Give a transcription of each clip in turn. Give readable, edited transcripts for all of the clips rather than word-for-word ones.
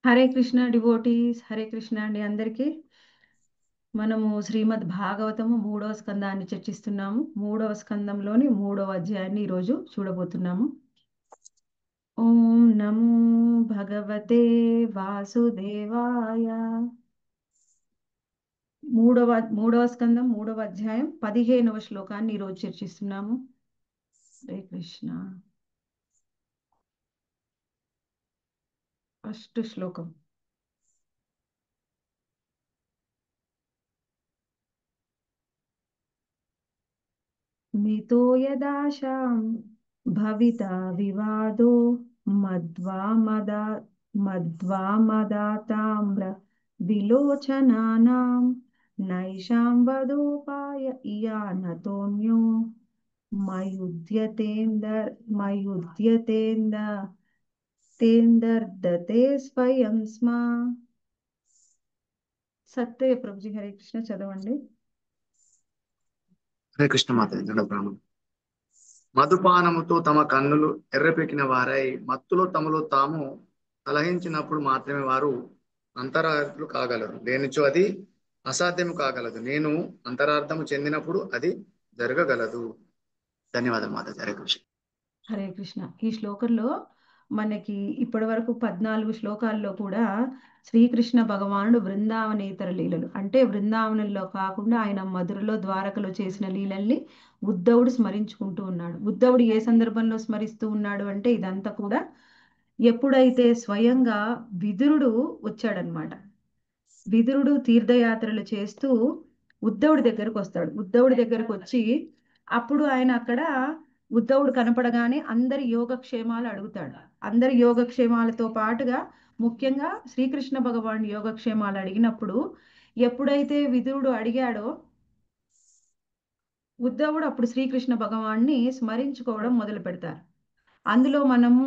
Hare Krishna devotees, Hare Krishna అండి అందరికీ. మనము శ్రీమద్ భాగవతము 3వ స్కందాన్ని చర్చిస్తున్నాము. 3వ స్కందంలోని 3వ అధ్యాయాన్ని ఈరోజు చూడబోతున్నాము. ఓం నమో భగవతే వాసుదేవాయ. మూడవ స్కందం 3వ అధ్యాయం 15వ శ్లోకాన్ని ఈరోజు చర్చిస్తున్నాము. హరే కృష్ణ. ఫస్ట్ శ్లోకం. మితో యదాశాం భవితా వివాదో మద్వా మదా మద్వా మదాతామ్ర విలోచనానాం నైషాం వదోపాయ ఇయానతోన్యో మయుధ్యతేంద తేందర్దతే స్వయం స్మా. సత్య ప్రభుజీ, హరే కృష్ణ చదవండి. హరే కృష్ణ మాత బ్రాహ్మణం. మధుపానముతో తమ కన్నులు ఎర్రపెక్కిన వారై మత్తులో తమలో తాము కలహించినప్పుడు మాత్రమే వారు అంతరార్థులు కాగలరు, లేనిచో అది అసాధ్యము కాగలదు. నేను అంతరార్థము చెందినప్పుడు అది జరగగలదు. ధన్యవాదాలు మాత. హరే కృష్ణ. హరే కృష్ణ. ఈ శ్లోకంలో మనకి ఇప్పటి వరకు 14 శ్లోకాల్లో కూడా శ్రీకృష్ణ భగవానుడు బృందావనేతర లీలలు, అంటే బృందావనంలో కాకుండా ఆయన మధురలో ద్వారకలో చేసిన లీలల్ని ఉద్ధవుడు స్మరించుకుంటూ ఉన్నాడు. ఉద్ధవుడు ఏ సందర్భంలో స్మరిస్తూ ఉన్నాడు అంటే ఇదంతా కూడా ఎప్పుడైతే స్వయంగా విదురుడు వచ్చాడనమాట. విదురుడు తీర్థయాత్రలు చేస్తూ ఉద్ధవుడి దగ్గరకు వస్తాడు. ఉద్ధవుడి దగ్గరకు వచ్చి అప్పుడు ఆయన అక్కడ ఉద్ధవుడు కనపడగానే అందరి యోగక్షేమాలు అడుగుతాడు. అందరి యోగక్షేమాలతో పాటుగా ముఖ్యంగా శ్రీకృష్ణ భగవాన్ యోగక్షేమాలు అడిగినప్పుడు ఎప్పుడైతే విదురుడు అడిగాడో ఉద్ధవుడు అప్పుడు శ్రీకృష్ణ భగవాన్ని స్మరించుకోవడం మొదలు పెడతారు. అందులో మనము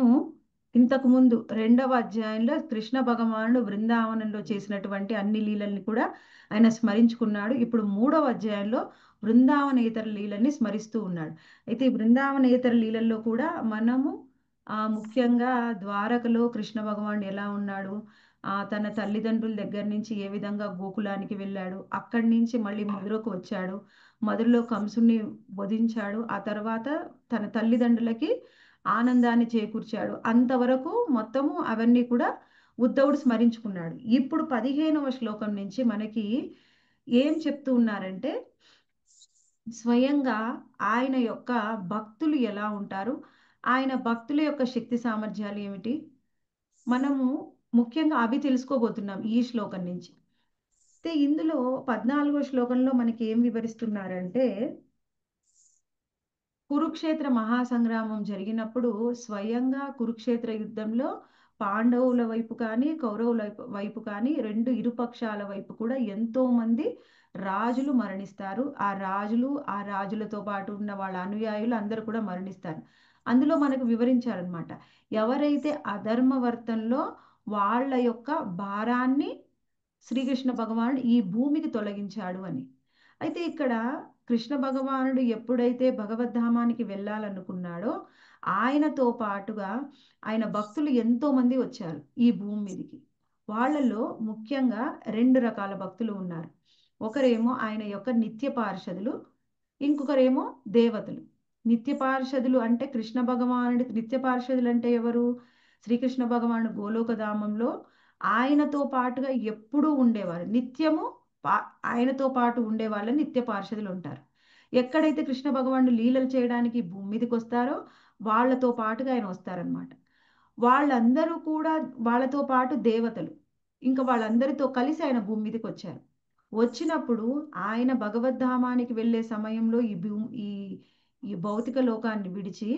ఇంతకు ముందు 2వ అధ్యాయంలో కృష్ణ భగవానుడు బృందావనంలో చేసినటువంటి అన్ని లీలల్ని కూడా ఆయన స్మరించుకున్నాడు. ఇప్పుడు 3వ అధ్యాయంలో బృందావనేతర లీలల్ని స్మరిస్తూ ఉన్నాడు. అయితే ఈ బృందావనేతర లీలల్లో కూడా మనము ముఖ్యంగా ద్వారకలో కృష్ణ భగవానుడు ఎలా ఉన్నాడు, తన తల్లిదండ్రుల దగ్గర నుంచి ఏ విధంగా గోకులానికి వెళ్ళాడు, అక్కడి నుంచి మళ్ళీ మధురకు వచ్చాడు, మధురలో కంసుని వధించాడు, ఆ తర్వాత తన తల్లిదండ్రులకి ఆనందాన్ని చేకూర్చాడు, అంతవరకు మొత్తము అవన్నీ కూడా ఉద్ధవుడు స్మరించుకున్నాడు. ఇప్పుడు 15వ శ్లోకం నుంచి మనకి ఏం చెప్తూ ఉన్నారంటే స్వయంగా ఆయన యొక్క భక్తులు ఎలా ఉంటారు, ఆయన భక్తుల యొక్క శక్తి సామర్థ్యాలు ఏమిటి, మనము ముఖ్యంగా అవి తెలుసుకోబోతున్నాం ఈ శ్లోకం నుంచి. అయితే ఇందులో 14వ శ్లోకంలో మనకి ఏం వివరిస్తున్నారంటే కురుక్షేత్ర మహాసంగ్రామం జరిగినప్పుడు స్వయంగా కురుక్షేత్ర యుద్ధంలో పాండవుల వైపు కానీ కౌరవుల వైపు కానీ రెండు ఇరుపక్షాల వైపు కూడా ఎంతో మంది రాజులు మరణిస్తారు. ఆ రాజులతో పాటు ఉన్న వాళ్ళ అనుయాయులు అందరూ కూడా మరణిస్తారు. అందులో మనకు వివరించారనమాట, ఎవరైతే అధర్మవర్తంలో వాళ్ళ యొక్క భారాన్ని శ్రీకృష్ణ భగవానుడు ఈ భూమికి తొలగించాడు అని. అయితే ఇక్కడ కృష్ణ భగవానుడు ఎప్పుడైతే భగవద్ధామానికి వెళ్ళాలనుకున్నాడో ఆయనతో పాటుగా ఆయన భక్తులు ఎంతో మంది వచ్చారు ఈ భూమి మీదకి. వాళ్ళలో ముఖ్యంగా 2 రకాల భక్తులు ఉన్నారు. ఒకరేమో ఆయన యొక్క నిత్య పార్షదులు, ఇంకొకరేమో దేవతలు. నిత్య పార్షదులు అంటే కృష్ణ భగవానుడికి నిత్య పార్షదులు అంటే ఎవరు? శ్రీకృష్ణ భగవానుడు గోలోకధామంలో ఆయనతో పాటుగా ఎప్పుడూ ఉండేవారు, నిత్యము ఆయనతో పాటు ఉండే వాళ్ళని నిత్య పార్షదులు ఉంటారు. ఎక్కడైతే కృష్ణ భగవానుడు లీలలు చేయడానికి భూమి మీదకి వస్తారో వాళ్ళతో పాటుగా ఆయన వస్తారనమాట. వాళ్ళందరూ కూడా వాళ్ళతో పాటు దేవతలు, ఇంకా వాళ్ళందరితో కలిసి ఆయన భూమి మీదకి వచ్చారు. వచ్చినప్పుడు ఆయన భగవద్ధామానికి వెళ్ళే సమయంలో ఈ ఈ భౌతిక లోకాన్ని విడిచి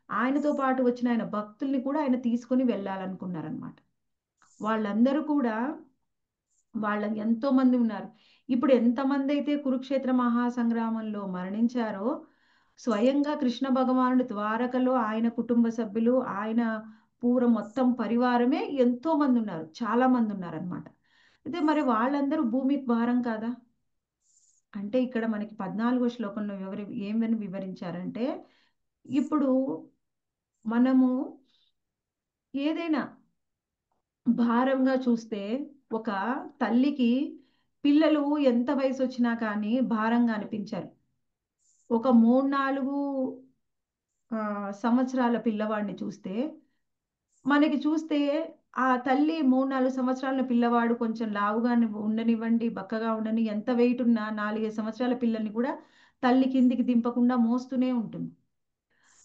ఆయనతో పాటు వచ్చిన ఆయన భక్తుల్ని కూడా ఆయన తీసుకొని వెళ్ళాలనుకున్నారనమాట. వాళ్ళందరూ కూడా వాళ్ళ ఎంతో మంది ఉన్నారు. ఇప్పుడు ఎంతమంది అయితే కురుక్షేత్ర మహాసంగ్రామంలో మరణించారో స్వయంగా కృష్ణ భగవానుడి ద్వారకలో ఆయన కుటుంబ సభ్యులు, ఆయన మొత్తం పరివారమే ఎంతో మంది ఉన్నారు, చాలా మంది ఉన్నారనమాట. అయితే మరి వాళ్ళందరూ భూమికి భారం కాదా అంటే ఇక్కడ మనకి 14వ శ్లోకంలో ఏమని వివరించారంటే ఇప్పుడు మనము ఏదైనా భారంగా చూస్తే ఒక తల్లికి పిల్లలు ఎంత వయసు వచ్చినా కానీ భారంగా అనిపించారు. ఒక 3-4 సంవత్సరాల పిల్లవాడిని చూస్తే మనకి చూస్తే ఆ తల్లి 3-4 సంవత్సరాల పిల్లవాడు కొంచెం లావుగా ఉండనివ్వండి, బక్కగా ఉండని, ఎంత వెయిట్ ఉన్నా 4-5 సంవత్సరాల పిల్లల్ని కూడా తల్లి కిందికి దింపకుండా మోస్తూనే ఉంటుంది.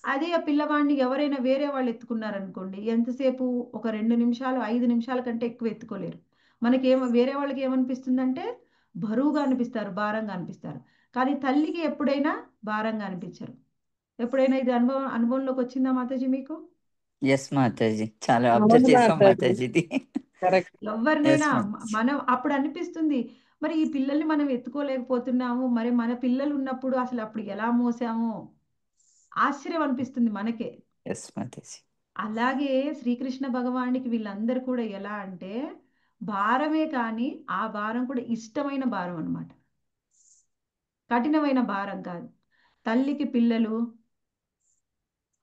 అదే ఆ పిల్లవాడిని ఎవరైనా వేరే వాళ్ళు ఎత్తుకున్నారనుకోండి, ఎంతసేపు ఒక 2 నిమిషాలు, 5 నిమిషాల కంటే ఎక్కువ ఎత్తుకోలేరు. వేరే వాళ్ళకి ఏమనిపిస్తుందంటే బరువుగా అనిపిస్తారు, భారంగా అనిపిస్తారు. కానీ తల్లికి ఎప్పుడైనా భారంగా అనిపించరు. ఎప్పుడైనా ఇది అనుభవంలోకి వచ్చిందా మాతాజీ మీకు? ఎస్ మాతాజీ, చాలా అబ్జర్వ్ అవును చేసాం మాతాజీ, మాతాజీ ఇది. కరెక్ట్. ఎవరినైనా ఎస్ మాతాజీ. మనం అప్పుడు అనిపిస్తుంది, మరి ఈ పిల్లల్ని మనం ఎత్తుకోలేకపోతున్నాము, మరి మన పిల్లలు ఉన్నప్పుడు అసలు అప్పుడు ఎలా మోసామో ఆశ్చర్యం అనిపిస్తుంది మనకే. ఎస్ మాతాజీ. అలాగే శ్రీకృష్ణ భగవానికి వీళ్ళందరూ కూడా ఎలా అంటే భారమే కానీ ఆ భారం కూడా ఇష్టమైన భారం అన్నమాట, కఠినమైన భారం కాదు. తల్లికి పిల్లలు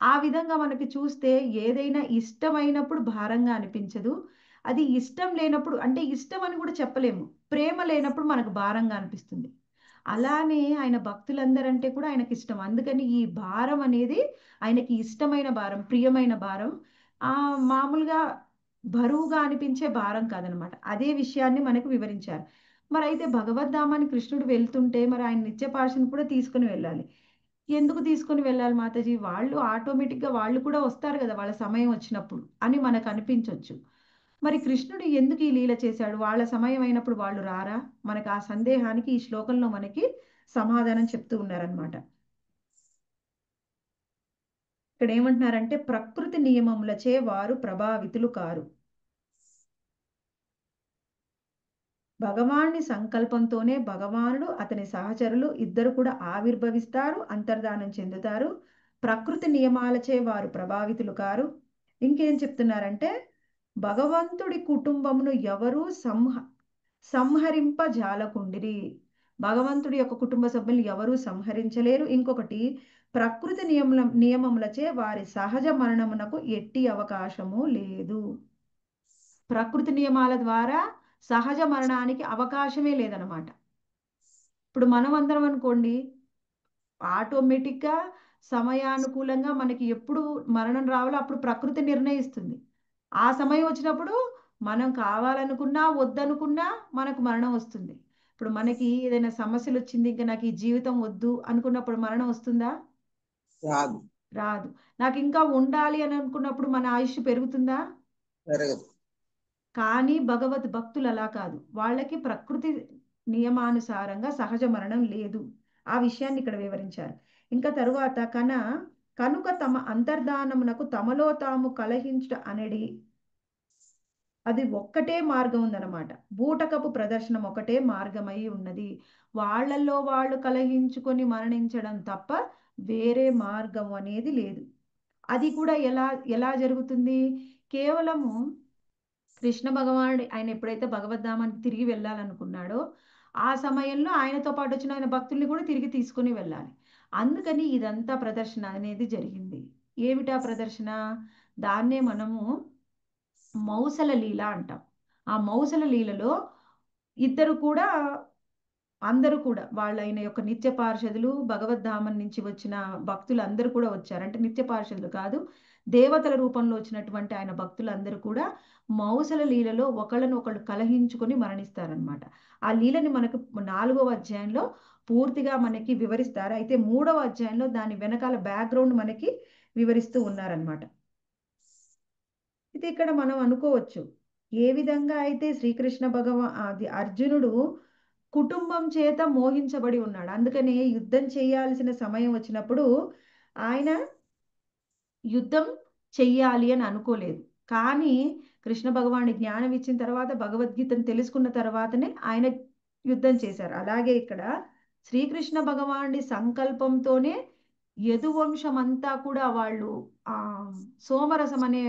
ఆ విధంగా మనకి చూస్తే ఏదైనా ఇష్టమైనప్పుడు భారంగా అనిపించదు. అది ఇష్టం లేనప్పుడు, అంటే ఇష్టం అని కూడా చెప్పలేము, ప్రేమ లేనప్పుడు మనకు భారంగా అనిపిస్తుంది. అలానే ఆయన భక్తులందరంటే కూడా ఆయనకి ఇష్టం. అందుకని ఈ భారం అనేది ఆయనకి ఇష్టమైన భారం, ప్రియమైన భారం. ఆ మామూలుగా బరువుగా అనిపించే భారం కాదనమాట. అదే విషయాన్ని మనకు వివరించారు. మరి అయితే భగవద్ధామాన్ని కృష్ణుడు వెళ్తుంటే మరి ఆయన నిత్య పార్షను కూడా తీసుకుని వెళ్ళాలి. ఎందుకు తీసుకొని వెళ్ళాలి మాతాజీ? వాళ్ళు ఆటోమేటిక్గా వాళ్ళు కూడా వస్తారు కదా వాళ్ళ సమయం వచ్చినప్పుడు అని మనకు అనిపించవచ్చు. మరి కృష్ణుడు ఎందుకు ఈ లీల చేశాడు? వాళ్ళ సమయం అయినప్పుడు వాళ్ళు రారా? మనకు ఆ సందేహానికి ఈ శ్లోకంలో మనకి సమాధానం చెప్తూ ఉన్నారనమాట. ఇక్కడ ఏమంటున్నారంటే ప్రకృతి నియమములచే వారు ప్రభావితులు కారు, భగవాన్ని సంకల్పంతోనే భగవానుడు అతని సహచరులు ఇద్దరు కూడా ఆవిర్భవిస్తారు, అంతర్ధానం చెందుతారు. ప్రకృతి నియమాలచే వారు ప్రభావితులు కారు. ఇంకేం చెప్తున్నారంటే భగవంతుడి కుటుంబమును ఎవరూ సంహరింపజాలకుండిరి. భగవంతుడి యొక్క కుటుంబ సభ్యులు ఎవరూ సంహరించలేరు. ఇంకొకటి, ప్రకృతి నియమములచే వారి సహజ మరణమునకు ఎట్టి అవకాశము లేదు. ప్రకృతి నియమాల ద్వారా సహజ మరణానికి అవకాశమే లేదనమాట. ఇప్పుడు మనం అందరం అనుకోండి, ఆటోమేటిక్గా సమయానుకూలంగా మనకి ఎప్పుడు మరణం రావాలో అప్పుడు ప్రకృతి నిర్ణయిస్తుంది. ఆ సమయం వచ్చినప్పుడు మనం కావాలనుకున్నా వద్దనుకున్నా మనకు మరణం వస్తుంది. ఇప్పుడు మనకి ఏదైనా సమస్యలు వచ్చింది, ఇంకా నాకు ఈ జీవితం వద్దు అనుకున్నప్పుడు మరణం వస్తుందా? రాదు, రాదు. నాకు ఇంకా ఉండాలి అని అనుకున్నప్పుడు మన ఆయుష్ పెరుగుతుందా? జరగదు. కానీ భగవద్ భక్తులు అలా కాదు, వాళ్ళకి ప్రకృతి నియమానుసారంగా సహజ మరణం లేదు. ఆ విషయాన్ని ఇక్కడ వివరించారు. ఇంకా తరువాత కనుక తమ అంతర్ధానమునకు తమలో తాము కలహించుట అనేది అది ఒక్కటే మార్గం ఉందన్నమాట. బూటకపు ప్రదర్శనం ఒకటే మార్గమై ఉన్నది. వాళ్ళల్లో వాళ్ళు కలహించుకొని మరణించడం తప్ప వేరే మార్గం అనేది లేదు. అది కూడా ఎలా ఎలా జరుగుతుంది? కేవలము కృష్ణ భగవానుడు ఆయన ఎప్పుడైతే భగవద్ధామానికి తిరిగి వెళ్ళాలనుకున్నాడో ఆ సమయంలో ఆయనతో పాటు వచ్చిన ఆయన భక్తుల్ని కూడా తిరిగి తీసుకుని వెళ్ళాలి. అందుకని ఇదంతా ప్రదర్శన అనేది జరిగింది. ఏమిటా ప్రదర్శన? దాన్నే మనము మౌసల లీల అంటాం. ఆ మౌసల లీలలో ఇద్దరు కూడా, అందరూ కూడా వాళ్ళైన యొక్క నిత్య పార్షదులు, భగవద్ధామం నుంచి వచ్చిన భక్తులు అందరూ కూడా వచ్చారు. అంటే నిత్య పార్షదులు కాదు, దేవతల రూపంలో వచ్చినటువంటి ఆయన భక్తులందరూ కూడా మౌసల లీలలో ఒకళ్ళను ఒకళ్ళు కలహించుకొని మరణిస్తారనమాట. ఆ లీలని మనకు 4వ అధ్యాయంలో పూర్తిగా మనకి వివరిస్తారు. అయితే 3వ అధ్యాయంలో దాని వెనకాల బ్యాక్గ్రౌండ్ మనకి వివరిస్తూ ఉన్నారనమాట. ఇది ఇక్కడ మనం అనుకోవచ్చు, ఏ విధంగా అయితే శ్రీకృష్ణ అది అర్జునుడు కుటుంబం చేత మోహించబడి ఉన్నాడు, అందుకని యుద్ధం చేయాల్సిన సమయం వచ్చినప్పుడు ఆయన యుద్ధం చెయ్యాలి అని అనుకోలేదు. కానీ కృష్ణ భగవానుడి జ్ఞానం ఇచ్చిన తర్వాత, భగవద్గీతను తెలుసుకున్న తర్వాతనే ఆయన యుద్ధం చేశారు. అలాగే ఇక్కడ శ్రీకృష్ణ భగవానుడి సంకల్పంతోనే యదువంశం అంతా కూడా వాళ్ళు ఆ సోమరసం అనే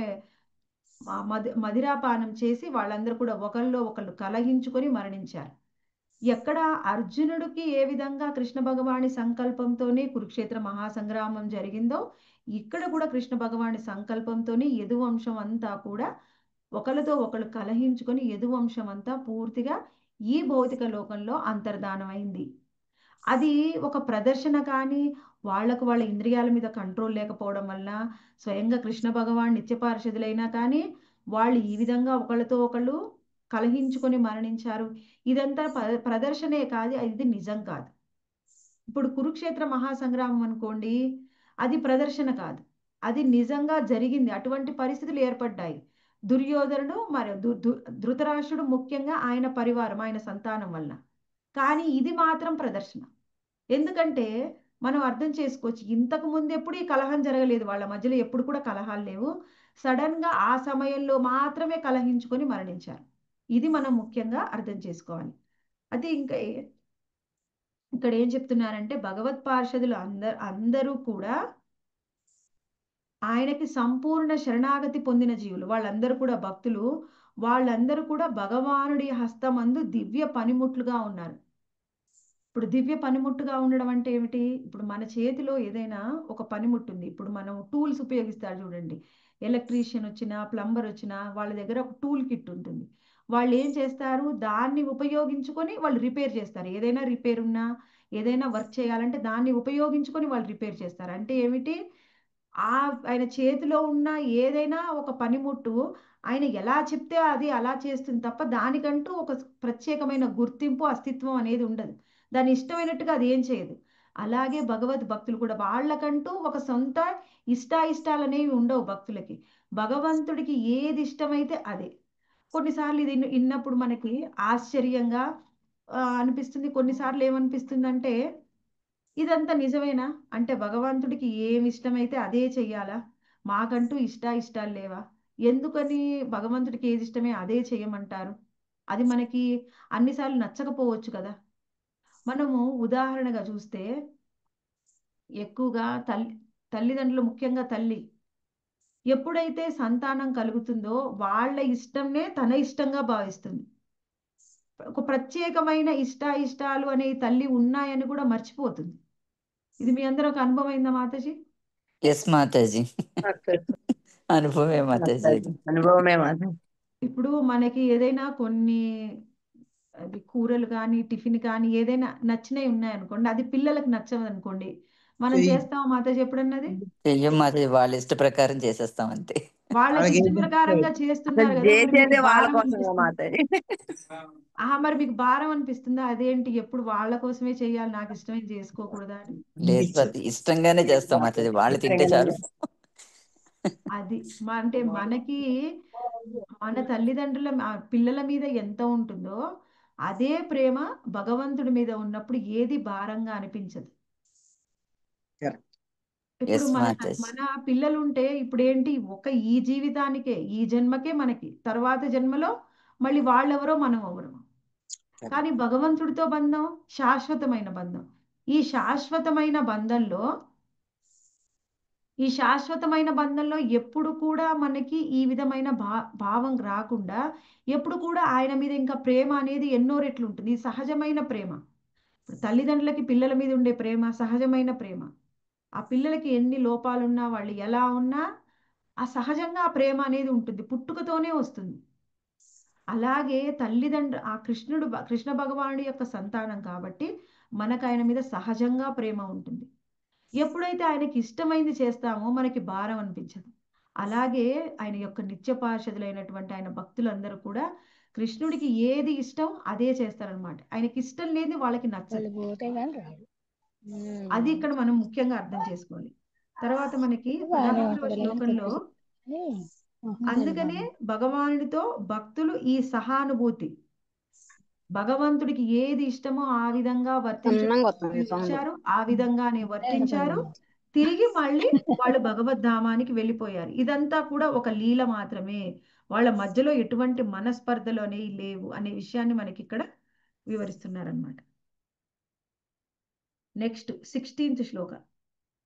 మదిరాపానం చేసి వాళ్ళందరూ కూడా ఒకళ్ళు ఒకళ్ళు కలహించుకొని మరణించారు. ఎక్కడ అర్జునుడికి ఏ విధంగా కృష్ణ భగవాని సంకల్పంతోనే కురుక్షేత్ర మహాసంగ్రామం జరిగిందో, ఇక్కడ కూడా కృష్ణ భగవాని సంకల్పంతోనే యదువంశం అంతా కూడా ఒకరితో ఒకరు కలహించుకొని యదువంశం అంతా పూర్తిగా ఈ భౌతిక లోకంలో అంతర్ధానమైంది. అది ఒక ప్రదర్శన కానీ, వాళ్ళకు వాళ్ళ ఇంద్రియాల మీద కంట్రోల్ లేకపోవడం వల్ల స్వయంగా కృష్ణ భగవాన్ నిత్య పార్షదులైనా కానీ వాళ్ళు ఈ విధంగా ఒకళ్ళతో ఒకళ్ళు కలహించుకొని మరణించారు. ఇదంతా ప్రదర్శనే కాదు, ఇది నిజం కాదు. ఇప్పుడు కురుక్షేత్ర మహాసంగ్రామం అనుకోండి, అది ప్రదర్శన కాదు, అది నిజంగా జరిగింది. అటువంటి పరిస్థితులు ఏర్పడ్డాయి. దుర్యోధనుడు మరి ధృతరాష్ట్రుడు ముఖ్యంగా ఆయన పరివారం, ఆయన సంతానం వల్ల. కానీ ఇది మాత్రం ప్రదర్శన. ఎందుకంటే మనం అర్థం చేసుకోవచ్చు, ఇంతకు ముందు ఎప్పుడు ఈ కలహం జరగలేదు, వాళ్ళ మధ్యలో ఎప్పుడు కూడా కలహాలు లేవు. సడన్ గా ఆ సమయంలో మాత్రమే కలహించుకొని మరణించారు. ఇది మనం ముఖ్యంగా అర్థం చేసుకోవాలి. అది ఇంకా ఇక్కడ ఏం చెప్తున్నారంటే భగవత్ పార్షదులు అందరూ కూడా ఆయనకి సంపూర్ణ శరణాగతి పొందిన జీవులు. వాళ్ళందరూ కూడా భక్తులు. వాళ్ళందరూ కూడా భగవానుడి హస్తమందు దివ్య పనిముట్లుగా ఉన్నారు. ఇప్పుడు దివ్య పనిముట్టుగా ఉండడం అంటే ఏమిటి? ఇప్పుడు మన చేతిలో ఏదైనా ఒక పనిముట్టు ఉంది. ఇప్పుడు మనం టూల్స్ ఉపయోగిస్తారు చూడండి. ఎలక్ట్రీషియన్ వచ్చినా, ప్లంబర్ వచ్చినా వాళ్ళ దగ్గర ఒక టూల్ కిట్ ఉంటుంది. వాళ్ళు ఏం చేస్తారు? దాన్ని ఉపయోగించుకొని వాళ్ళు రిపేర్ చేస్తారు. ఏదైనా రిపేర్ ఉన్నా, ఏదైనా వర్క్ చేయాలంటే దాన్ని ఉపయోగించుకొని వాళ్ళు రిపేర్ చేస్తారు. అంటే ఏమిటి? ఆయన చేతిలో ఉన్న ఏదైనా ఒక పనిముట్టు ఆయన ఎలా చెప్తే అది అలా చేస్తుంది తప్ప దానికంటూ ఒక ప్రత్యేకమైన గుర్తింపు, అస్తిత్వం అనేది ఉండదు. దాని ఇష్టమైనట్టుగా అది ఏం చేయదు. అలాగే భగవద్ భక్తులు కూడా వాళ్ళకంటూ ఒక సొంత ఇష్టాయిష్టాలు అనేవి ఉండవు భక్తులకి. భగవంతుడికి ఏది ఇష్టమైతే అదే. కొన్నిసార్లు ఇది విన్నప్పుడు మనకి ఆశ్చర్యంగా అనిపిస్తుంది. కొన్నిసార్లు ఏమనిపిస్తుందంటే ఇదంతా నిజమేనా? అంటే భగవంతుడికి ఏమి ఇష్టమైతే అదే చెయ్యాలా? మాకంటూ ఇష్టాలు లేవా? ఎందుకని భగవంతుడికి ఏది ఇష్టమే అదే చెయ్యమంటారు? అది మనకి అన్నిసార్లు నచ్చకపోవచ్చు కదా. మనము ఉదాహరణగా చూస్తే ఎక్కువగా తల్లిదండ్రులు, ముఖ్యంగా తల్లి ఎప్పుడైతే సంతానం కలుగుతుందో వాళ్ళ ఇష్టంనే తన ఇష్టంగా భావిస్తుంది. ఒక ప్రత్యేకమైన ఇష్టాలు అనే తల్లి ఉన్నాయని కూడా మర్చిపోతుంది. ఇది మీ అందరూ ఒక అనుభవం అయిందా మాతాజీ? ఎస్ మాతాజీ, అనుభవమే మాతాజీ ఇది. అనుభవమే మాతాజీ. ఇప్పుడు మనకి ఏదైనా కొన్ని అది కూరలు కానీ, టిఫిన్ కానీ ఏదైనా నచ్చినవి ఉన్నాయనుకోండి, అది పిల్లలకు నచ్చదు అనుకోండి, మనం చేస్తామా మాతాజీ ఎప్పుడన్నది? చెయ్యం మాతాజీ, వాళ్ళ ఇష్ట ప్రకారం చేసేస్తాం అంతే. వాళ్ళకి ఇష్ట ప్రకారంగా చేస్తున్నారు కదా, మరి మీకు చేసేదే వాళ్ళ భారం కోసమే అనిపిస్తుంది. మాతాజీ. మరి మీకు భారం అనిపిస్తుందా? అదేంటి ఎప్పుడు వాళ్ళ కోసమే చేయాలి, నాకు ఇష్టమైన చేసుకోకూడదా అని? లేదు మాతాజీ, ఇష్టంగానే చేస్తాం మాతాజీ, వాళ్ళు తింటే చాలు. అది అంటే మనకి మన తల్లిదండ్రుల పిల్లల మీద ఎంత ఉంటుందో అదే ప్రేమ భగవంతుడి మీద ఉన్నప్పుడు ఏది భారంగా అనిపించదు. ఇప్పుడు ఎస్ మన మాతాజీ. మన పిల్లలు ఉంటే ఇప్పుడు ఏంటి, ఈ జీవితానికే, ఈ జన్మకే మనకి, తర్వాత జన్మలో మళ్ళీ వాళ్ళెవరో మనం ఎవరో. కానీ భగవంతుడితో బంధం శాశ్వతమైన బంధం. ఈ శాశ్వతమైన బంధంలో ఎప్పుడు కూడా మనకి ఈ విధమైన భావం రాకుండా ఎప్పుడు కూడా ఆయన మీద ఇంకా ప్రేమ అనేది ఎన్నో రెట్లు ఉంటుంది. ఈ సహజమైన ప్రేమ. ఇప్పుడు తల్లిదండ్రులకి పిల్లల మీద ఉండే ప్రేమ సహజమైన ప్రేమ. ఆ పిల్లలకి ఎన్ని లోపాలున్నా, వాళ్ళు ఎలా ఉన్నా ఆ సహజంగా ఆ ప్రేమ అనేది ఉంటుంది, పుట్టుకతోనే వస్తుంది. అలాగే కృష్ణ భగవానుడి యొక్క సంతానం కాబట్టి మనకు ఆయన మీద సహజంగా ప్రేమ ఉంటుంది. ఎప్పుడైతే ఆయనకి ఇష్టమైంది చేస్తామో మనకి భారం అనిపించదు. అలాగే ఆయన యొక్క నిత్య పార్షదులైనటువంటి ఆయన భక్తులందరూ కూడా కృష్ణుడికి ఏది ఇష్టం అదే చేస్తారనమాట. ఆయనకి ఇష్టం లేని వాళ్ళకి నచ్చదు. అది ఇక్కడ మనం ముఖ్యంగా అర్థం చేసుకోవాలి. తర్వాత మనకి 16వ శ్లోకంలో అందుకనే భగవానుడితో భక్తులు ఈ సహానుభూతి, భగవంతుడికి ఏది ఇష్టమో ఆ విధంగా వచ్చారు, ఆ విధంగానే వర్తించారు, తిరిగి మళ్ళీ వాళ్ళు భగవద్ధామానికి వెళ్ళిపోయారు. ఇదంతా కూడా ఒక లీల మాత్రమే, వాళ్ళ మధ్యలో ఎటువంటి మనస్పర్ధలు అనేవి లేవు అనే విషయాన్ని మనకి ఇక్కడ వివరిస్తున్నారనమాట. నెక్స్ట్ 16th శ్లోక.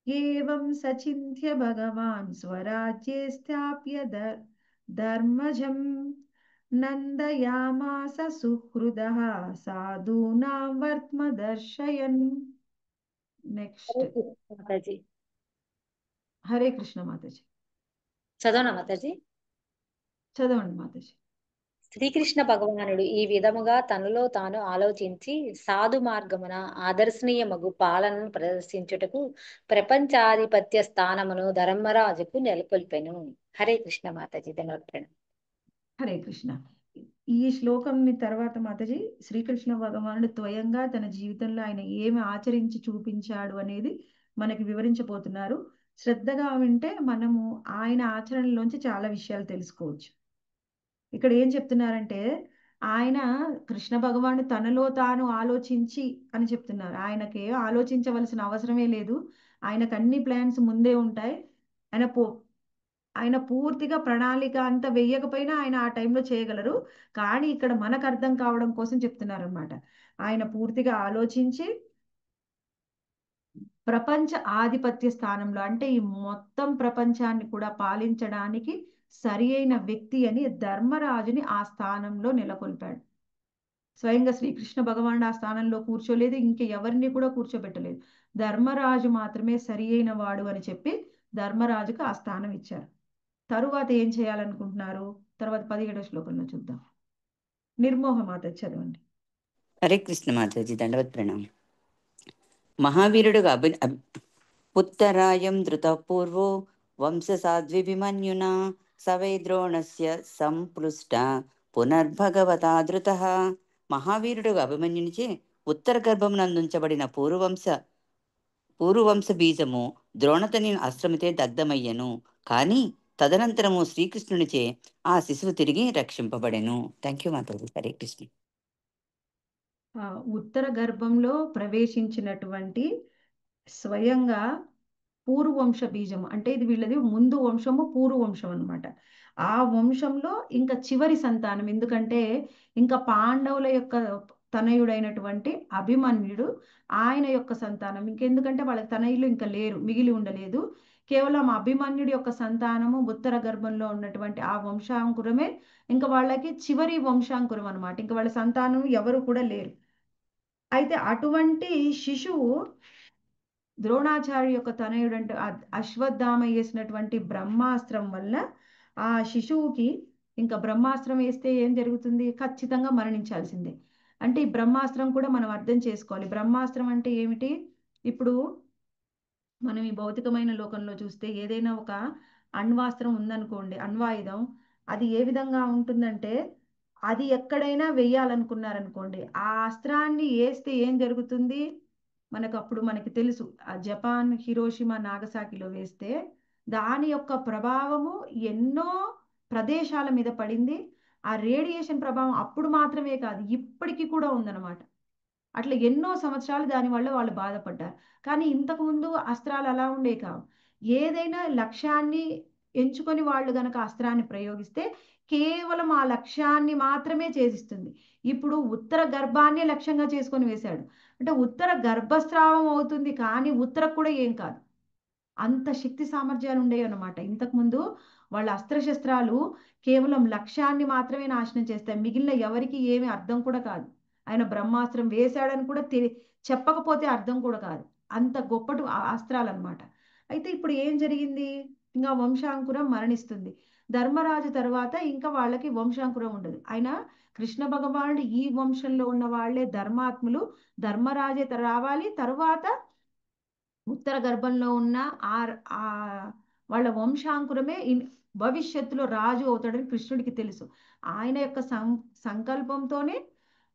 ఏవం సచింత్య భగవాన్ స్వరాజ్యే స్థాప్య ధర్మజం నందయామాస సుహృదః సాధూనాం వర్త్మ దర్శయన్. నెక్స్ట్ మాతాజీ హరే కృష్ణ మాతాజీ. చదవనా మాతాజీ? చదవండి మాతాజీ. శ్రీకృష్ణ భగవానుడు ఈ విధముగా తనలో తాను ఆలోచించి సాధు మార్గమున ఆదర్శనీయమగు పాలనను ప్రదర్శించుటకు ప్రపంచాధిపత్య స్థానమును ధర్మరాజుకు నెలకొల్పెను. హరే కృష్ణ మాతాజీ. ధన్యవాదాలు. హరే కృష్ణ. ఈ శ్లోకంని తర్వాత మాతాజీ శ్రీకృష్ణ భగవానుడు స్వయంగా తన జీవితంలో ఆయన ఏమి ఆచరించి చూపించాడు అనేది మనకి వివరించబోతున్నారు. శ్రద్ధగా వింటే మనము ఆయన ఆచరణలోంచి చాలా విషయాలు తెలుసుకోవచ్చు. ఇక్కడ ఏం చెప్తున్నారంటే ఆయన కృష్ణ భగవానుడు తనలో తాను ఆలోచించి అని చెప్తున్నారు. ఆయనకి ఆలోచించవలసిన అవసరమే లేదు. ఆయనకు అన్ని ప్లాన్స్ ముందే ఉంటాయి. ఆయన పూర్తిగా ప్రణాళిక అంతా వెయ్యకపోయినా ఆయన ఆ టైంలో చేయగలరు. కానీ ఇక్కడ మనకు అర్థం కావడం కోసం చెప్తున్నారనమాట. ఆయన పూర్తిగా ఆలోచించి ప్రపంచ ఆధిపత్య స్థానంలో అంటే ఈ మొత్తం ప్రపంచాన్ని కూడా పాలించడానికి సరి అయిన వ్యక్తి అని ధర్మరాజుని ఆ స్థానంలో నెలకొల్పాడు. స్వయంగా శ్రీకృష్ణ భగవానుడు ఆ స్థానంలో కూర్చోలేదు, ఇంక ఎవరిని కూడా కూర్చోబెట్టలేదు. ధర్మరాజు మాత్రమే సరి అయిన వాడు అని చెప్పి ధర్మరాజుకు ఆ స్థానం ఇచ్చారు. తరువాత ఏం చేయాలనుకుంటున్నారు? తర్వాత 17వ శ్లోకంలో చూద్దాం. నిర్మోహమాత చదవండి. హరే కృష్ణ మాతాజీ. దండవత్ ప్రణామం. మహావీరుడుగా ఉత్తరాయం ధృత పూర్వో వంశసాధ్విభిమన్యునా సవై ద్రోణస్య సంపృష్ట పునర్భగవతా ధృత. మహావీరుడుగా అభిమన్యునిచే ఉత్తర గర్భమునందుంచబడిన పూర్వవంశ బీజము ద్రోణతని అశ్రమితే దగ్ధమయ్యను. కానీ తదనంతరము శ్రీకృష్ణునిచే ఆ శిశువు తిరిగి రక్షింపబడెను. థ్యాంక్ యూ మాతాజీ. హరే కృష్ణ. ఉత్తర గర్భంలో ప్రవేశించినటువంటి స్వయంగా పూర్వవంశ బీజము అంటే ఇది వీళ్ళది ముందు వంశము, పూర్వవంశం అన్నమాట. ఆ వంశంలో ఇంకా చివరి సంతానం, ఎందుకంటే ఇంకా పాండవుల యొక్క తనయుడైనటువంటి అభిమన్యుడు ఆయన యొక్క సంతానం. ఇంకెందుకంటే వాళ్ళకి తనయులు ఇంకా లేరు, మిగిలి ఉండలేదు. కేవలం అభిమన్యుడి యొక్క సంతానము ఉత్తర గర్భంలో ఉన్నటువంటి ఆ వంశాంకురమే ఇంకా వాళ్ళకి చివరి వంశాంకురం అనమాట. ఇంకా వాళ్ళ సంతానం ఎవరు కూడా లేరు. అయితే అటువంటి శిశువు ద్రోణాచార్య యొక్క తనయుడంటే అశ్వత్థామ వేసినటువంటి బ్రహ్మాస్త్రం వల్ల ఆ శిశువుకి ఇంకా బ్రహ్మాస్త్రం వేస్తే ఏం జరుగుతుంది? ఖచ్చితంగా మరణించాల్సిందే. అంటే ఈ బ్రహ్మాస్త్రం కూడా మనం అర్థం చేసుకోవాలి. బ్రహ్మాస్త్రం అంటే ఏమిటి? ఇప్పుడు మనం ఈ భౌతికమైన లోకంలో చూస్తే ఏదైనా ఒక అణ్వాస్త్రం ఉందనుకోండి, అణ్వాయుధం, అది ఏ విధంగా ఉంటుందంటే అది ఎక్కడైనా వెయ్యాలనుకున్నారనుకోండి, ఆ అస్త్రాన్ని వేస్తే ఏం జరుగుతుంది? మనకి తెలుసు, ఆ జపాన్ హిరోషిమా నాగసాకిలో వేస్తే దాని యొక్క ప్రభావము ఎన్నో ప్రదేశాల మీద పడింది. ఆ రేడియేషన్ ప్రభావం అప్పుడు మాత్రమే కాదు, ఇప్పటికీ కూడా ఉందన్నమాట. అట్లా ఎన్నో సంవత్సరాలు దానివల్ల వాళ్ళు బాధపడ్డారు. కానీ ఇంతకుముందు అస్త్రాలు అలా ఉండే కావు. ఏదైనా లక్ష్యాన్ని ఎంచుకొని వాళ్ళు గనక అస్త్రాన్ని ప్రయోగిస్తే కేవలం ఆ లక్ష్యాన్ని మాత్రమే ఛేదిస్తుంది. ఇప్పుడు ఉత్తర గర్భాన్ని లక్ష్యంగా చేసుకొని వేశాడు అంటే ఉత్తర గర్భస్రావం అవుతుంది, కానీ ఉత్తరకు కూడా ఏం కాదు. అంత శక్తి సామర్థ్యాలు ఉండేవి అన్నమాట. ఇంతకుముందు వాళ్ళ అస్త్రశస్త్రాలు కేవలం లక్ష్యాన్ని మాత్రమే నాశనం చేస్తాయి, మిగిలిన ఎవరికి ఏమి అర్థం కూడా కాదు. ఆయన బ్రహ్మాస్త్రం వేశాడని కూడా చెప్పకపోతే అర్థం కూడా కాదు. అంత గొప్పటి అస్త్రాలు అన్నమాట. అయితే ఇప్పుడు ఏం జరిగింది? ఇంకా వంశాంకురం మరణిస్తుంది. ధర్మరాజు తర్వాత ఇంకా వాళ్ళకి వంశాంకురం ఉండదు. ఆయన కృష్ణ భగవానుడు ఈ వంశంలో ఉన్న వాళ్ళే ధర్మాత్ములు, ధర్మరాజే రావాలి, తరువాత ఉత్తర గర్భంలో ఉన్న ఆ వాళ్ళ వంశాంకురమే భవిష్యత్తులో రాజు అవుతాడని కృష్ణుడికి తెలుసు. ఆయన యొక్క సంకల్పంతోనే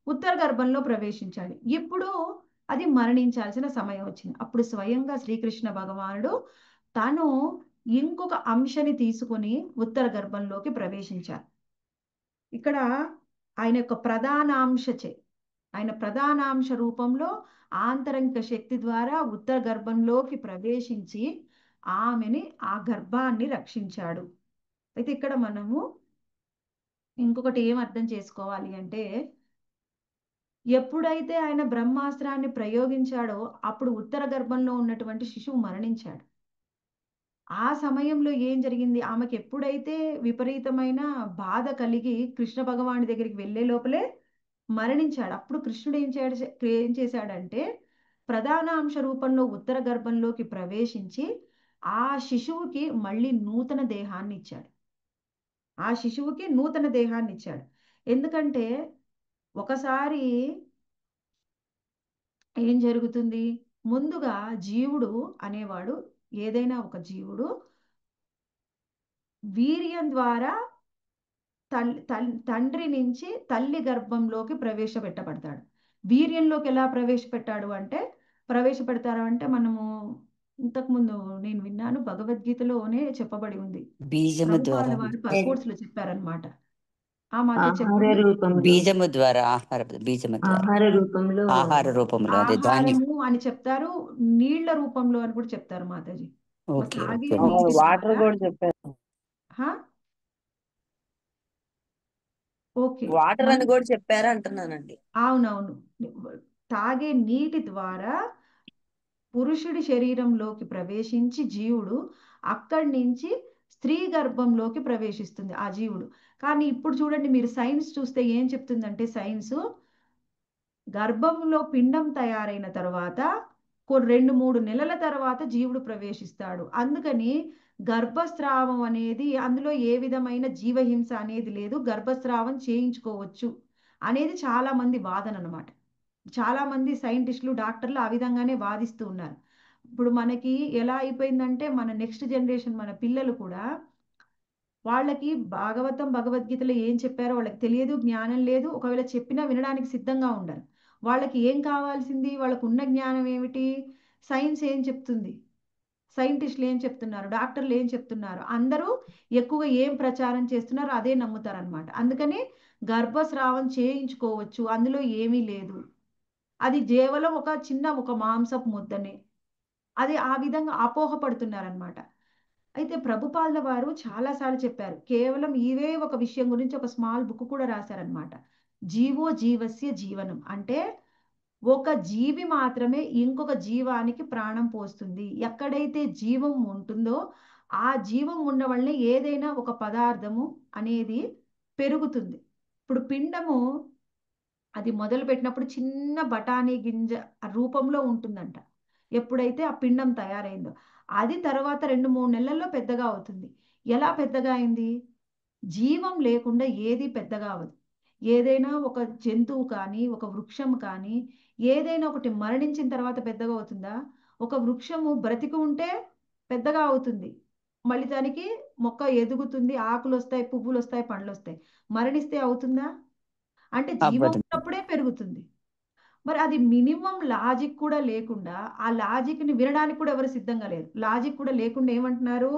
ఉత్తర గర్భంలో ప్రవేశించాడు. ఇప్పుడు అది మరణించాల్సిన సమయం వచ్చింది. అప్పుడు స్వయంగా శ్రీకృష్ణ భగవానుడు తాను ఇంకొక అంశని తీసుకొని ఉత్తర గర్భంలోకి ప్రవేశించారు. ఇక్కడ ఆయన యొక్క ఆయన ప్రధానాంశ రూపంలో ఆంతరంగిక శక్తి ద్వారా ఉత్తర గర్భంలోకి ప్రవేశించి ఆమెని ఆ గర్భాన్ని రక్షించాడు. అయితే ఇక్కడ మనము ఇంకొకటి ఏం అర్థం చేసుకోవాలి అంటే, ఎప్పుడైతే ఆయన బ్రహ్మాస్త్రాన్ని ప్రయోగించాడో అప్పుడు ఉత్తర గర్భంలో ఉన్నటువంటి శిశువు మరణించాడు. ఆ సమయంలో ఏం జరిగింది? ఆమెకి ఎప్పుడైతే విపరీతమైన బాధ కలిగి కృష్ణ భగవానుడి దగ్గరికి వెళ్ళే లోపలే మరణించాడు. అప్పుడు కృష్ణుడు ఏం చేశాడంటే ప్రధాన అంశ రూపంలో ఉత్తర గర్భంలోకి ప్రవేశించి ఆ శిశువుకి మళ్ళీ నూతన దేహాన్ని ఇచ్చాడు. ఆ శిశువుకి నూతన దేహాన్ని ఇచ్చాడు. ఎందుకంటే ఒకసారి ఏం జరుగుతుంది, ముందుగా జీవుడు అనేవాడు, ఏదైనా ఒక జీవుడు వీర్యం ద్వారా తండ్రి నుంచి తల్లి గర్భంలోకి ప్రవేశపెట్టబడతాడు. వీర్యంలోకి ఎలా ప్రవేశపెడతారు అంటే మనము ఇంతకుముందు నేను విన్నాను, భగవద్గీతలోనే చెప్పబడి ఉంది. బీజము ద్వారా ప్రభుపాల వారు పర్కోర్స్లో చెప్పారనమాట. ఆ మాతో ఆహార చెప్పండి. రూపంలో బీజము ద్వారా బీజము ద్వారా ఆహార రూపంలో ఆహార రూపంలో అదే ధాన్యం. ఆహారము అని చెప్తారు, నీళ్ల రూపంలో అని కూడా చెప్తారు మాతాజీ. ఓకే తాగే ఓకే నీటి వాటర్ ద్వారా కూడా చెప్పారు. హా? ఓకే, వాటర్ అని కూడా చెప్పారు అంటున్నానండి. అవునవును. తాగే నీటి ద్వారా పురుషుడి శరీరంలోకి ప్రవేశించి జీవుడు అక్కడి నుంచి స్త్రీ గర్భంలోకి ప్రవేశిస్తుంది ఆ జీవుడు. కానీ ఇప్పుడు చూడండి, మీరు సైన్స్ చూస్తే ఏం చెప్తుందంటే, సైన్స్ గర్భంలో పిండం తయారైన తర్వాత 2-3 నెలల తర్వాత జీవుడు ప్రవేశిస్తాడు. అందుకని గర్భస్రావం అనేది, అందులో ఏ విధమైన జీవహింస అనేది లేదు, గర్భస్రావం చేయించుకోవచ్చు అనేది చాలా మంది వాదన అనమాట. చాలా మంది సైంటిస్టులు, డాక్టర్లు ఆ విధంగానే వాదిస్తూ ఉన్నారు. ఇప్పుడు మనకి ఎలా అయిపోయిందంటే, మన నెక్స్ట్ జనరేషన్, మన పిల్లలు కూడా వాళ్ళకి భాగవతం భగవద్గీతలో ఏం చెప్పారో వాళ్ళకి తెలియదు, జ్ఞానం లేదు. ఒకవేళ చెప్పినా వినడానికి సిద్ధంగా ఉండరు. వాళ్ళకి ఏం కావాల్సింది, వాళ్ళకు ఉన్న జ్ఞానం ఏమిటి, సైన్స్ ఏం చెప్తుంది, సైంటిస్టులు ఏం చెప్తున్నారు, డాక్టర్లు ఏం చెప్తున్నారు, అందరూ ఎక్కువగా ఏం ప్రచారం చేస్తున్నారో అదే నమ్ముతారనమాట. అందుకని గర్భస్రావం చేయించుకోవచ్చు, అందులో ఏమీ లేదు, అది కేవలం ఒక మాంసపు ముద్దని, అది ఆ విధంగా అపోహపడుతున్నారనమాట. అయితే ప్రభుపాదుల వారు చాలాసార్లు చెప్పారు, కేవలం ఇవే ఒక విషయం గురించి ఒక స్మాల్ బుక్ కూడా రాశారనమాట. జీవో జీవస్య జీవనం అంటే, ఒక జీవి మాత్రమే ఇంకొక జీవానికి ప్రాణం పోస్తుంది. ఎక్కడైతే జీవం ఉంటుందో ఆ జీవం ఉన్న వల్లనే ఏదైనా ఒక పదార్థము అనేది పెరుగుతుంది. ఇప్పుడు పిండము అది మొదలు పెట్టినప్పుడు చిన్న బఠానీ గింజ రూపంలో ఉంటుందంట. ఎప్పుడైతే ఆ పిండం తయారైందో అది తర్వాత 2-3 నెలల్లో పెద్దగా అవుతుంది. ఎలా పెద్దగా అయింది? జీవం లేకుండా ఏది పెద్దగా అవ్వదు. ఏదైనా ఒక జంతువు కానీ, ఒక వృక్షం కానీ, ఏదైనా ఒకటి మరణించిన తర్వాత పెద్దగా అవుతుందా? ఒక వృక్షము బ్రతికి ఉంటే పెద్దగా అవుతుంది, మళ్ళీ దానికి మొక్క ఎదుగుతుంది, ఆకులు వస్తాయి, పువ్వులు వస్తాయి, పండ్లు వస్తాయి. మరణిస్తే అవుతుందా? అంటే జీవం అవ్వదు. ఉన్నప్పుడే పెరుగుతుంది. మరి అది మినిమం లాజిక్ కూడా లేకుండా, ఆ లాజిక్ని వినడానికి కూడా ఎవరు సిద్ధంగా లేరు. లాజిక్ కూడా లేకుండా ఏమంటున్నారు,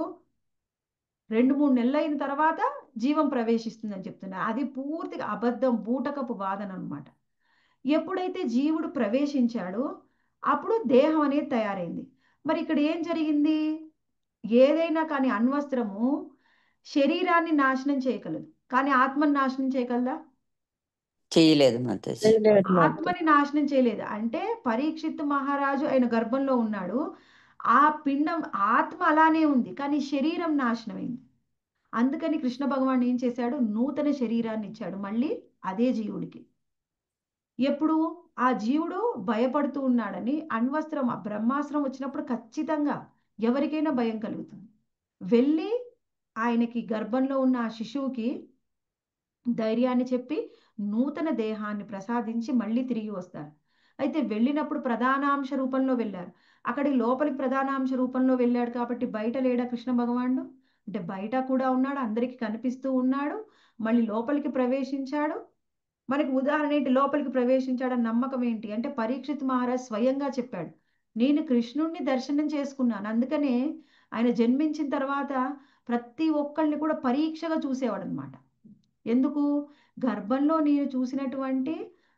2-3 నెలలు అయిన తర్వాత జీవం ప్రవేశిస్తుందని చెప్తున్నారు. అది పూర్తిగా అబద్ధం, బూటకపు వాదన అనమాట. ఎప్పుడైతే జీవుడు ప్రవేశించాడో అప్పుడు దేహం అనేది తయారైంది. మరి ఇక్కడ ఏం జరిగింది? ఏదైనా కానీ అణ్వస్త్రము శరీరాన్ని నాశనం చేయగలదు, కానీ ఆత్మని నాశనం చేయగలదా? చేయలేదు మాతాజీ. ఆత్మని నాశనం చేయలేదు. అంటే పరీక్షిత్ మహారాజు ఆయన గర్భంలో ఉన్నాడు, ఆ పిండం ఆత్మ అలానే ఉంది, కానీ శరీరం నాశనమైంది. అందుకని కృష్ణ భగవాన్ ఏం చేశాడు, నూతన శరీరాన్ని ఇచ్చాడు మళ్ళీ అదే జీవుడికి. ఎప్పుడు ఆ జీవుడు భయపడుతూ ఉన్నాడని, అణ్వస్త్రం ఆ బ్రహ్మాస్త్రం వచ్చినప్పుడు ఖచ్చితంగా ఎవరికైనా భయం కలుగుతుంది. వెళ్ళి ఆయనకి గర్భంలో ఉన్న ఆ శిశువుకి ధైర్యాన్ని చెప్పి నూతన దేహాన్ని ప్రసాదించి మళ్ళీ తిరిగి వస్తారు. అయితే వెళ్ళినప్పుడు ప్రధానాంశ రూపంలో వెళ్ళారు. అక్కడికి లోపలికి ప్రధానాంశ రూపంలో వెళ్ళాడు కాబట్టి బయట లేడా కృష్ణ భగవానుడు? అంటే బయట కూడా ఉన్నాడు, అందరికీ కనిపిస్తూ ఉన్నాడు, మళ్ళీ లోపలికి ప్రవేశించాడు. మనకి ఉదాహరణ ఏంటి, లోపలికి ప్రవేశించాడని నమ్మకం ఏంటి అంటే, పరీక్షిత్ మహారాజ్ స్వయంగా చెప్పాడు, నేను కృష్ణుణ్ణి దర్శనం చేసుకున్నాను. అందుకనే ఆయన జన్మించిన తర్వాత ప్రతి ఒక్కళ్ళని కూడా పరీక్షగా చూసేవాడు అనమాట. ఎందుకు? గర్భంలో నేను చూసినటువంటి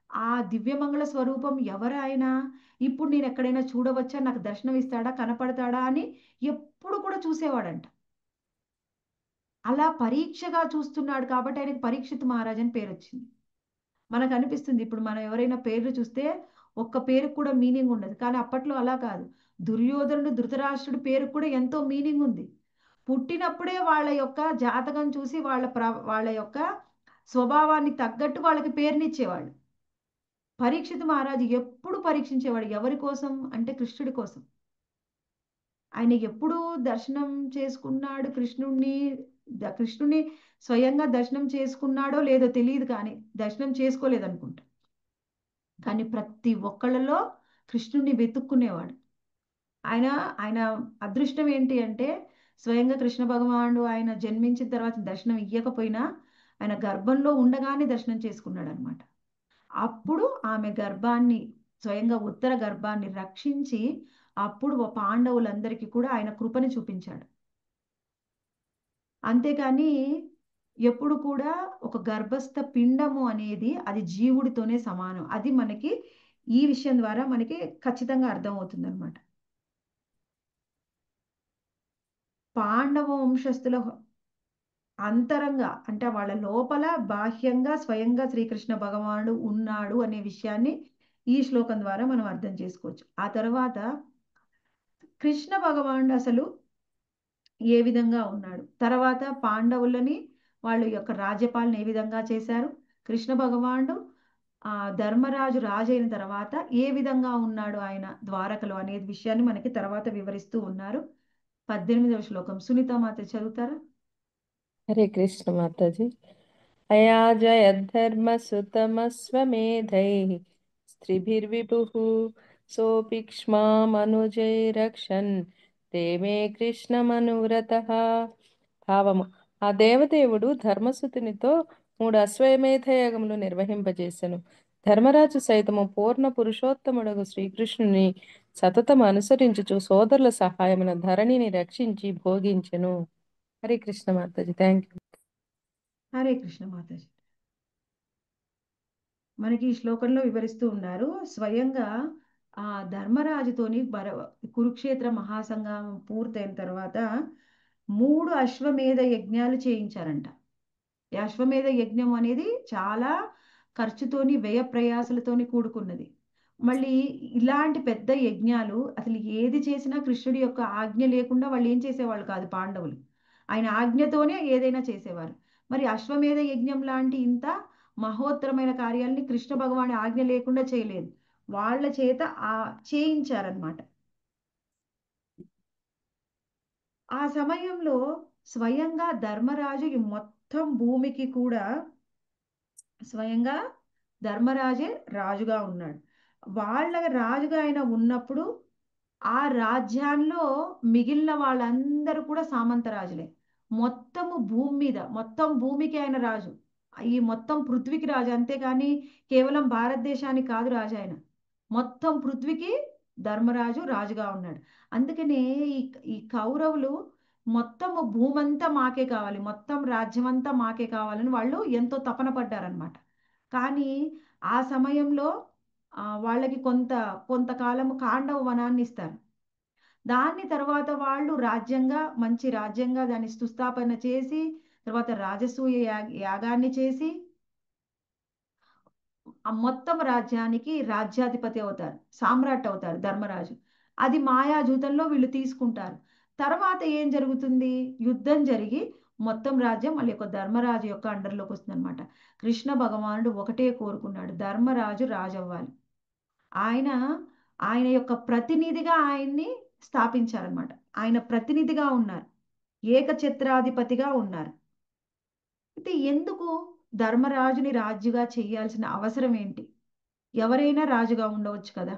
ఆ దివ్యమంగళ స్వరూపం ఎవరు ఆయన, ఇప్పుడు నేను ఎక్కడైనా చూడవచ్చా, నాకు దర్శనం ఇస్తాడా, కనపడతాడా అని ఎప్పుడు కూడా చూసేవాడంట. అలా పరీక్షగా చూస్తున్నాడు కాబట్టి ఆయనకు పరీక్షిత్ మహారాజ్ అని పేరు వచ్చింది. మనకు అనిపిస్తుంది, ఇప్పుడు మనం ఎవరైనా పేర్లు చూస్తే ఒక్క పేరుకు కూడా మీనింగ్ ఉండదు, కానీ అప్పట్లో అలా కాదు. దుర్యోధనుడు, ధృతరాష్ట్రుడి పేరుకు కూడా ఎంతో మీనింగ్ ఉంది. పుట్టినప్పుడే వాళ్ళ యొక్క జాతకం చూసి వాళ్ళ యొక్క స్వభావాన్ని తగ్గట్టు వాళ్ళకి పేరునిచ్చేవాళ్ళు. పరీక్షిత్ మహారాజు ఎప్పుడు పరీక్షించేవాడు, ఎవరి కోసం అంటే కృష్ణుడి కోసం. ఆయన ఎప్పుడు దర్శనం చేసుకున్నాడు కృష్ణుణ్ణి స్వయంగా దర్శనం చేసుకున్నాడో లేదో తెలియదు, కానీ దర్శనం చేసుకోలేదనుకుంటా. కానీ ప్రతి ఒక్కళ్ళలో కృష్ణుడిని వెతుక్కునేవాడు. ఆయన ఆయన అదృష్టం ఏంటి అంటే, స్వయంగా కృష్ణ భగవానుడు ఆయన జన్మించిన తర్వాత దర్శనం ఇయ్యకపోయినా ఆయన గర్భంలో ఉండగానే దర్శనం చేసుకున్నాడు అనమాట. అప్పుడు ఆమె గర్భాన్ని, స్వయంగా ఉత్తర గర్భాన్ని రక్షించి అప్పుడు పాండవులందరికీ కూడా ఆయన కృపని చూపించాడు. అంతేకాని ఎప్పుడు కూడా ఒక గర్భస్థ పిండము అనేది అది జీవుడితోనే సమానం. అది మనకి ఈ విషయం ద్వారా మనకి ఖచ్చితంగా అర్థమవుతుంది అనమాట. పాండవ వంశస్థుల అంతరంగా అంటే వాళ్ళ లోపల బాహ్యంగా స్వయంగా శ్రీకృష్ణ భగవానుడు ఉన్నాడు అనే విషయాన్ని ఈ శ్లోకం ద్వారా మనం అర్థం చేసుకోవచ్చు. ఆ తర్వాత కృష్ణ భగవానుడు అసలు ఏ విధంగా ఉన్నాడు, తర్వాత పాండవులని వాళ్ళ యొక్క రాజ్యపాలన ఏ విధంగా చేశారు, కృష్ణ భగవానుడు ధర్మరాజు రాజు అయిన తర్వాత ఏ విధంగా ఉన్నాడు ఆయన ద్వారకలో అనే విషయాన్ని మనకి తర్వాత వివరిస్తూ ఉన్నారు. 18వ శ్లోకం సునీత మాత చదువుతారా? హరే కృష్ణ మాతాజీ. అయాజయద్ధర్మసుతమస్వమేధైః స్త్రీభిర్విభుః సోపిక్ష్మామనుజైరక్షన్ దేమే కృష్ణమనువ్రతః. భావము: ఆ దేవదేవుడు ధర్మసుతునితో 3 అశ్వమేధ యాగములు నిర్వహింపజేసెను. ధర్మరాజు సైతము పూర్ణ పురుషోత్తముడగు శ్రీకృష్ణుని సతతం అనుసరించుచు సోదరుల సహాయమున ధరణిని రక్షించి భోగించెను. హరే కృష్ణ మాతాజీ. Thank you. హరే కృష్ణ మాతాజీ. మనకి ఈ శ్లోకంలో వివరిస్తూ ఉన్నారు, స్వయంగా ఆ ధర్మరాజుతోని కురుక్షేత్ర మహాసంగ్రామం పూర్తయిన తర్వాత 3 అశ్వమేధ యజ్ఞాలు చేయించారంట. ఈ అశ్వమేధ యజ్ఞం అనేది చాలా ఖర్చుతోని వ్యయ ప్రయాసలతోని కూడుకున్నది. మళ్ళీ ఇలాంటి పెద్ద యజ్ఞాలు అసలు ఏది చేసినా కృష్ణుడి యొక్క ఆజ్ఞ లేకుండా వాళ్ళు ఏం చేసేవాళ్ళు కాదు పాండవులు. ఆయన ఆజ్ఞతోనే ఏదైనా చేసేవారు. మరి అశ్వమేధ యజ్ఞం లాంటి ఇంత మహోత్తరమైన కార్యాలని కృష్ణ భగవాని ఆజ్ఞ లేకుండా చేయలేదు, వాళ్ళ చేత చేయించారనమాట. ఆ సమయంలో స్వయంగా ధర్మరాజు ఈ మొత్తం భూమికి కూడా స్వయంగా ధర్మరాజే రాజుగా ఉన్నాడు. వాళ్ళ రాజుగా ఆయన ఉన్నప్పుడు ఆ రాజ్యాల్లో మిగిలిన వాళ్ళందరూ కూడా సామంత రాజులే. మొత్తము భూమి మీద మొత్తం భూమికి ఆయన రాజు, ఈ మొత్తం పృథ్వీకి రాజు. అంతేకాని కేవలం భారతదేశానికి కాదు రాజు ఆయన, మొత్తం పృథ్వీకి ధర్మరాజు రాజుగా ఉన్నాడు. అందుకనే ఈ ఈ కౌరవులు మొత్తము భూమంతా మాకే కావాలి, మొత్తం రాజ్యం అంతా మాకే కావాలని వాళ్ళు ఎంతో తపన పడ్డారనమాట. కానీ ఆ సమయంలో వాళ్ళకి కొంతకాలం కాండవ వనాన్ని ఇస్తారు. దాన్ని తర్వాత వాళ్ళు రాజ్యంగా మంచి రాజ్యంగా దాన్ని సుస్థాపన చేసి తర్వాత రాజసూయ యాగాన్ని చేసి ఆ మొత్తం రాజ్యానికి రాజ్యాధిపతి అవుతారు, సామ్రాట్ అవుతారు ధర్మరాజు. అది మాయాజూతంలో వీళ్ళు తీసుకుంటారు. తర్వాత ఏం జరుగుతుంది, యుద్ధం జరిగి మొత్తం రాజ్యం మళ్ళీ ఒక ధర్మరాజు యొక్క అండర్లోకి వస్తుంది అనమాట. కృష్ణ భగవానుడు ఒకటే కోరుకున్నాడు, ధర్మరాజు రాజు అవ్వాలి. ఆయన ఆయన యొక్క ప్రతినిధిగా ఆయన్ని స్థాపించారనమాట. ఆయన ప్రతినిధిగా ఉన్నారు, ఏకఛత్రాధిపతిగా ఉన్నారు. అయితే ఎందుకు ధర్మరాజుని రాజుగా చేయాల్సిన అవసరం ఏంటి? ఎవరైనా రాజుగా ఉండవచ్చు కదా.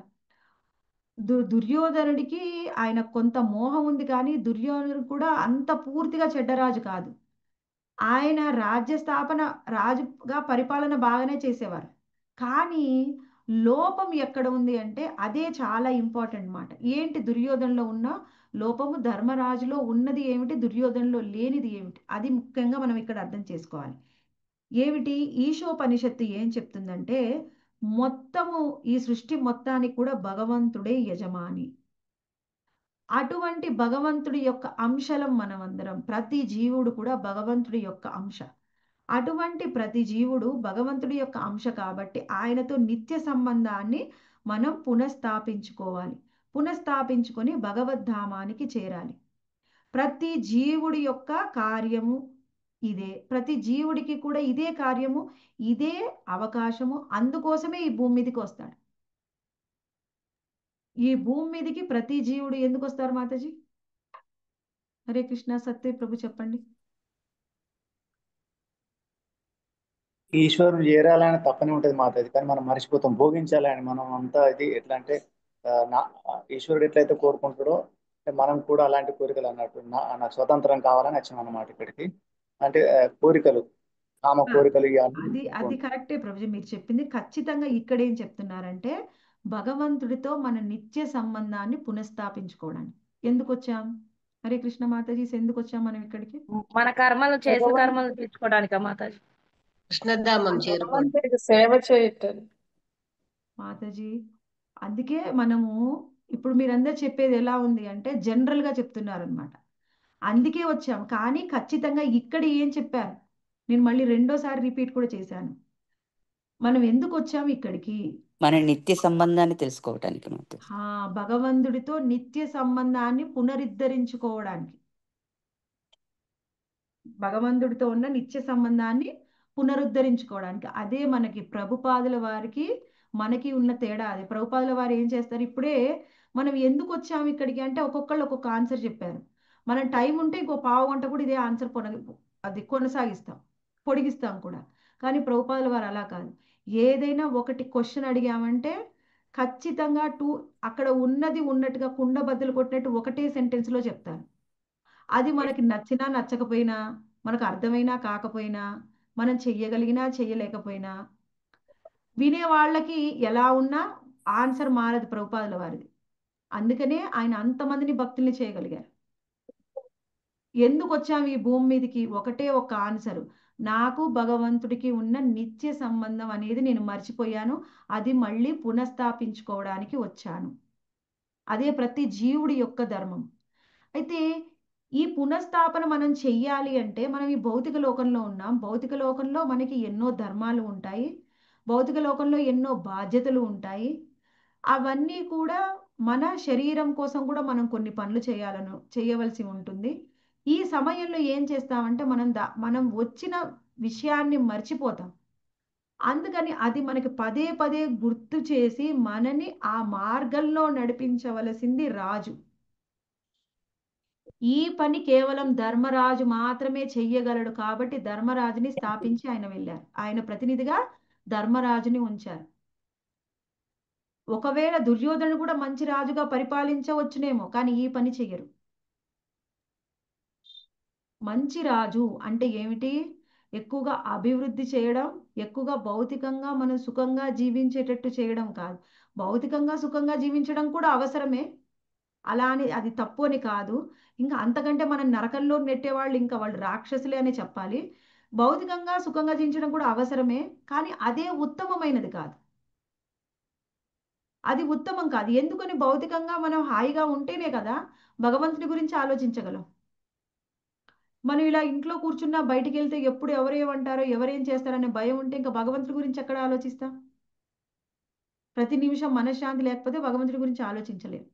దుర్యోధనుడికి ఆయన కొంత మోహం ఉంది, కానీ దుర్యోధనుడు కూడా అంత పూర్తిగా చెడ్డరాజు కాదు. ఆయన రాజ్య స్థాపన రాజుగా పరిపాలన బాగానే చేసేవారు. కానీ లోపం ఎక్కడ ఉంది అంటే అదే చాలా ఇంపార్టెంట్ మాట. ఏంటి దుర్యోధనలో ఉన్న లోపము, ధర్మరాజులో ఉన్నది ఏమిటి, దుర్యోధనలో లేనిది ఏమిటి, అది ముఖ్యంగా మనం ఇక్కడ అర్థం చేసుకోవాలి. ఏమిటి? ఈశోపనిషత్తు ఏం చెప్తుందంటే మొత్తము ఈ సృష్టి మొత్తానికి కూడా భగవంతుడే యజమాని. అటువంటి భగవంతుడి యొక్క అంశలం మనమందరం, ప్రతి జీవుడు కూడా భగవంతుడి యొక్క అంశ. అటువంటి ప్రతి జీవుడు భగవంతుడి యొక్క అంశ కాబట్టి ఆయనతో నిత్య సంబంధాన్ని మనం పునఃస్థాపించుకోవాలి. పునఃస్థాపించుకొని భగవద్ధామానికి చేరాలి. ప్రతి జీవుడి యొక్క కార్యము ఇదే, ప్రతి జీవుడికి కూడా ఇదే కార్యము, ఇదే అవకాశము. అందుకోసమే ఈ భూమి మీదకి వస్తాడు. ఈ భూమి మీదకి ప్రతి జీవుడు ఎందుకు వస్తారు మాతాజీ? హరే కృష్ణ. సత్య ప్రభు చెప్పండి. ఈశ్వరుని చేరాలని తప్పనే ఉంటుంది మాతాజీ, కానీ మనం మర్చిపోతాం భోగించాలని. మనం అంతా ఇది ఎట్లా అంటే ఈశ్వరుడు ఎట్లయితే కోరుకుంటాడో మనం కూడా అలాంటి కోరికలు అన్నట్టు. నాకు స్వతంత్రం కావాలని వచ్చినాం అన్నమాట ఇక్కడికి. అంటే కోరికలు, కామ ఆ, కోరికలు అది ఇవన్నీ అది కరెక్టే ప్రభుజీ మీరు చెప్పింది. ఖచ్చితంగా ఇక్కడ ఏం చెప్తున్నారంటే భగవంతుడితో మన నిత్య సంబంధాన్ని పునఃస్థాపించుకోవడానికి ఎందుకు వచ్చాం? హరే కృష్ణ మాతాజీ, ఎందుకు వచ్చాం మనం ఇక్కడికి? మన కర్మలు చేసిన కర్మలు భగవంతుడి తీర్చుకోవడానికా మాతాజీ? కృష్ణధామం చేరుకోండి. భగవంతుడికి సేవ చేయటం. మాతాజీ అందుకే మనము ఇప్పుడు మీరందరూ చెప్పేది ఎలా ఉంది అంటే జనరల్ గా చెప్తున్నారు అనమాట. అందుకే వచ్చాం. కానీ ఖచ్చితంగా ఇక్కడ ఏం చెప్పారు, నేను మళ్ళీ రెండోసారి రిపీట్ కూడా చేశాను. మనం ఎందుకు వచ్చాం ఇక్కడికి? మన నిత్య సంబంధాన్ని తెలుసుకోవటానికి మాతాజీ. భగవంతుడితో నిత్య సంబంధాన్ని పునరుద్ధరించుకోవడానికి, భగవంతుడితో ఉన్న నిత్య సంబంధాన్ని పునరుద్ధరించుకోవడానికి. అదే మనకి ప్రభుపాదుల వారికి మనకి ఉన్న తేడా. అది ప్రభుపాదుల వారు ఏం చేస్తారు, ఇప్పుడే మనం ఎందుకు వచ్చాము ఇక్కడికి అంటే ఒక్కొక్కళ్ళు ఒక్కొక్క ఆన్సర్ చెప్పారు. మనం టైం ఉంటే ఇంకో పావు గంట కూడా ఇదే ఆన్సర్ అది కొనసాగిస్తాం, పొడిగిస్తాం కూడా. కానీ ప్రభుపాదుల వారు అలా కాదు. ఏదైనా ఒకటి క్వశ్చన్ అడిగామంటే ఖచ్చితంగా అక్కడ ఉన్నది ఉన్నట్టుగా కుండ బద్దలు కొట్టినట్టు ఒకటే సెంటెన్స్ లో చెప్తారు. అది మనకి నచ్చినా నచ్చకపోయినా, మనకు అర్థమైనా కాకపోయినా, మనం చెయ్యగలిగినా చెయ్యలేకపోయినా, వినే వాళ్ళకి ఎలా ఉన్నా ఆన్సర్ మారదు ప్రభుపాదుల వారిది. అందుకనే ఆయన అంతమందిని భక్తుల్ని చేయగలిగారు. ఎందుకు వచ్చాము ఈ భూమి మీదకి? ఒకటే ఒక ఆన్సర్, నాకు భగవంతుడికి ఉన్న నిత్య సంబంధం అనేది నేను మర్చిపోయాను, అది మళ్ళీ పునఃస్థాపించుకోవడానికి వచ్చాను. అదే ప్రతి జీవుడి యొక్క ధర్మం. అయితే ఈ పునఃస్థాపన మనం చెయ్యాలి అంటే మనం ఈ భౌతిక లోకంలో ఉన్నాం. భౌతిక లోకంలో మనకి ఎన్నో ధర్మాలు ఉంటాయి, భౌతిక లోకంలో ఎన్నో బాధ్యతలు ఉంటాయి. అవన్నీ కూడా మన శరీరం కోసం కూడా మనం కొన్ని పనులు చేయవలసి ఉంటుంది. ఈ సమయంలో ఏం చేస్తామంటే మనం వచ్చిన విషయాన్ని మర్చిపోతాం. అందుకని అది మనకి పదే పదే గుర్తు చేసి మనని ఆ మార్గంలో నడిపించవలసింది రాజు. ఈ పని కేవలం ధర్మరాజు మాత్రమే చెయ్యగలడు. కాబట్టి ధర్మరాజుని స్థాపించి ఆయన వెళ్ళారు. ఆయన ప్రతినిధిగా ధర్మరాజుని ఉంచారు. ఒకవేళ దుర్యోధనుడు కూడా మంచి రాజుగా పరిపాలించవచ్చునేమో, కానీ ఈ పని చెయ్యరు. మంచి రాజు అంటే ఏమిటి? ఎక్కువగా అభివృద్ధి చేయడం, ఎక్కువగా భౌతికంగా మనం సుఖంగా జీవించేటట్టు చేయడం కాదు. భౌతికంగా సుఖంగా జీవించడం కూడా అవసరమే, అలా అని అది తప్పు అని కాదు. ఇంకా అంతకంటే మనం నరకంలో నెట్టేవాళ్ళు ఇంకా వాళ్ళు రాక్షసులే అని చెప్పాలి. భౌతికంగా సుఖంగా జీవించడం కూడా అవసరమే, కానీ అదే ఉత్తమమైనది కాదు. అది ఉత్తమం కాదు. ఎందుకని? భౌతికంగా మనం హాయిగా ఉంటేనే కదా భగవంతుని గురించి ఆలోచించగలం. మనం ఇలా ఇంట్లో కూర్చున్నా బయటికి వెళ్తే ఎప్పుడు ఎవరేమంటారో ఎవరేం చేస్తారనే భయం ఉంటే ఇంకా భగవంతుడి గురించి ఎక్కడ ఆలోచిస్తాం? ప్రతి నిమిషం మనశ్శాంతి లేకపోతే భగవంతుడి గురించి ఆలోచించలేం.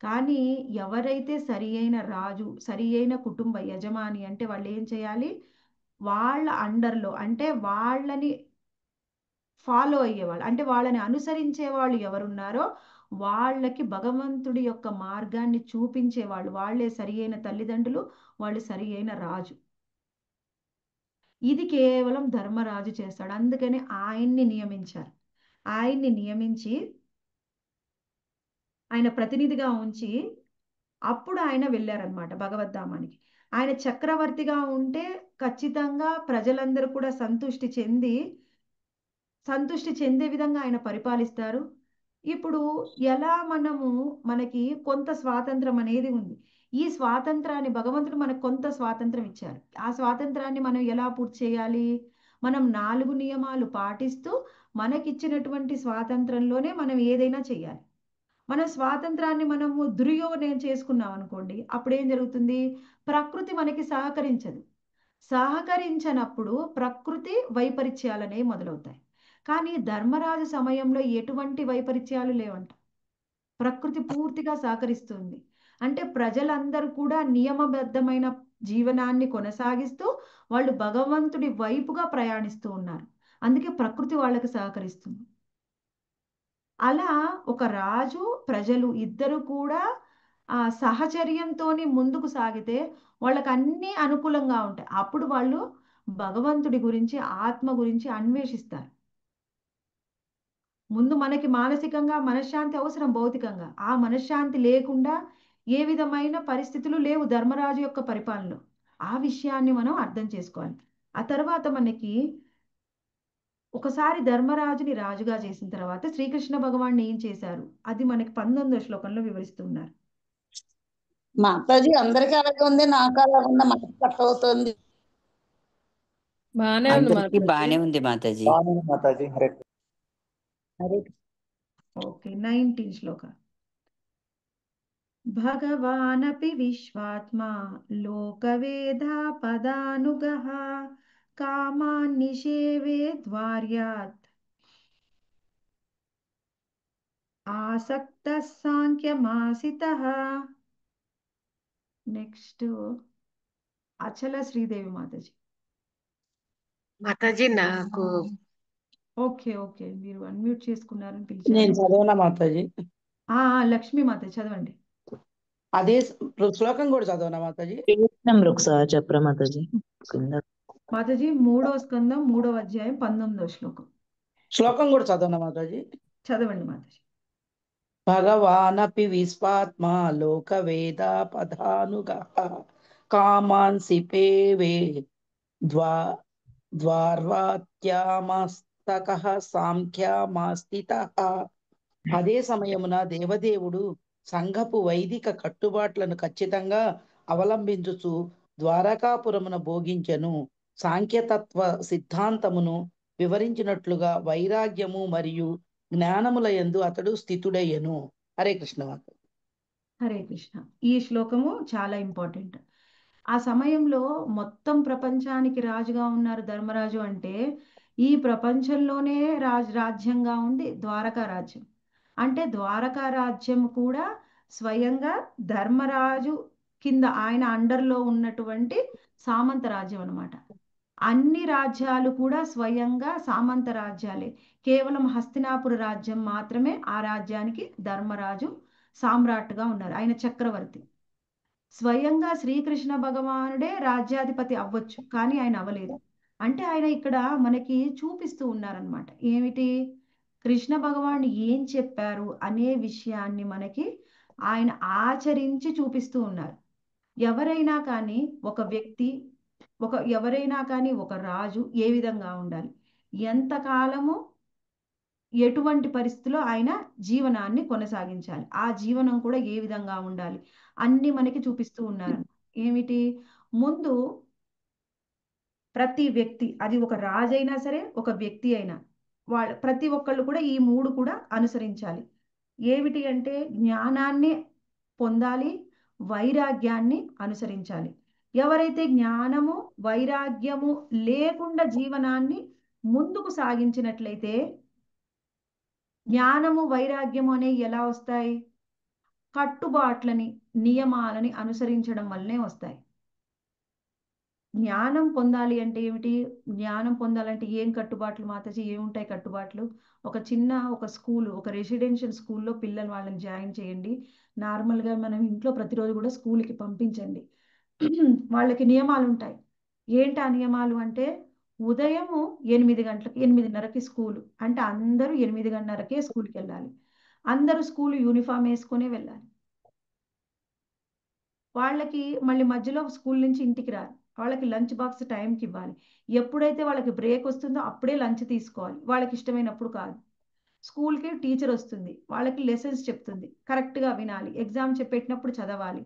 కానీ ఎవరైతే సరి అయిన రాజు, సరి అయిన కుటుంబ యజమాని అంటే వాళ్ళు ఏం చేయాలి? వాళ్ళ అండర్లో అంటే వాళ్ళని ఫాలో అయ్యేవాళ్ళు, అంటే వాళ్ళని అనుసరించే వాళ్ళు ఎవరున్నారో వాళ్ళకి భగవంతుడి యొక్క మార్గాన్ని చూపించేవాళ్ళు వాళ్ళే సరి అయిన తల్లిదండ్రులు, వాళ్ళు సరి అయిన రాజు. ఇది కేవలం ధర్మరాజు చేస్తాడు. అందుకని ఆయన్ని నియమించారు. ఆయన్ని నియమించి ఆయన ప్రతినిధిగా ఉంచి అప్పుడు ఆయన వెళ్ళారనమాట భగవద్ధామానికి. ఆయన చక్రవర్తిగా ఉంటే ఖచ్చితంగా ప్రజలందరూ కూడా సంతుష్టి చెందే విధంగా ఆయన పరిపాలిస్తారు. ఇప్పుడు ఎలా మనకి కొంత స్వాతంత్రం అనేది ఉంది. ఈ స్వాతంత్రాన్ని భగవంతుడు మనకు కొంత స్వాతంత్రం ఇచ్చారు. ఆ స్వాతంత్రాన్ని మనం ఎలా పూర్తి చేయాలి? మనం 4 నియమాలు పాటిస్తూ మనకిచ్చినటువంటి స్వాతంత్రంలోనే మనం ఏదైనా చేయాలి. మన స్వాతంత్రాన్ని మనము దుర్యోగం చేసుకున్నాం అనుకోండి, అప్పుడు ఏం జరుగుతుంది? ప్రకృతి మనకి సహకరించదు. సహకరించనప్పుడు ప్రకృతి వైపరీత్యాలనే మొదలవుతాయి. కానీ ధర్మరాజు సమయంలో ఎటువంటి వైపరీత్యాలు లేవంట. ప్రకృతి పూర్తిగా సహకరిస్తుంది. అంటే ప్రజలందరూ కూడా నియమబద్ధమైన జీవనాన్ని కొనసాగిస్తూ వాళ్ళు భగవంతుడి వైపుగా ప్రయాణిస్తూ ఉన్నారు. అందుకే ప్రకృతి వాళ్ళకి సహకరిస్తుంది. అలా ఒక రాజు, ప్రజలు ఇద్దరు కూడా ఆ సహచర్యంతోని ముందుకు సాగితే వాళ్ళకి అన్నీ అనుకూలంగా ఉంటాయి. అప్పుడు వాళ్ళు భగవంతుడి గురించి, ఆత్మ గురించి అన్వేషిస్తారు. ముందు మనకి మానసికంగా మనశ్శాంతి అవసరం, భౌతికంగా. ఆ మనశ్శాంతి లేకుండా ఏ విధమైన పరిస్థితులు లేవు ధర్మరాజు యొక్క పరిపాలనలో. ఆ విషయాన్ని మనం అర్థం చేసుకోవాలి. ఆ తర్వాత మనకి ఒకసారి ధర్మరాజుని రాజుగా చేసిన తర్వాత శ్రీకృష్ణ భగవాన్ ఏం చేశారు అది మనకి 19వ శ్లోకంలో వివరిస్తున్నారు. మాతాజీ అందరికీ అలాగే ఉంది, నాకు అలాగే ఉంది, మనకు కట్ అవుతుంది. బానే ఉంది అందరికీ మాతాజీ. బానే ఉంది మాతాజీ. మాతాజీ హరే హరే ఓకే, 19 శ్లోక. భగవానపి విశ్వాత్మా లోకవేదా పదానుగః కామాన్ నిషేవే ద్వార్యాత్ ఆసక్త సాంఖ్యమాసితః. నెక్స్ట్ అచల శ్రీదేవి మాతాజీ. మాతాజీ నాకు ఓకే ఓకే, మీరు అన్మ్యూట్ చేసుకున్నారని నేను పిలిచారు. చదవనా మాతాజీ? లక్ష్మీ మాతాజీ చదవండి. అదే శ్లోకం కూడా చదవనా మాతాజీ? నెంబర్ ఒకసారి చెప్పరా మాతాజీ? కింద మాతాజీ 3వ స్కందం 3వ అధ్యాయం 19వ శ్లోకం శ్లోకం కూడా చదవనా మాతాజీ? చదవండి మాతాజీ. భగవానపి విశ్వాత్మా లోకవేద పదానుగః కామాన్ సిపేవే ద్వా ద్వార్వాత్యామస్తకః సాంఖ్యమాస్థితః. అదే సమయమున దేవదేవుడు సంఘపు వైదిక కట్టుబాట్లను ఖచ్చితంగా అవలంబించుచు ద్వారకాపురమున భోగించెను. సాంఖ్యతత్వ సిద్ధాంతమును వివరించినట్లుగా వైరాగ్యము మరియు జ్ఞానముల యందు అతడు స్థితుడయ్యను. హరే కృష్ణ మాత. హరే కృష్ణ. ఈ శ్లోకము చాలా ఇంపార్టెంట్. ఆ సమయంలో మొత్తం ప్రపంచానికి రాజుగా ఉన్నారు ధర్మరాజు. అంటే ఈ ప్రపంచంలోనే రాజ్యంగా ఉంది ద్వారకా రాజ్యం. అంటే ద్వారకా రాజ్యం కూడా స్వయంగా ధర్మరాజు కింద, ఆయన అండర్లో ఉన్నటువంటి సామంత రాజ్యం అన్నమాట. అన్ని రాజ్యాలు కూడా స్వయంగా సామంత రాజ్యాలే. కేవలం హస్తినాపుర రాజ్యం మాత్రమే ఆ రాజ్యానికి ధర్మరాజు సామ్రాట్గా ఉన్నారు, ఆయన చక్రవర్తి. స్వయంగా శ్రీకృష్ణ భగవానుడే రాజ్యాధిపతి అవ్వచ్చు, కానీ ఆయన అవ్వలేదు. అంటే ఆయన ఇక్కడ మనకి చూపిస్తూ ఉన్నారనమాట. ఏమిటి, కృష్ణ భగవాన్ ఏం చెప్పారు అనే విషయాన్ని మనకి ఆయన ఆచరించి చూపిస్తూ ఉన్నారు. ఎవరైనా కానీ ఒక వ్యక్తి, ఎవరైనా కానీ ఒక రాజు ఏ విధంగా ఉండాలి, ఎంతకాలము ఎటువంటి పరిస్థితిలో ఆయన జీవనాన్ని కొనసాగించాలి, ఆ జీవనం కూడా ఏ విధంగా ఉండాలి, అన్ని మనకి చూపిస్తూ ఉన్నారు. ఏమిటి, ముందు ప్రతి వ్యక్తి, అది ఒక రాజు అయినా సరే ఒక వ్యక్తి అయినా, ప్రతి ఒక్కళ్ళు కూడా ఈ 3 కూడా అనుసరించాలి. ఏమిటి అంటే జ్ఞానాన్ని పొందాలి, వైరాగ్యాన్ని అనుసరించాలి. ఎవరైతే జ్ఞానము వైరాగ్యము లేకుండా జీవనాన్ని ముందుకు సాగించినట్లయితే, జ్ఞానము వైరాగ్యము అనేవి ఎలా వస్తాయి, కట్టుబాట్లని నియమాలని అనుసరించడం వల్లనే వస్తాయి. జ్ఞానం పొందాలి అంటే ఏమిటి, జ్ఞానం పొందాలంటే ఏం కట్టుబాట్లు మాతాజీ, ఏముంటాయి కట్టుబాట్లు? ఒక స్కూల్, ఒక రెసిడెన్షియల్ స్కూల్లో పిల్లలు వాళ్ళని జాయిన్ చేయండి. నార్మల్గా మనం ఇంట్లో ప్రతిరోజు కూడా స్కూల్కి పంపించండి. వాళ్ళకి నియమాలు ఉంటాయి. ఏంటి ఆ నియమాలు అంటే, ఉదయము 8 గంటలకి 8:30కి స్కూలు అంటే అందరూ 8:30కే స్కూల్కి వెళ్ళాలి. అందరూ స్కూల్ యూనిఫామ్ వేసుకునే వెళ్ళాలి. వాళ్ళకి మళ్ళీ మధ్యలో స్కూల్ నుంచి ఇంటికి రారు. వాళ్ళకి లంచ్ బాక్స్ టైంకి ఇవ్వాలి. ఎప్పుడైతే వాళ్ళకి బ్రేక్ వస్తుందో అప్పుడే లంచ్ తీసుకోవాలి, వాళ్ళకి ఇష్టమైనప్పుడు కాదు. స్కూల్కి టీచర్ వస్తుంది, వాళ్ళకి లెసన్స్ చెప్తుంది, కరెక్ట్గా వినాలి, ఎగ్జామ్ చెప్పేటప్పుడు చదవాలి,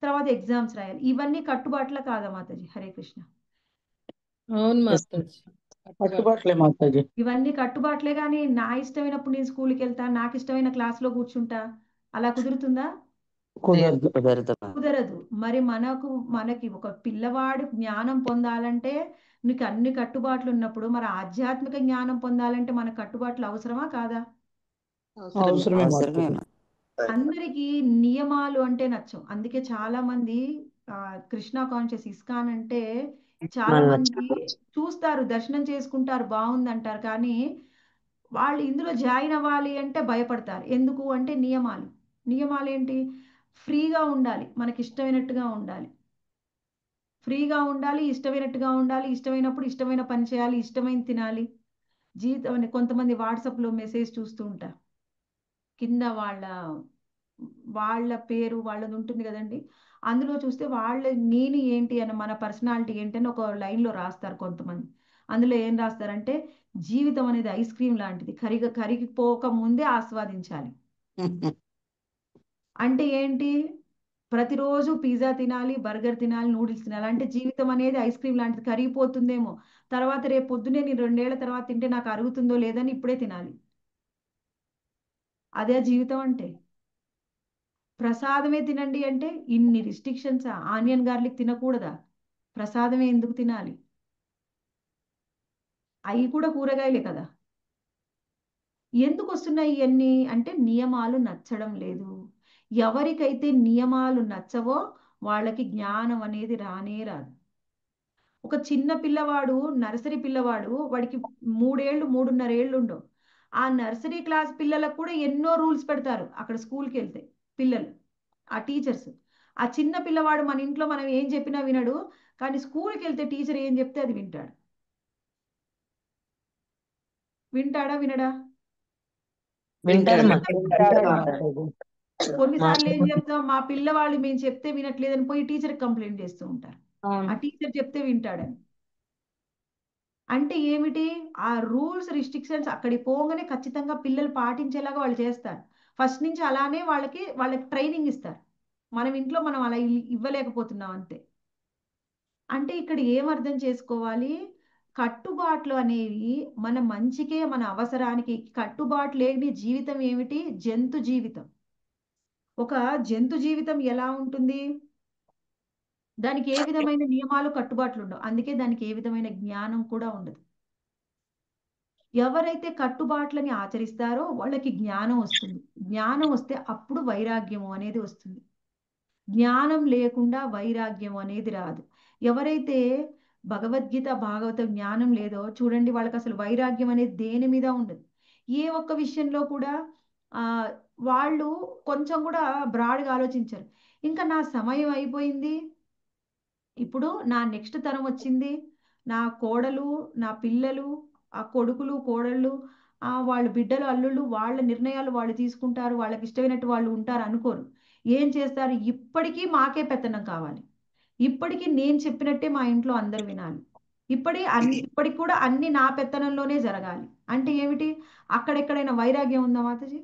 తర్వాత ఎగ్జామ్స్ రాయాలి. ఇవన్నీ కట్టుబాట్ల కాదా మాతాజీ? హరే కృష్ణ. అవును మాతాజీ. కట్టుబాట్లే మాతాజీ. ఇవన్నీ కట్టుబాట్లే, కానీ నా ఇష్టమైనప్పుడు నేను స్కూల్కి వెళ్తా, నాకు ఇష్టమైన క్లాస్లో కూర్చుంటా, అలా కుదురుతుందా? కుదరదు. కుదరదు. మరి మనకి ఒక పిల్లవాడు జ్ఞానం పొందాలంటే నీకు అన్ని కట్టుబాట్లు ఉన్నప్పుడు, మరి ఆధ్యాత్మిక జ్ఞానం పొందాలంటే మన కట్టుబాట్లు అవసరమా కాదా? అవసరమే అవసరమే మాతాజీ. అందరికీ నియమాలు అంటే నచ్చం. అందుకే చాలా మంది కృష్ణ కాన్షియస్ ఇస్కాన్ అంటే చాలా మంది చూస్తారు, దర్శనం చేసుకుంటారు, బాగుంది అంటారు, కానీ వాళ్ళు ఇందులో జాయిన్ అవ్వాలి అంటే భయపడతారు. ఎందుకు అంటే నియమాలు ఏంటి, ఫ్రీగా ఉండాలి, మనకి ఇష్టమైనట్టుగా ఉండాలి. ఫ్రీగా ఉండాలి, ఇష్టమైనట్టుగా ఉండాలి, ఇష్టమైనప్పుడు ఇష్టమైన పని చేయాలి, ఇష్టమైన తినాలి. జీవితం అని కొంతమంది వాట్సాప్లో మెసేజ్ చూస్తూ ఉంటారు, కింద వాళ్ళ పేరు వాళ్ళది ఉంటుంది కదండి, అందులో చూస్తే వాళ్ళ నేను ఏంటి అని, మన పర్సనాలిటీ ఏంటి అని ఒక లైన్లో రాస్తారు కొంతమంది. అందులో ఏం రాస్తారంటే, జీవితం అనేది ఐస్ క్రీమ్ లాంటిది, కరిగిపోక ముందే ఆస్వాదించాలి. అంటే ఏంటి, ప్రతిరోజు పిజ్జా తినాలి, బర్గర్ తినాలి, నూడిల్స్ తినాలి అంటే జీవితం అనేది ఐస్ క్రీమ్ లాంటిది, కరిగిపోతుందేమో, తర్వాత రేపు పొద్దునే నేను 2 ఏళ్ల తర్వాత తింటే నాకు అరుగుతుందో లేదని ఇప్పుడే తినాలి. అదే జీవితం అంటే. ప్రసాదమే తినండి అంటే ఇన్ని రిస్ట్రిక్షన్స్, ఆనియన్ గార్లిక్ తినకూడదా? ప్రసాదమే ఎందుకు తినాలి? అవి కూడా కూరగాయలే కదా. ఎందుకు వస్తున్నాయి ఇవన్నీ అంటే, నియమాలు నచ్చడం లేదు. ఎవరికైతే నియమాలు నచ్చవో వాళ్ళకి జ్ఞానం అనేది రానే రాదు. ఒక చిన్న పిల్లవాడు, నర్సరీ పిల్లవాడు, వాడికి 3 ఏళ్ళు 3.5 ఏళ్ళు ఉండవు. ఆ నర్సరీ క్లాస్ పిల్లలకు కూడా ఎన్నో రూల్స్ పెడతారు అక్కడ స్కూల్కి వెళ్తే పిల్లలు, ఆ టీచర్స్. ఆ చిన్న పిల్లవాడు మన ఇంట్లో మనం ఏం చెప్పినా వినడు, కానీ స్కూల్కి వెళ్తే టీచర్ ఏం చెప్తే అది వింటాడు. వింటాడా వినడా? వింటారు వింటాడు. మాతాజీ. కొన్నిసార్లు ఏం చెప్తాం, మా పిల్లవాళ్ళు మేము చెప్తే వినట్లేదని పోయి టీచర్ కంప్లైంట్ చేస్తూ ఉంటారు. ఆ టీచర్ చెప్తే వింటాడని. అంటే ఏమిటి, ఆ రూల్స్ రిస్ట్రిక్షన్స్ అక్కడికి పోగానే ఖచ్చితంగా పిల్లలు పాటించేలాగా వాళ్ళు చేస్తారు. ఫస్ట్ నుంచి అలానే వాళ్ళకి ట్రైనింగ్ ఇస్తారు. మనం ఇంట్లో మనం అలా ఇవ్వలేకపోతున్నాం అంతే. అంటే ఇక్కడ ఏం అర్థం చేసుకోవాలి, కట్టుబాట్లు అనేవి మన మంచికే, మన అవసరానికి. కట్టుబాట్లు లేని జీవితం ఏమిటి, జంతు జీవితం. ఒక జంతు జీవితం ఎలా ఉంటుంది, దానికి ఏ విధమైన నియమాలు కట్టుబాట్లు ఉండవు, అందుకే దానికి ఏ విధమైన జ్ఞానం కూడా ఉండదు. ఎవరైతే కట్టుబాట్లని ఆచరిస్తారో వాళ్ళకి జ్ఞానం వస్తుంది. జ్ఞానం వస్తే అప్పుడు వైరాగ్యము అనేది వస్తుంది. జ్ఞానం లేకుండా వైరాగ్యం అనేది రాదు. ఎవరైతే భగవద్గీత భాగవత జ్ఞానం లేదో చూడండి, వాళ్ళకి అసలు వైరాగ్యం అనేది దేని మీద ఉండదు. ఏ ఒక్క విషయంలో కూడా ఆ వాళ్ళు కొంచెం కూడా బ్రాడ్గా ఆలోచించరు. ఇంకా నా సమయం అయిపోయింది, ఇప్పుడు నా నెక్స్ట్ తరం వచ్చింది, నా కోడలు, నా పిల్లలు, ఆ కొడుకులు కోడళ్ళు, వాళ్ళ బిడ్డలు అల్లుళ్ళు, వాళ్ళ నిర్ణయాలు వాళ్ళు తీసుకుంటారు, వాళ్ళకి ఇష్టమైనట్టు వాళ్ళు ఉంటారు అనుకోరు. ఏం చేస్తారు, ఇప్పటికీ మాకే పెత్తనం కావాలి, ఇప్పటికీ నేను చెప్పినట్టే మా ఇంట్లో అందరు వినాలి, ఇప్పటికి కూడా అన్ని నా పెత్తనంలోనే జరగాలి. అంటే ఏమిటి, అక్కడెక్కడైనా వైరాగ్యం ఉందా మాతాజీ?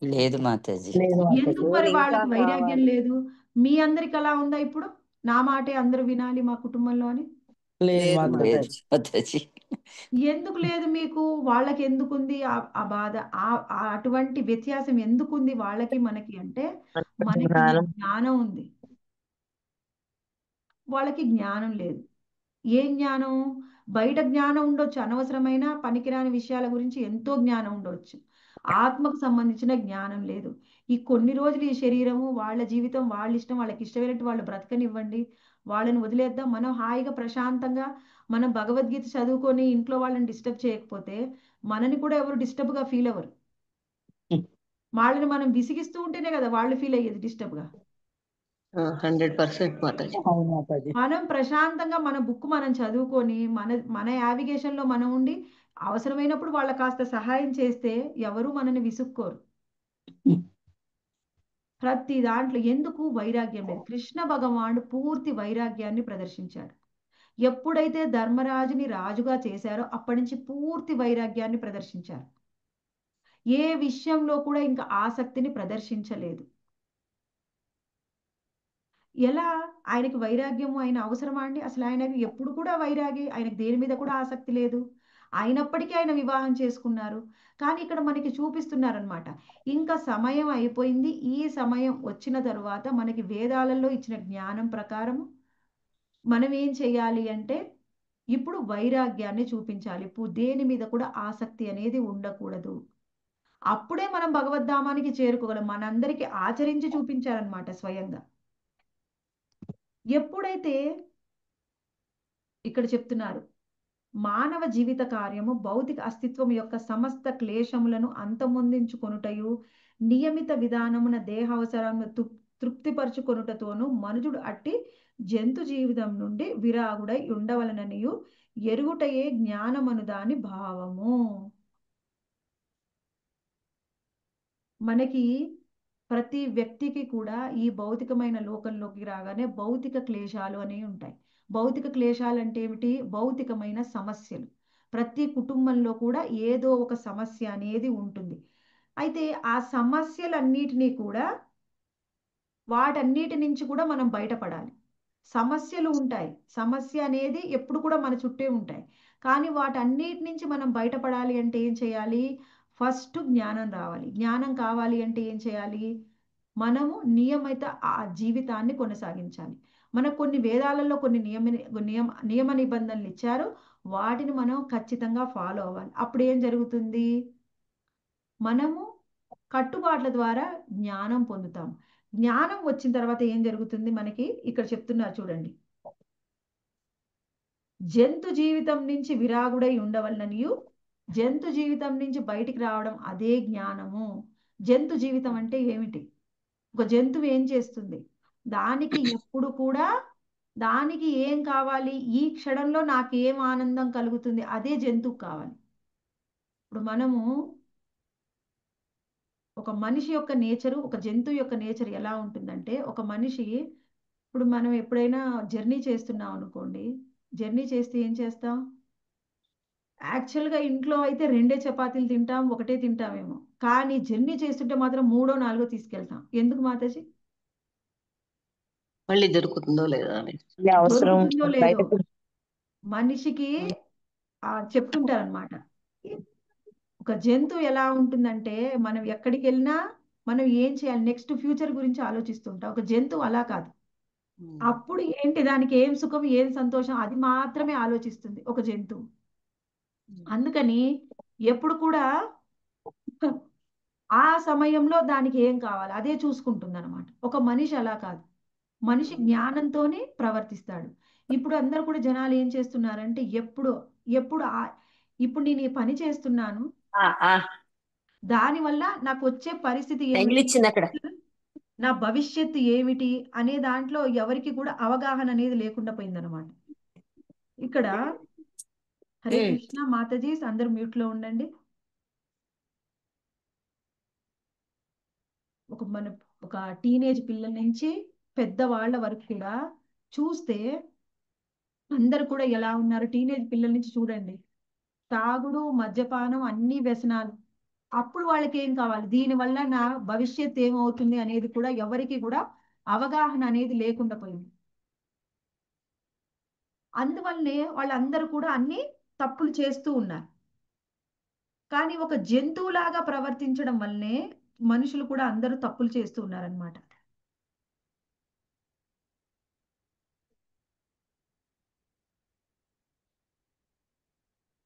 లేదు మాతాజీ. ఎందుకు మరి వాళ్ళకి వైరాగ్యం లేదు? మీ అందరికి అలా ఉందా ఇప్పుడు, నా మాటే అందరూ వినాలి మా కుటుంబంలో అని? లేదు లేదు మాతాజీ. ఎందుకు లేదు మీకు? వాళ్ళకి ఎందుకుంది ఆ బాధ? అటువంటి వ్యత్యాసం ఎందుకుంది వాళ్ళకి మనకి అంటే, మనకి జ్ఞానం ఉంది, వాళ్ళకి జ్ఞానం లేదు. ఏ జ్ఞానం? బయట జ్ఞానం ఉండొచ్చు, అనవసరమైన పనికిరాని విషయాల గురించి ఎంతో జ్ఞానం ఉండవచ్చు, ఆత్మకు సంబంధించిన జ్ఞానం లేదు. ఈ కొన్ని రోజులు ఈ శరీరము, వాళ్ళ జీవితం, వాళ్ళ ఇష్టం, వాళ్ళకి ఇష్టమైనట్టు వాళ్ళు బ్రతకనివ్వండి, వాళ్ళని వదిలేద్దాం. మనం హాయిగా ప్రశాంతంగా మనం భగవద్గీత చదువుకొని ఇంట్లో వాళ్ళని డిస్టర్బ్ చేయకపోతే మనని కూడా ఎవరు డిస్టర్బ్గా ఫీల్ అవ్వరు. వాళ్ళని మనం విసిగిస్తూ ఉంటేనే కదా వాళ్ళు ఫీల్ అయ్యేది డిస్టర్బ్గా. 100% మాతాజీ. మనం ప్రశాంతంగా మన బుక్ మనం చదువుకొని మన యావిగేషన్లో మనం ఉండి అవసరమైనప్పుడు వాళ్ళ కాస్త సహాయం చేస్తే ఎవరు మనని విసుక్కోరు. ప్రతి దాంట్లో ఎందుకు వైరాగ్యం లేదు? కృష్ణ భగవానుడు పూర్తి వైరాగ్యాన్ని ప్రదర్శించాడు. ఎప్పుడైతే ధర్మరాజుని రాజుగా చేశారో అప్పటి నుంచి పూర్తి వైరాగ్యాన్ని ప్రదర్శించారు. ఏ విషయంలో కూడా ఇంకా ఆసక్తిని ప్రదర్శించలేదు. ఎలా ఆయనకి వైరాగ్యము ఆయన అవసరమా అండి? అసలు ఆయనకి ఎప్పుడు కూడా వైరాగి, ఆయనకి దేని మీద కూడా ఆసక్తి లేదు. అయినప్పటికీ ఆయన వివాహం చేసుకున్నారు. కానీ ఇక్కడ మనకి చూపిస్తున్నారనమాట, ఇంకా సమయం అయిపోయింది, ఈ సమయం వచ్చిన తరువాత మనకి వేదాలలో ఇచ్చిన జ్ఞానం ప్రకారం మనం ఏం చేయాలి అంటే, ఇప్పుడు వైరాగ్యాన్ని చూపించాలి. దేని మీద కూడా ఆసక్తి అనేది ఉండకూడదు. అప్పుడే మనం భగవద్ధామానికి చేరుకోగలం. మనందరికీ ఆచరించి చూపించారనమాట స్వయంగా. ఎప్పుడైతే ఇక్కడ చెప్తున్నారు, మానవ జీవిత కార్యము భౌతిక అస్తిత్వం యొక్క సమస్త క్లేశములను అంతమొందించుకొనుటయు, నియమిత విధానమున దేహావసరము తృప్తిపరచుకొనుటతోను మనుజుడు అట్టి జంతు జీవితం నుండి విరాగుడై ఉండవలననియు ఎరుగుటయే జ్ఞానమను దాని భావము. మనకి ప్రతి వ్యక్తికి కూడా ఈ భౌతికమైన లోకంలోకి రాగానే భౌతిక క్లేశాలు అనేవి ఉంటాయి. భౌతిక క్లేశాలు అంటే ఏమిటి? భౌతికమైన సమస్యలు. ప్రతి కుటుంబంలో కూడా ఏదో ఒక సమస్య అనేది ఉంటుంది. అయితే ఆ సమస్యలన్నిటినీ కూడా వాటన్నిటి నుంచి కూడా మనం బయటపడాలి. సమస్యలు ఉంటాయి. సమస్య అనేది ఎప్పుడు కూడా మన చుట్టే ఉంటాయి. కానీ వాటన్నిటి నుంచి మనం బయటపడాలి అంటే ఏం చేయాలి? ఫస్ట్ జ్ఞానం రావాలి. జ్ఞానం కావాలి అంటే ఏం చేయాలి? మనము నియమిత ఆ జీవితాన్ని కొనసాగించాలి. మనకు కొన్ని వేదాలలో కొన్ని నియమ నిబంధనలు ఇచ్చారు. వాటిని మనం ఖచ్చితంగా ఫాలో అవ్వాలి. అప్పుడు ఏం జరుగుతుంది? మనము కట్టుబాట్ల ద్వారా జ్ఞానం పొందుతాం. జ్ఞానం వచ్చిన తర్వాత ఏం జరుగుతుంది మనకి? ఇక్కడ చెప్తున్నారు చూడండి. జంతు జీవితం నుంచి విరాగుడై ఉండవలననియు జంతు జీవితం నుంచి బయటికి రావడం అదే జ్ఞానము. జంతు జీవితం అంటే ఏమిటి? ఒక జంతువు ఏం చేస్తుంది? దానికి ఎప్పుడు కూడా దానికి ఏం కావాలి? ఈ క్షణంలో నాకు ఏం ఆనందం కలుగుతుంది? అదే జంతువు కావాలి. ఇప్పుడు మనము ఒక మనిషి యొక్క నేచరు, ఒక జంతువు యొక్క నేచర్ ఎలా ఉంటుందంటే, ఒక మనిషి ఇప్పుడు మనం ఎప్పుడైనా జర్నీ చేస్తున్నాం అనుకోండి, జర్నీ చేస్తే ఏం చేస్తాం? యాక్చువల్గా ఇంట్లో అయితే 2 చపాతీలు తింటాం, ఒకటే తింటామేమో. కానీ జర్నీ చేస్తుంటే మాత్రం 3, 4 తీసుకెళ్తాం. ఎందుకు మాతాజీ? మళ్ళీ దొరుకుతుందో లేదో అని. అవసరం దొరుకుతుందో బయట లేదో ఫుడ్ మనిషికి చెప్తుంటారనమాట. ఒక జంతువు ఎలా ఉంటుందంటే, మనం ఎక్కడికి వెళ్ళినా మనం ఏం చేయాలి, నెక్స్ట్ ఫ్యూచర్ గురించి ఆలోచిస్తుంటాం. ఒక జంతువు అలా కాదు. అప్పుడు ఏంటి, దానికి ఏం సుఖం, ఏం సంతోషం, అది మాత్రమే ఆలోచిస్తుంది ఒక జంతువు. అందుకని ఎప్పుడు కూడా ఆ సమయంలో దానికి ఏం కావాలి అదే చూసుకుంటుంది అనమాట. ఒక మనిషి అలా కాదు. మనిషి జ్ఞానంతోనే ప్రవర్తిస్తాడు. ఇప్పుడు అందరు కూడా జనాలు ఏం చేస్తున్నారంటే, ఎప్పుడు ఎప్పుడు ఇప్పుడు నేను ఈ పని చేస్తున్నాను, దానివల్ల నాకు వచ్చే పరిస్థితి ఏమిటి, అక్కడ నా భవిష్యత్తు ఏమిటి అనే దాంట్లో ఎవరికి కూడా అవగాహన అనేది లేకుండా పోయిందనమాట. ఇక్కడ హరే కృష్ణ మాతాజీ, అందరూ మ్యూట్ లో ఉండండి. ఒక టీనేజ్ పిల్లల నుంచి పెద్దవాళ్ళ వరకు కూడా చూస్తే అందరు కూడా ఎలా ఉన్నారు? టీనేజ్ పిల్లల నుంచి చూడండి, తాగుడు, మద్యపానం, అన్ని వ్యసనాలు. అప్పుడు వాళ్ళకి ఏం కావాలి? దీనివల్ల నా భవిష్యత్ ఏమవుతుంది అనేది కూడా ఎవరికి కూడా అవగాహన అనేది లేకుండా పోయింది. అందువల్లనే వాళ్ళందరూ కూడా అన్ని తప్పులు చేస్తూ ఉన్నారు. కానీ ఒక జంతువులాగా ప్రవర్తించడం వల్లనే మనుషులు కూడా అందరూ తప్పులు చేస్తూ ఉన్నారనమాట.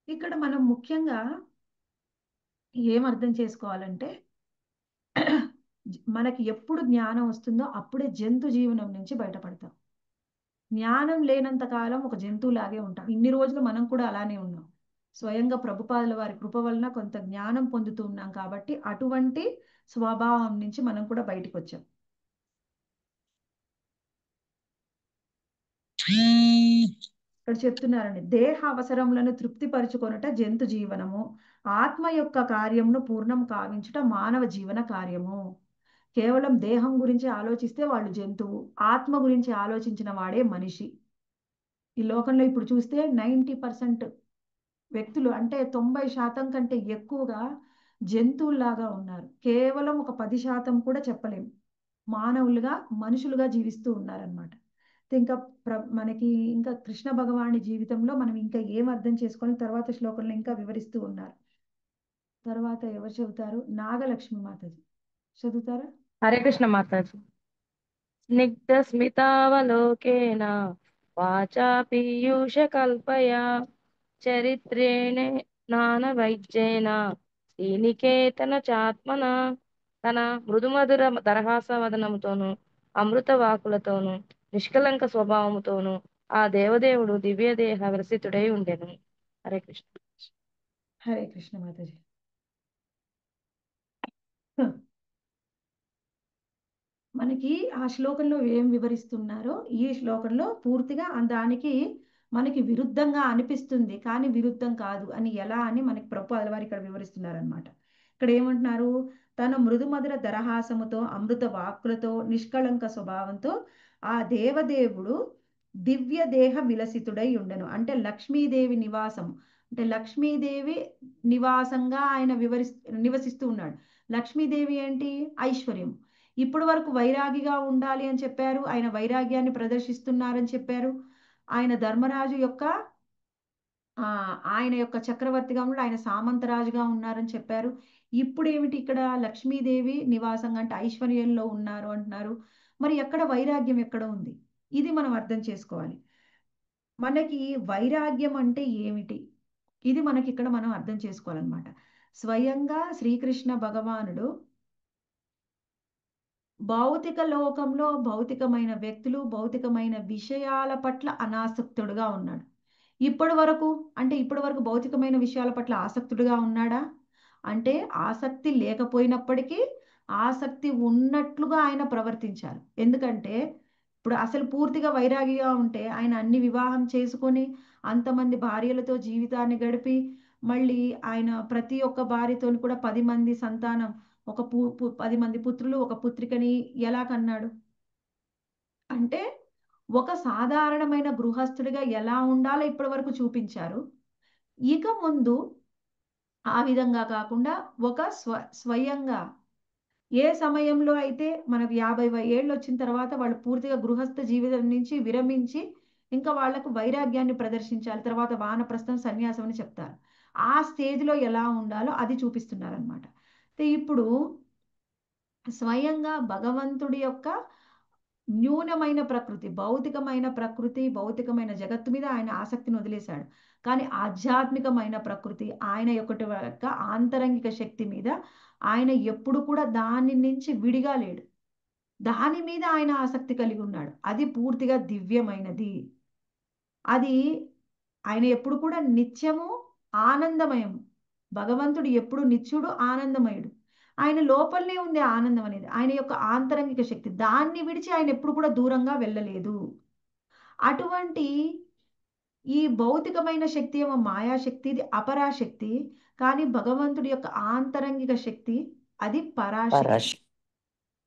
ఇక్కడ మనం ముఖ్యంగా ఏం అర్థం చేసుకోవాలంటే, మనకి ఎప్పుడు జ్ఞానం వస్తుందో అప్పుడే జంతు జీవనం నుంచి బయటపడతాం. జ్ఞానం లేనంత కాలం ఒక జంతువులాగే ఉంటాం. ఇన్ని రోజులు మనం కూడా అలానే ఉన్నాం. స్వయంగా ప్రభుపాదుల వారి కృప వలన కొంత జ్ఞానం పొందుతూ ఉన్నాం కాబట్టి అటువంటి స్వభావం నుంచి మనం కూడా బయటకు వచ్చాం. ఇక్కడ చెప్తున్నారండి, దేహ అవసరములను తృప్తిపరచుకొనుట జంతు జీవనము, ఆత్మ యొక్క కార్యమును పూర్ణం కావించుట మానవ జీవన కార్యము. కేవలం దేహం గురించి ఆలోచిస్తే వాళ్ళు జంతువు, ఆత్మ గురించి ఆలోచించిన వాడే మనిషి. ఈ లోకంలో ఇప్పుడు చూస్తే 90% వ్యక్తులు, అంటే 90% కంటే ఎక్కువగా జంతువుల్లాగా ఉన్నారు. కేవలం ఒక 10% కూడా చెప్పలేము మానవులుగా, మనుషులుగా జీవిస్తూ ఉన్నారనమాట. ఇంకా మనకి ఇంకా కృష్ణ భగవాని జీవితంలో మనం ఇంకా ఏం అర్థం చేసుకొని తర్వాత శ్లోకంలో ఇంకా వివరిస్తూ ఉన్నారు. తర్వాత ఎవరు చెబుతారు? నాగలక్ష్మి మాతాజీ చదువుతారా? హరే కృష్ణ మాతాజీ. స్నిగ్ధ స్మితావలోకేన వాచా పీయూష కల్పయా చరిత్రేణ నాన వైద్యేన శ్రీనికేతన చాత్మన. తన మృదుమధుర దరహాసవదనముతోను, అమృత వాకులతోను, నిష్కలంక స్వభావముతోను ఆ దేవదేవుడు దివ్యదేహ విరసితుడై ఉండెను. హరే కృష్ణ. హరే కృష్ణ మాతాజీ. మనకి ఆ శ్లోకంలో ఏం వివరిస్తున్నారో ఈ శ్లోకంలో పూర్తిగా దానికి మనకి విరుద్ధంగా అనిపిస్తుంది, కానీ విరుద్ధం కాదు అని ఎలా అని మనకి ప్రభుపాదుల వారు ఇక్కడ వివరిస్తున్నారనమాట. ఇక్కడ ఏమంటున్నారు? తన మృదుమధుర దరహాసముతో అమృత వాక్కులతో నిష్కళంక స్వభావంతో ఆ దేవదేవుడు దివ్య దేహ విలసితుడై ఉండెను. అంటే లక్ష్మీదేవి నివాసం, అంటే లక్ష్మీదేవి నివాసంగా ఆయన నివసిస్తూ ఉన్నాడు. లక్ష్మీదేవి ఏంటి? ఐశ్వర్యం. ఇప్పటి వరకు వైరాగిగా ఉండాలి అని చెప్పారు, ఆయన వైరాగ్యాన్ని ప్రదర్శిస్తున్నారని చెప్పారు. ఆయన ధర్మరాజు యొక్క ఆయన యొక్క చక్రవర్తిగా ఉన్నాడు, ఆయన సామంతరాజుగా ఉన్నారని చెప్పారు. ఇప్పుడు ఏమిటి ఇక్కడ లక్ష్మీదేవి నివాసంగా అంటే ఐశ్వర్యంలో ఉన్నారు అంటున్నారు. మరి ఎక్కడ వైరాగ్యం ఎక్కడ ఉంది? ఇది మనం అర్థం చేసుకోవాలి. మనకి వైరాగ్యం అంటే ఏమిటి? ఇది మనకి ఇక్కడ మనం అర్థం చేసుకోవాలన్నమాట. స్వయంగా శ్రీకృష్ణ భగవానుడు భౌతిక లోకంలో భౌతికమైన వ్యక్తులు భౌతికమైన విషయాల పట్ల అనాసక్తుడుగా ఉన్నాడు. ఇప్పటి వరకు భౌతికమైన విషయాల పట్ల ఆసక్తుడుగా ఉన్నాడా అంటే ఆసక్తి లేకపోయినప్పటికీ ఆసక్తి ఉన్నట్లుగా ఆయన ప్రవర్తించారు. ఎందుకంటే ఇప్పుడు అసలు పూర్తిగా వైరాగిగా ఉంటే ఆయన అన్ని వివాహం చేసుకొని అంతమంది భార్యలతో జీవితాన్ని గడిపి మళ్ళీ ఆయన ప్రతి ఒక్క భార్యతోని కూడా 10 మంది సంతానం, ఒక 10 మంది పుత్రులు ఒక పుత్రికని ఎలా కన్నాడు? అంటే ఒక సాధారణమైన గృహస్థుడిగా ఎలా ఉండాలో ఇప్పటి వరకు చూపించారు. ఇక ముందు ఆ విధంగా కాకుండా ఒక స్వయంగా ఏ సమయంలో అయితే మనకు 50 ఏళ్ళు వచ్చిన తర్వాత వాళ్ళు పూర్తిగా గృహస్థ జీవితం నుంచి విరమించి ఇంకా వాళ్ళకు వైరాగ్యాన్ని ప్రదర్శించాలి, తర్వాత వానప్రస్థం సన్యాసం అని చెప్తారు. ఆ స్టేజ్లో ఎలా ఉండాలో అది చూపిస్తున్నారనమాట. ఇప్పుడు స్వయంగా భగవంతుడి యొక్క న్యూనమైన ప్రకృతి, భౌతికమైన జగత్తు మీద ఆయన ఆసక్తిని వదిలేశాడు. కానీ ఆధ్యాత్మికమైన ప్రకృతి, ఆయన యొక్క ఆంతరంగిక శక్తి మీద ఆయన ఎప్పుడు కూడా దాని నుంచి విడిగా లేడు. దాని మీద ఆయన ఆసక్తి కలిగి ఉన్నాడు. అది పూర్తిగా దివ్యమైనది. అది ఆయన ఎప్పుడు కూడా నిత్యము ఆనందమయము. భగవంతుడు ఎప్పుడు నిత్యుడు ఆనందమయుడు. ఆయన లోపలనే ఉంది ఆనందం అనేది, ఆయన యొక్క ఆంతరంగిక శక్తి. దాన్ని విడిచి ఆయన ఎప్పుడు కూడా దూరంగా వెళ్ళలేదు. అటువంటి ఈ భౌతికమైన శక్తి ఏమో మాయాశక్తి, ఇది అపరాశక్తి. కానీ భగవంతుడి యొక్క ఆంతరంగిక శక్తి అది పరాశక్తి.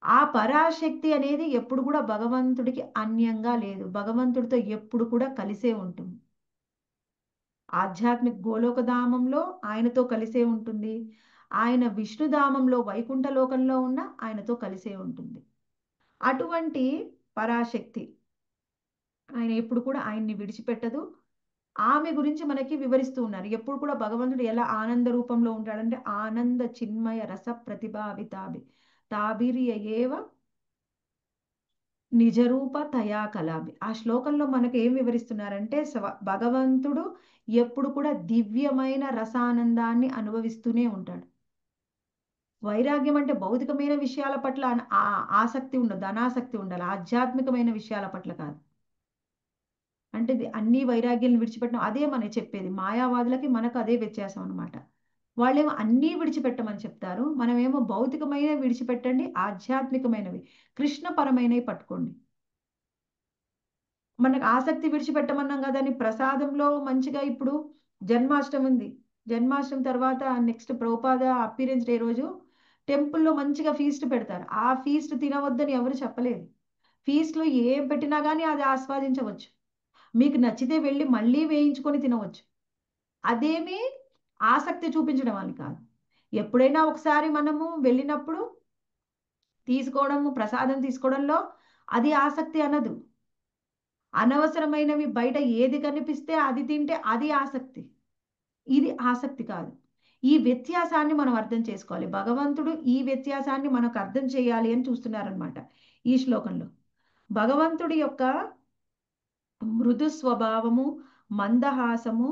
ఆ పరాశక్తి అనేది ఎప్పుడు కూడా భగవంతుడికి అన్యంగా లేదు, భగవంతుడితో ఎప్పుడు కూడా కలిసే ఉంటుంది. ఆధ్యాత్మిక గోలోకధామంలో ఆయనతో కలిసే ఉంటుంది, ఆయన విష్ణుధామంలో వైకుంఠ లోకంలో ఉన్న ఆయనతో కలిసే ఉంటుంది. అటువంటి పరాశక్తి ఆయన ఎప్పుడు కూడా ఆయన్ని విడిచిపెట్టదు. ఆమె గురించి మనకి వివరిస్తూ ఉన్నారు. ఎప్పుడు కూడా భగవంతుడు ఎలా ఆనంద రూపంలో ఉంటాడంటే ఆనంద చిన్మయ రస ప్రతిభావితాభి తాభిర్య ఏవ నిజరూప తయా కలాభి. ఆ శ్లోకంలో మనకు ఏం వివరిస్తున్నారంటే భగవంతుడు ఎప్పుడు కూడా దివ్యమైన రసానందాన్ని అనుభవిస్తూనే ఉంటాడు. వైరాగ్యం అంటే భౌతికమైన విషయాల పట్ల ఆసక్తి ఉండదు, అనాసక్తి ఉండాలి, ఆధ్యాత్మికమైన విషయాల పట్ల కాదు. అంటే అన్ని వైరాగ్యాలను విడిచిపెట్టడం అదే మనం చెప్పేది. మాయావాదులకి మనకు అదే వ్యత్యాసం అనమాట. వాళ్ళేమో అన్నీ విడిచిపెట్టమని చెప్తారు, మనమేమో భౌతికమైన విడిచిపెట్టండి, ఆధ్యాత్మికమైనవి కృష్ణపరమైనవి పట్టుకోండి. మనకు ఆసక్తి విడిచిపెట్టమన్నాం కదా అని ప్రసాదంలో మంచిగా ఇప్పుడు జన్మాష్టమి ఉంది, జన్మాష్టమి తర్వాత నెక్స్ట్ ప్రభుపాద అపీరెన్స్ డే రోజు టెంపుల్లో మంచిగా ఫీస్ట్ పెడతారు. ఆ ఫీస్ట్ తినవద్దని ఎవరు చెప్పలేదు. ఫీస్ట్లో ఏం పెట్టినా కానీ అది ఆస్వాదించవచ్చు, మీకు నచ్చితే వెళ్ళి మళ్ళీ వేయించుకొని తినవచ్చు. అదేమీ ఆసక్తి చూపించడం అని కాదు. ఎప్పుడైనా ఒకసారి మనము వెళ్ళినప్పుడు తీసుకోవడము, ప్రసాదం తీసుకోవడంలో అది ఆసక్తి అనదు. అనవసరమైనవి బయట ఏది కనిపిస్తే అది తింటే అది ఆసక్తి, ఇది ఆసక్తి కాదు. ఈ వ్యత్యాసాన్ని మనం అర్థం చేసుకోవాలి. భగవంతుడు ఈ వ్యత్యాసాన్ని మనకు అర్థం చేయాలి అని చూస్తున్నారనమాట ఈ శ్లోకంలో. భగవంతుడి యొక్క మృదు స్వభావము, మందహాసము,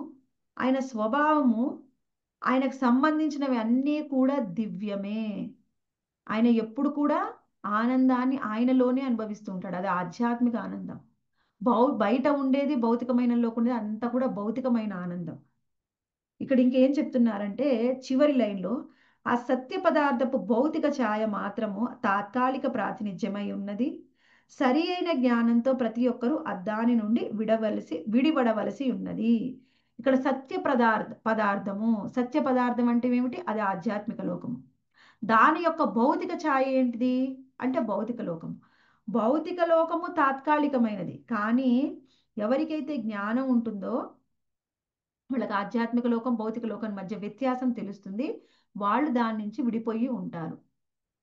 ఆయన స్వభావము, ఆయనకు సంబంధించినవి అన్నీ కూడా దివ్యమే. ఆయన ఎప్పుడు కూడా ఆనందాన్ని ఆయనలోనే అనుభవిస్తూ ఉంటాడు, అది ఆధ్యాత్మిక ఆనందం. బయట ఉండేది భౌతికమైనలో ఉండేది అంతా కూడా భౌతికమైన ఆనందం. ఇక్కడ ఇంకేం చెప్తున్నారంటే చివరి లైన్లో ఆ సత్య పదార్థపు భౌతిక ఛాయ మాత్రము తాత్కాలిక ప్రాతినిధ్యమై ఉన్నది. సరి అయిన జ్ఞానంతో ప్రతి ఒక్కరూ దాని నుండి విడిపడవలసి ఉన్నది. ఇక్కడ పదార్థము సత్య పదార్థం అంటే ఏమిటి? అది ఆధ్యాత్మిక లోకము. దాని యొక్క భౌతిక ఛాయ ఏంటిది అంటే భౌతిక లోకము. భౌతిక లోకము తాత్కాలికమైనది, కానీ ఎవరికైతే జ్ఞానం ఉంటుందో వాళ్ళకి ఆధ్యాత్మిక లోకం భౌతిక లోకం మధ్య వ్యత్యాసం తెలుస్తుంది. వాళ్ళు దాని నుంచి విడిపోయి ఉంటారు.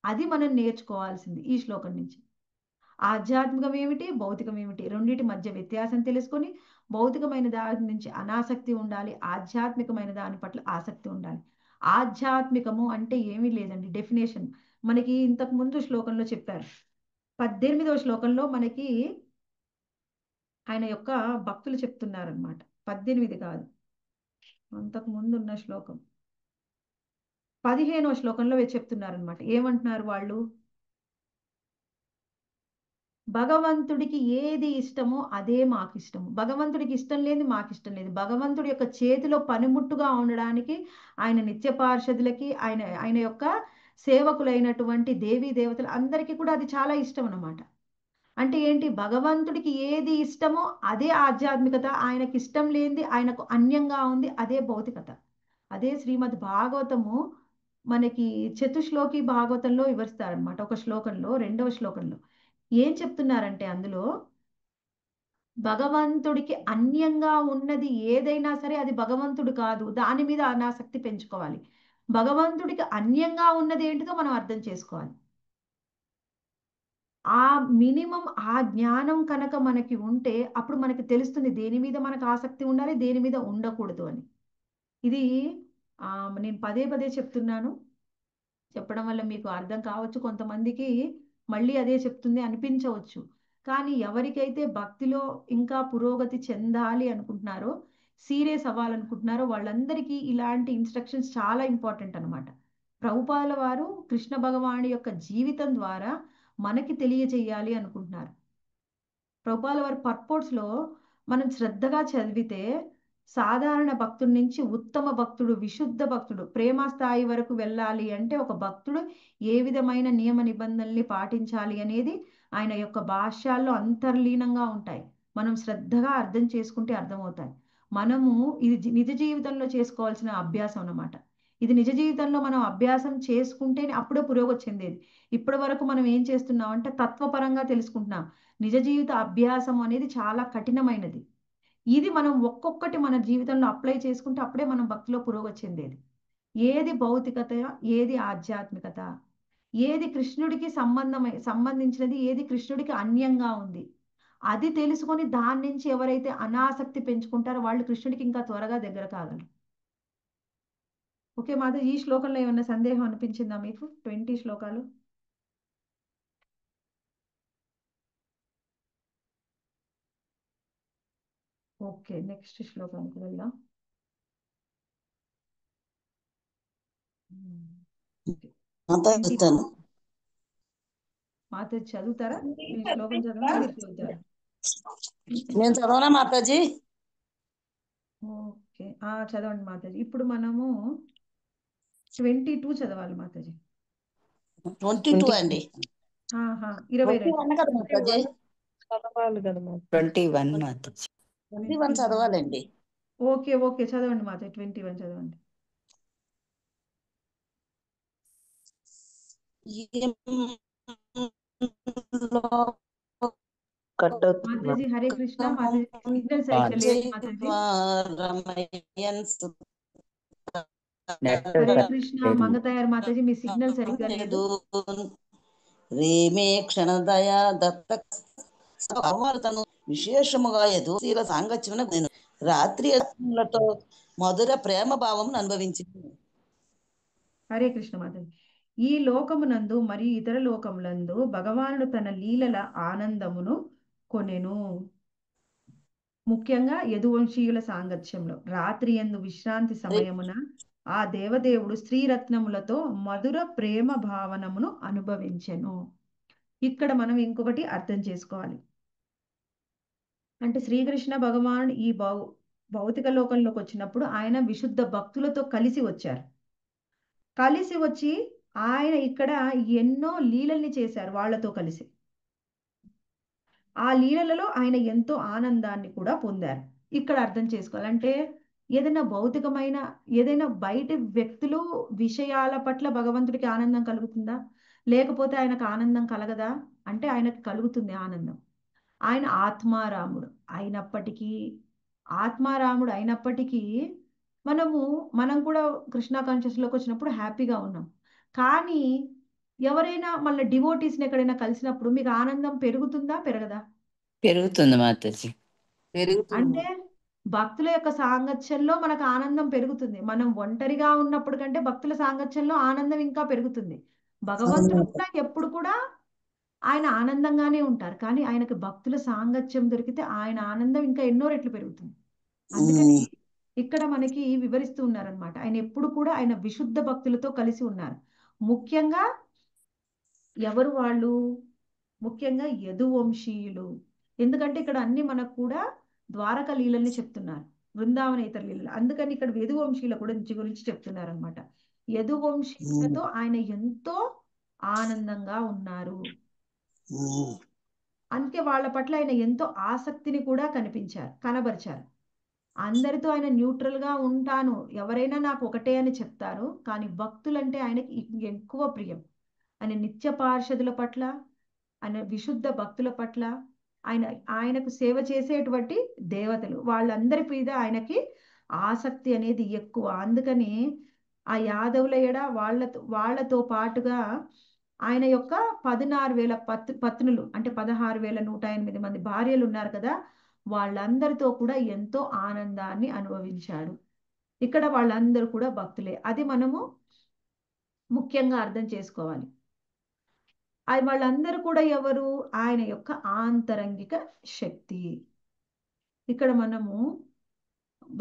అది మనం నేర్చుకోవాల్సింది ఈ శ్లోకం నుంచి. ఆధ్యాత్మికం ఏమిటి, భౌతికం ఏమిటి, రెండింటి మధ్య వ్యత్యాసం తెలుసుకొని భౌతికమైన దాని నుంచి అనాసక్తి ఉండాలి, ఆధ్యాత్మికమైన దాని పట్ల ఆసక్తి ఉండాలి. ఆధ్యాత్మికము అంటే ఏమీ లేదండి, డెఫినేషన్ మనకి ఇంతకు ముందు శ్లోకంలో చెప్పారు. 18వ శ్లోకంలో మనకి ఆయన యొక్క భక్తులు చెప్తున్నారనమాట. 18 కాదు, అంతకు ముందు ఉన్న శ్లోకం 15వ శ్లోకంలో చెప్తున్నారనమాట. ఏమంటున్నారు వాళ్ళు? భగవంతుడికి ఏది ఇష్టమో అదే మాకు ఇష్టము, భగవంతుడికి ఇష్టం లేదు మాకు ఇష్టం లేదు. భగవంతుడి యొక్క చేతిలో పనిముట్టుగా ఉండడానికి ఆయన నిత్య పార్షదులకి ఆయన యొక్క సేవకులైనటువంటి దేవీ దేవతలు అందరికీ కూడా అది చాలా ఇష్టం అన్నమాట. అంటే ఏంటి? భగవంతుడికి ఏది ఇష్టమో అదే ఆధ్యాత్మికత, ఆయనకి ఇష్టం లేనిది ఆయనకు అన్యంగా ఉంది అదే భౌతికత. అదే శ్రీమద్ భాగవతము మనకి చతుశ్లోకి భాగవతంలో వివరిస్తారనమాట. ఒక శ్లోకంలో 2వ శ్లోకంలో ఏం చెప్తున్నారంటే అందులో భగవంతుడికి అన్యంగా ఉన్నది ఏదైనా సరే అది భగవంతుడు కాదు, దాని మీద అనాసక్తి పెంచుకోవాలి. భగవంతుడికి అన్యంగా ఉన్నది ఏంటిదో మనం అర్థం చేసుకోవాలి. ఆ మినిమం ఆ జ్ఞానం కనుక మనకి ఉంటే అప్పుడు మనకి తెలుస్తుంది దేని మీద మనకు ఆసక్తి ఉండాలి, దేని మీద ఉండకూడదు అని. ఇది నేను పదే పదే చెప్తున్నాను. చెప్పడం వల్ల మీకు అర్థం కావచ్చు, కొంతమందికి మళ్ళీ అదే చెప్తుంది అనిపించవచ్చు. కానీ ఎవరికైతే భక్తిలో ఇంకా పురోగతి చెందాలి అనుకుంటున్నారో, సీరియస్ అవ్వాలనుకుంటున్నారో వాళ్ళందరికీ ఇలాంటి ఇన్స్ట్రక్షన్స్ చాలా ఇంపార్టెంట్ అనమాట. ప్రభుపాల వారు కృష్ణ భగవానుడి యొక్క జీవితం ద్వారా మనకి తెలియజేయాలి అనుకుంటున్నారు. ప్రభుపాల వారి పర్పోర్ట్స్లో మనం శ్రద్ధగా చదివితే సాధారణ భక్తుడి నుంచి ఉత్తమ భక్తుడు, విశుద్ధ భక్తుడు, ప్రేమ స్థాయి వరకు వెళ్ళాలి అంటే ఒక భక్తుడు ఏ విధమైన నియమ నిబంధనల్ని పాటించాలి అనేది ఆయన యొక్క భాష్యాల్లో అంతర్లీనంగా ఉంటాయి. మనం శ్రద్ధగా అర్థం చేసుకుంటే అర్థమవుతాయి. మనము ఇది నిజ జీవితంలో చేసుకోవాల్సిన అభ్యాసం అన్నమాట. ఇది నిజ జీవితంలో మనం అభ్యాసం చేసుకుంటేనే అప్పుడే పురోగతి చెందేది. ఇప్పటి వరకు మనం ఏం చేస్తున్నాం అంటే తత్వపరంగా తెలుసుకుంటున్నాం. నిజ జీవిత అభ్యాసం అనేది చాలా కఠినమైనది. ఇది మనం ఒక్కొక్కటి మన జీవితంలో అప్లై చేసుకుంటే అప్పుడే మనం భక్తిలో పురోగతి చెందేది. ఏది భౌతికత, ఏది ఆధ్యాత్మికత, ఏది కృష్ణుడికి సంబంధించినది, ఏది కృష్ణుడికి అన్యంగా ఉంది, అది తెలుసుకొని దాని నుంచి ఎవరైతే అనాసక్తి పెంచుకుంటారో వాళ్ళు కృష్ణుడికి ఇంకా త్వరగా దగ్గర కాగలరు. ఓకే మాధవ్, ఈ శ్లోకంలో ఏమన్నా సందేహం అనిపించిందా మీకు? 20 శ్లోకాలు. ఓకే, నెక్స్ట్ శ్లోకానికి వెళ్దాం. మాతో చదువుతారా? మీ శ్లోకం చదవనా మీరు చదువుతారా? నేను చదవనా మాతాజీ? ఓకే, చదవండి మాతాజీ. ఇప్పుడు మనము 22 చదవాలి మాతాజీ. 22 అండి. 22 కదా మాతాజీ? చదవాలి కదా మాతాజీ. 21 మాతాజీ. 21 చదవాలండి. ఓకే ఓకే, చదవండి మాతాజీ. 21 చదవండి. మాతాజీ హరే కృష్ణ. మాతాజీ సిగ్నల్ సరిగ్గా లేదు మాతాజీ. హరే కృష్ణ మంగతయారు మాతాజీ, మీ సిగ్నల్ సరిగ్గా లేదు. రేమే క్షణదయా దత్త తను విశేషముగా యదుశీల సాంగత్యమున నేను రాత్రి అలతో మధుర ప్రేమ భావం అనుభవించింది. హరే కృష్ణ మాతాజీ. ఈ లోకమునందు మరియు ఇతర లోకములందు భగవానుడు తన లీలల ఆనందమును కొనెను. ముఖ్యంగా యదువంశీయుల సాంగత్యంలో రాత్రి యందు విశ్రాంతి సమయమున ఆ దేవదేవుడు స్త్రీరత్నములతో మధుర ప్రేమ భావనమును అనుభవించెను. ఇక్కడ మనం ఇంకొకటి అర్థం చేసుకోవాలి. అంటే శ్రీకృష్ణ భగవానుడు ఈ భౌతిక లోకంలోకి వచ్చినప్పుడు ఆయన విశుద్ధ భక్తులతో కలిసి వచ్చారు. కలిసి వచ్చి ఆయన ఇక్కడ ఎన్నో లీలల్ని చేశారు వాళ్ళతో కలిసి. ఆ లీలలలో ఆయన ఎంతో ఆనందాన్ని కూడా పొందారు. ఇక్కడ అర్థం చేసుకోవాలంటే ఏదైనా భౌతికమైన ఏదైనా బయటి వ్యక్తులు విషయాల పట్ల భగవంతుడికి ఆనందం కలుగుతుందా? లేకపోతే ఆయనకు ఆనందం కలగదా? అంటే ఆయనకు కలుగుతుంది ఆనందం. ఆయన ఆత్మారాముడు అయినప్పటికీ ఆత్మారాముడు అయినప్పటికీ మనం కూడా కృష్ణ కాన్షియస్లోకి వచ్చినప్పుడు హ్యాపీగా ఉన్నాం. కానీ ఎవరైనా మళ్ళీ డివోటీస్ని ఎక్కడైనా కలిసినప్పుడు మీకు ఆనందం పెరుగుతుందా పెరగదా? పెరుగుతుంది మాతాజీ. పెరుగుతుంది. అంటే భక్తుల యొక్క సాంగత్యంలో మనకు ఆనందం పెరుగుతుంది. మనం ఒంటరిగా ఉన్నప్పుడు కంటే భక్తుల సాంగత్యంలో ఆనందం ఇంకా పెరుగుతుంది. భగవంతుడు కూడా ఎప్పుడు కూడా ఆయన ఆనందంగానే ఉంటారు. కానీ ఆయనకు భక్తుల సాంగత్యం దొరికితే ఆయన ఆనందం ఇంకా ఎన్నో రెట్లు పెరుగుతుంది. అందుకని ఇక్కడ మనకి వివరిస్తూ ఉన్నారనమాట. ఆయన ఎప్పుడు కూడా ఆయన విశుద్ధ భక్తులతో కలిసి ఉన్నారు. ముఖ్యంగా ఎవరు వాళ్ళు? ముఖ్యంగా యదువంశీయులు. ఎందుకంటే ఇక్కడ అన్ని మనకు కూడా ద్వారక లీలల్ని చెప్తున్నారు, బృందావనేతర లీలలు. అందుకని ఇక్కడ యదువంశీయుల గురించి చెప్తున్నారు అనమాట. యదువంశీయులతో ఆయన ఎంతో ఆనందంగా ఉన్నారు. అందుకే వాళ్ళ పట్ల ఆయన ఎంతో ఆసక్తిని కూడా కనబరిచారు. అందరితో ఆయన న్యూట్రల్ గా ఉంటాను, ఎవరైనా నాకు ఒకటే అని చెప్తారు. కానీ భక్తులంటే ఆయనకి ఎక్కువ ప్రియం. ఆయన నిత్య పార్షదుల పట్ల, ఆయన విశుద్ధ భక్తుల పట్ల, ఆయనకు సేవ చేసేటువంటి దేవతలు వాళ్ళందరి మీద ఆయనకి ఆసక్తి అనేది ఎక్కువ. అందుకని ఆ యాదవుల ఎడ వాళ్ళతో పాటుగా ఆయన యొక్క 16,000 పత్నులు అంటే 16,108 మంది భార్యలు ఉన్నారు కదా, వాళ్ళందరితో కూడా ఎంతో ఆనందాన్ని అనుభవించాడు. ఇక్కడ వాళ్ళందరూ కూడా భక్తులే. అది మనము ముఖ్యంగా అర్థం చేసుకోవాలి. వాళ్ళందరూ కూడా ఎవరు? ఆయన యొక్క ఆంతరంగిక శక్తి. ఇక్కడ మనము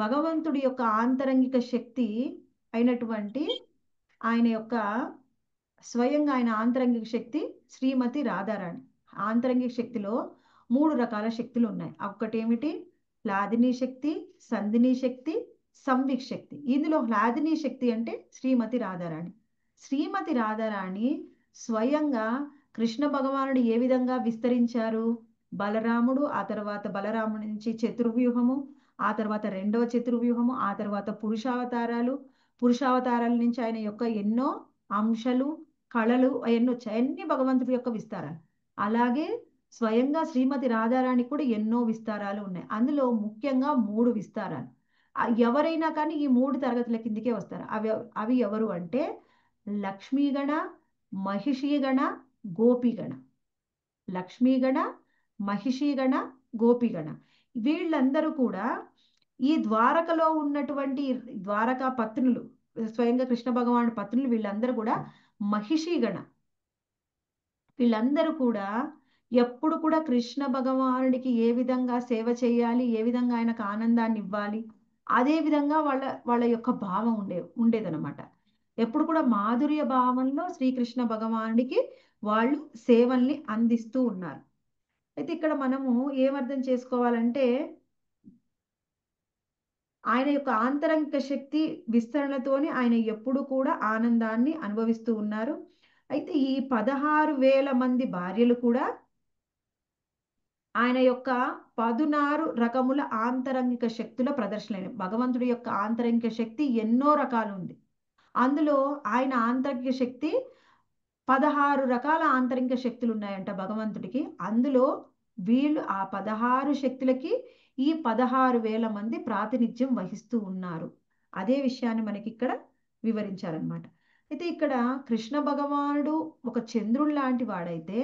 భగవంతుడి యొక్క ఆంతరంగిక శక్తి అయినటువంటి ఆయన యొక్క స్వయంగా ఆయన ఆంతరంగిక శక్తి శ్రీమతి రాధారాణి. ఆంతరంగిక శక్తిలో 3 రకాల శక్తులు ఉన్నాయి. ఒకటేమిటి? హ్లాదిని శక్తి, సంధిని శక్తి, సంవిక్ శక్తి. ఇందులో హ్లాదిని శక్తి అంటే శ్రీమతి రాధారాణి. శ్రీమతి రాధారాణి స్వయంగా కృష్ణ భగవానుడు ఏ విధంగా విస్తరించారు? బలరాముడు, ఆ తర్వాత బలరాముడి నుంచి చతుర్వ్యూహము, ఆ తర్వాత 2వ చతుర్వ్యూహము, ఆ తర్వాత పురుషావతారాల నుంచి ఆయన యొక్క ఎన్నో అంశాలు, కళలు ఎన్నో వచ్చాయి. అన్ని భగవంతుడి యొక్క విస్తారాలు. అలాగే స్వయంగా శ్రీమతి రాధారాణి కూడా ఎన్నో విస్తారాలు ఉన్నాయి. అందులో ముఖ్యంగా 3 విస్తారాలు. ఎవరైనా కానీ ఈ 3 తరగతుల కిందికే వస్తారు. అవి ఎవరు అంటే లక్ష్మీగణ, మహిషీగణ, గోపిగణ. లక్ష్మీగణ, మహిషీగణ, గోపిగణ. వీళ్ళందరూ కూడా ఈ ద్వారకలో ఉన్నటువంటి ద్వారకా పత్నులు, స్వయంగా కృష్ణ భగవానుడి పత్నులు, వీళ్ళందరూ కూడా మహిషీగణ. వీళ్ళందరూ కూడా ఎప్పుడు కూడా కృష్ణ భగవానుడికి ఏ విధంగా సేవ చేయాలి, ఏ విధంగా ఆయనకు ఆనందాన్ని ఇవ్వాలి, అదే విధంగా వాళ్ళ యొక్క భావం ఉండేదన్నమాట. ఎప్పుడు కూడా మాధుర్య భావంలో శ్రీకృష్ణ భగవానుడికి వాళ్ళు సేవల్ని అందిస్తూ ఉన్నారు. అయితే ఇక్కడ మనము ఏమర్థం చేసుకోవాలంటే ఆయన యొక్క ఆంతరంగిక శక్తి విస్తరణతోనే ఆయన ఎప్పుడు కూడా ఆనందాన్ని అనుభవిస్తూ ఉన్నారు. అయితే ఈ 16,000 మంది భార్యలు కూడా ఆయన యొక్క 16 రకముల ఆంతరంగిక శక్తుల ప్రదర్శన. భగవంతుడి యొక్క ఆంతరంగిక శక్తి ఎన్నో రకాలు ఉంది. అందులో ఆయన ఆంతరిక శక్తి 16 రకాల ఆంతరిక శక్తులు ఉన్నాయంట భగవంతుడికి. అందులో వీళ్ళు ఆ 16 శక్తులకి ఈ 16,000 మంది ప్రాతినిధ్యం వహిస్తూ ఉన్నారు. అదే విషయాన్ని మనకి ఇక్కడ వివరించారనమాట. అయితే ఇక్కడ కృష్ణ భగవానుడు ఒక చంద్రుడు లాంటి వాడైతే,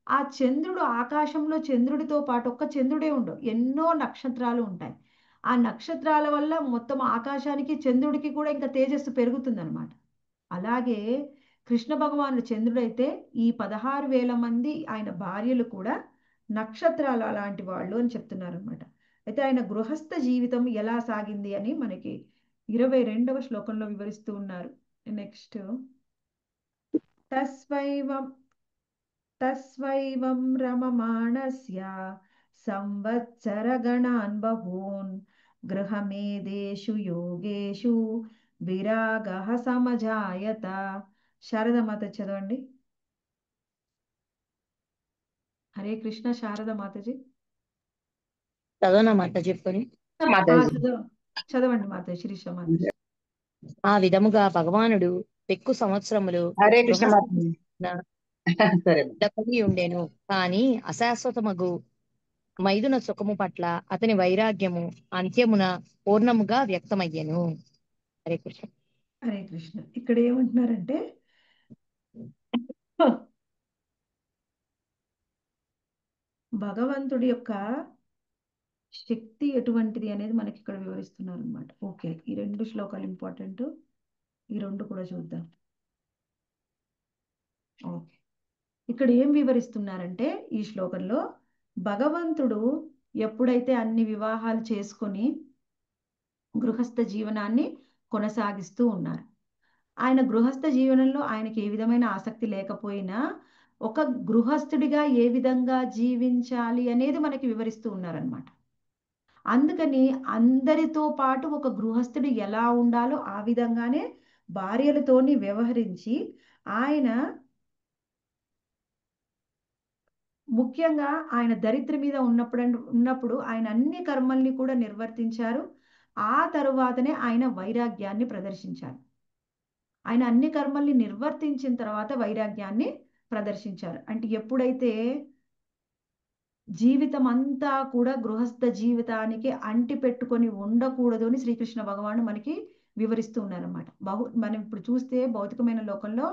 ఆ చంద్రుడు ఆకాశంలో చంద్రుడితో పాటు ఒక్క చంద్రుడే ఉండవు, ఎన్నో నక్షత్రాలు ఉంటాయి. ఆ నక్షత్రాల వల్ల మొత్తం ఆకాశానికి చంద్రుడికి కూడా ఇంకా తేజస్సు పెరుగుతుందన్నమాట. అలాగే కృష్ణ భగవానుడు చంద్రుడైతే ఈ 16,000 మంది ఆయన భార్యలు కూడా నక్షత్రాలు అలాంటి వాళ్ళు అని చెప్తున్నారు అనమాట. అయితే ఆయన గృహస్థ జీవితం ఎలా సాగింది అని మనకి 22వ శ్లోకంలో వివరిస్తూ ఉన్నారు. నెక్స్ట్ తస్వైవం రమమాణస్య సంవత్సరగణాన్ బహూన్ గృహమేదేషు యోగేషు విరాగ సమజాయత. శారదామాత చదవండి. హరే కృష్ణ. శారదామాతజీ చదవనా మాత చెప్పుకొని చదవండి మాత. శిరీష మాత. ఆ విధముగా భగవానుడు పెక్కు సంవత్సరములు హరే కృష్ణ మాతాజీ. సరే కలిగి ఉండెను. కాని అశాశ్వతమగు మైదున సుఖము పట్ల అతని వైరాగ్యము అంత్యమున పూర్ణముగా వ్యక్తమయ్యెను. హరే కృష్ణ. హరే కృష్ణ. ఇక్కడ ఏమంటున్నారంటే భగవంతుడి యొక్క శక్తి ఎటువంటిది అనేది మనకి ఇక్కడ వివరిస్తున్నారు అనమాట. ఓకే, ఈ 2 శ్లోకాలు ఇంపార్టెంట్. ఈ 2 కూడా చూద్దాం. ఓకే, ఇక్కడ ఏం వివరిస్తున్నారంటే ఈ శ్లోకంలో భగవంతుడు ఎప్పుడైతే అన్ని వివాహాలు చేసుకొని గృహస్థ జీవనాన్ని కొనసాగిస్తూ ఉన్నారు. ఆయన గృహస్థ జీవనంలో ఆయనకి ఏ విధమైన ఆసక్తి లేకపోయినా ఒక గృహస్థుడిగా ఏ విధంగా జీవించాలి అనేది మనకి వివరిస్తూ ఉన్నారనమాట. అందుకని అందరితో పాటు ఒక గృహస్థుడు ఎలా ఉండాలో ఆ విధంగానే భార్యలతోని వ్యవహరించి ఆయన ముఖ్యంగా ఆయన దరిద్ర మీద ఉన్నప్పుడు ఆయన అన్ని కర్మల్ని కూడా నిర్వర్తించారు. ఆ తరువాతనే ఆయన వైరాగ్యాన్ని ప్రదర్శించారు. ఆయన అన్ని కర్మల్ని నిర్వర్తించిన తర్వాత వైరాగ్యాన్ని ప్రదర్శించారు. అంటే ఎప్పుడైతే జీవితం అంతా కూడా గృహస్థ జీవితానికి అంటి పెట్టుకొని ఉండకూడదు అని శ్రీకృష్ణ భగవాను మనకి వివరిస్తూ ఉన్నారన్నమాట. మనం ఇప్పుడు చూస్తే భౌతికమైన లోకంలో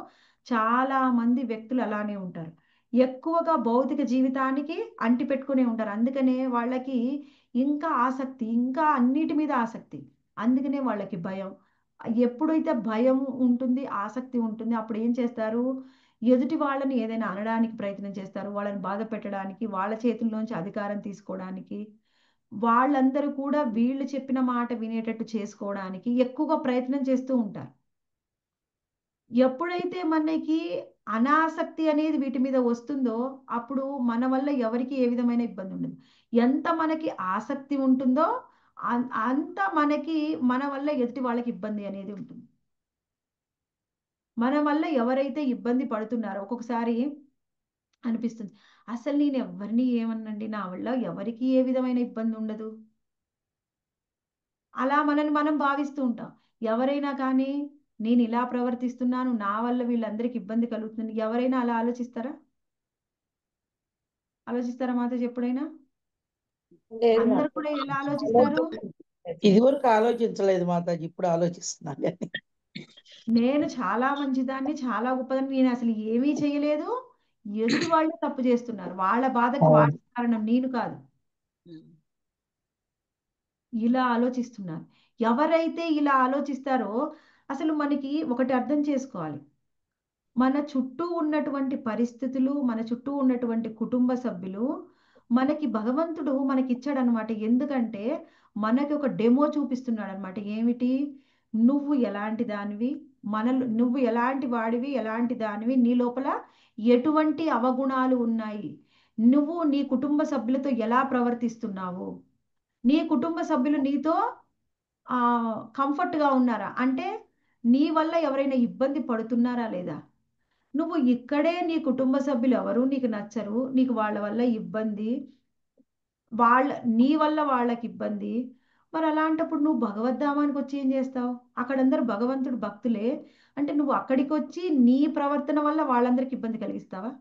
చాలా మంది వ్యక్తులు అలానే ఉంటారు. ఎక్కువగా భౌతిక జీవితానికి అంటి పెట్టుకునే ఉంటారు. అందుకనే వాళ్ళకి ఇంకా ఆసక్తి, ఇంకా అన్నిటి మీద ఆసక్తి. అందుకనే వాళ్ళకి భయం. ఎప్పుడైతే భయం ఉంటుంది, ఆసక్తి ఉంటుంది, అప్పుడు ఏం చేస్తారు? ఎదుటి వాళ్ళని ఏదైనా అనడానికి ప్రయత్నం చేస్తారు, వాళ్ళని బాధ పెట్టడానికి, వాళ్ళ చేతుల్లోంచి అధికారం తీసుకోవడానికి, వాళ్ళందరూ కూడా వీళ్ళు చెప్పిన మాట వినేటట్టు చేసుకోవడానికి ఎక్కువగా ప్రయత్నం చేస్తూ ఉంటారు. ఎప్పుడైతే మనకి అనాసక్తి అనేది వీటి మీద వస్తుందో అప్పుడు మన వల్ల ఎవరికి ఏ విధమైన ఇబ్బంది ఉండదు. ఎంత మనకి ఆసక్తి ఉంటుందో అంత మనకి మన వల్ల ఎదుటి వాళ్ళకి ఇబ్బంది అనేది ఉంటుంది. మన వల్ల ఎవరైతే ఇబ్బంది పడుతున్నారో ఒక్కొక్కసారి అనిపిస్తుంది, అసలు నేను ఎవరిని ఏమనండి, నా వల్ల ఎవరికి ఏ విధమైన ఇబ్బంది ఉండదు, అలా మనల్ని మనం భావిస్తూ ఉంటాం. ఎవరైనా కానీ నేను ఇలా ప్రవర్తిస్తున్నాను, నా వల్ల వీళ్ళందరికీ ఇబ్బంది కలుగుతుంది, ఎవరైనా అలా ఆలోచిస్తారా? మాతాజీ ఎప్పుడైనా? అందరు కూడా ఎలా ఆలోచిస్తారు? ఇది వరకు ఆలోచించలేదు మాతాజీ, ఇప్పుడు ఆలోచిస్తున్నాను కానీ. నేను చాలా మంచిదాన్ని, చాలా గొప్పదాన్ని, నేను అసలు ఏమీ చేయలేదు, ఎదుటి వాళ్ళు తప్పు చేస్తున్నారు, వాళ్ళ బాధకి వాళ్ళ కారణం, నేను కాదు, ఇలా ఆలోచిస్తున్నారు. ఎవరైతే ఇలా ఆలోచిస్తారో అసలు మనకి ఒకటి అర్థం చేసుకోవాలి, మన చుట్టూ ఉన్నటువంటి పరిస్థితులు, మన చుట్టూ ఉన్నటువంటి కుటుంబ సభ్యులు మనకి భగవంతుడు మనకి ఇచ్చాడనమాట. ఎందుకంటే మనకి ఒక డెమో చూపిస్తున్నాడు అనమాట. ఏమిటి? నువ్వు ఎలాంటి దానివి, నువ్వు ఎలాంటి వాడివి, ఎలాంటి దానివి, నీ లోపల ఎటువంటి అవగుణాలు ఉన్నాయి, నువ్వు నీ కుటుంబ సభ్యులతో ఎలా ప్రవర్తిస్తున్నావు, నీ కుటుంబ సభ్యులు నీతో కంఫర్ట్గా ఉన్నారా, అంటే నీ వల్ల ఎవరైనా ఇబ్బంది పడుతున్నారా లేదా, నువ్వు ఇక్కడే నీ కుటుంబ సభ్యులు ఎవరు నీకు నచ్చరు, నీకు వాళ్ళ వల్ల ఇబ్బంది, నీ వల్ల వాళ్ళకి ఇబ్బంది, మరి అలాంటప్పుడు నువ్వు భగవద్ధామానికి వచ్చి ఏం చేస్తావు? అక్కడందరూ భగవంతుడు భక్తులే అంటే నువ్వు అక్కడికి వచ్చి నీ ప్రవర్తన వల్ల వాళ్ళందరికీ ఇబ్బంది కలిగిస్తావా?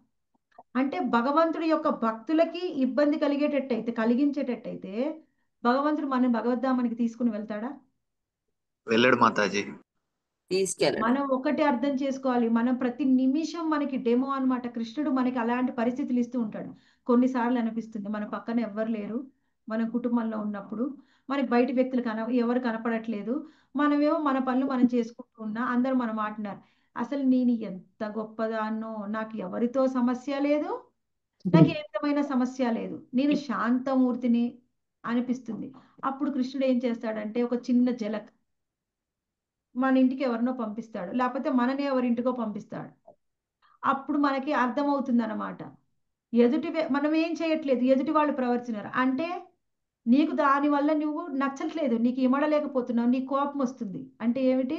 అంటే భగవంతుడి యొక్క భక్తులకి ఇబ్బంది కలిగించేటట్టయితే భగవంతుడు మనం భగవద్ధామానికి తీసుకుని వెళ్తాడా? వెళ్ళాడు మాతాజీ. మనం ఒకటి అర్థం చేసుకోవాలి, మనం ప్రతి నిమిషం మనకి డెమో అన్నమాట. కృష్ణుడు మనకి అలాంటి పరిస్థితులు ఇస్తూ ఉంటాడు. కొన్నిసార్లు అనిపిస్తుంది మన పక్కన ఎవ్వరు లేరు, మనం కుటుంబంలో ఉన్నప్పుడు మనకి బయట వ్యక్తులు ఎవరు కనపడట్లేదు, మనమేమో మన పనులు మనం చేసుకుంటూ ఉన్నా అందరూ మనం మాట్లాడారు, అసలు నేను ఎంత గొప్పదాన్నో, నాకు ఎవరితో సమస్య లేదు, నాకు ఏ విధమైన సమస్య లేదు, నేను శాంతమూర్తిని అనిపిస్తుంది. అప్పుడు కృష్ణుడు ఏం చేస్తాడంటే ఒక చిన్న జలక్ మన ఇంటికి ఎవరినో పంపిస్తాడు, లేకపోతే మననే ఎవరింటికో పంపిస్తాడు. అప్పుడు మనకి అర్థమవుతుంది అనమాట, మనం ఏం చేయట్లేదు, ఎదుటి వాళ్ళు ప్రవర్తిస్తున్నారు అంటే నీకు దానివల్ల నువ్వు నచ్చట్లేదు, నీకు ఇమడలేకపోతున్నావు, నీకు కోపం వస్తుంది. అంటే ఏమిటి?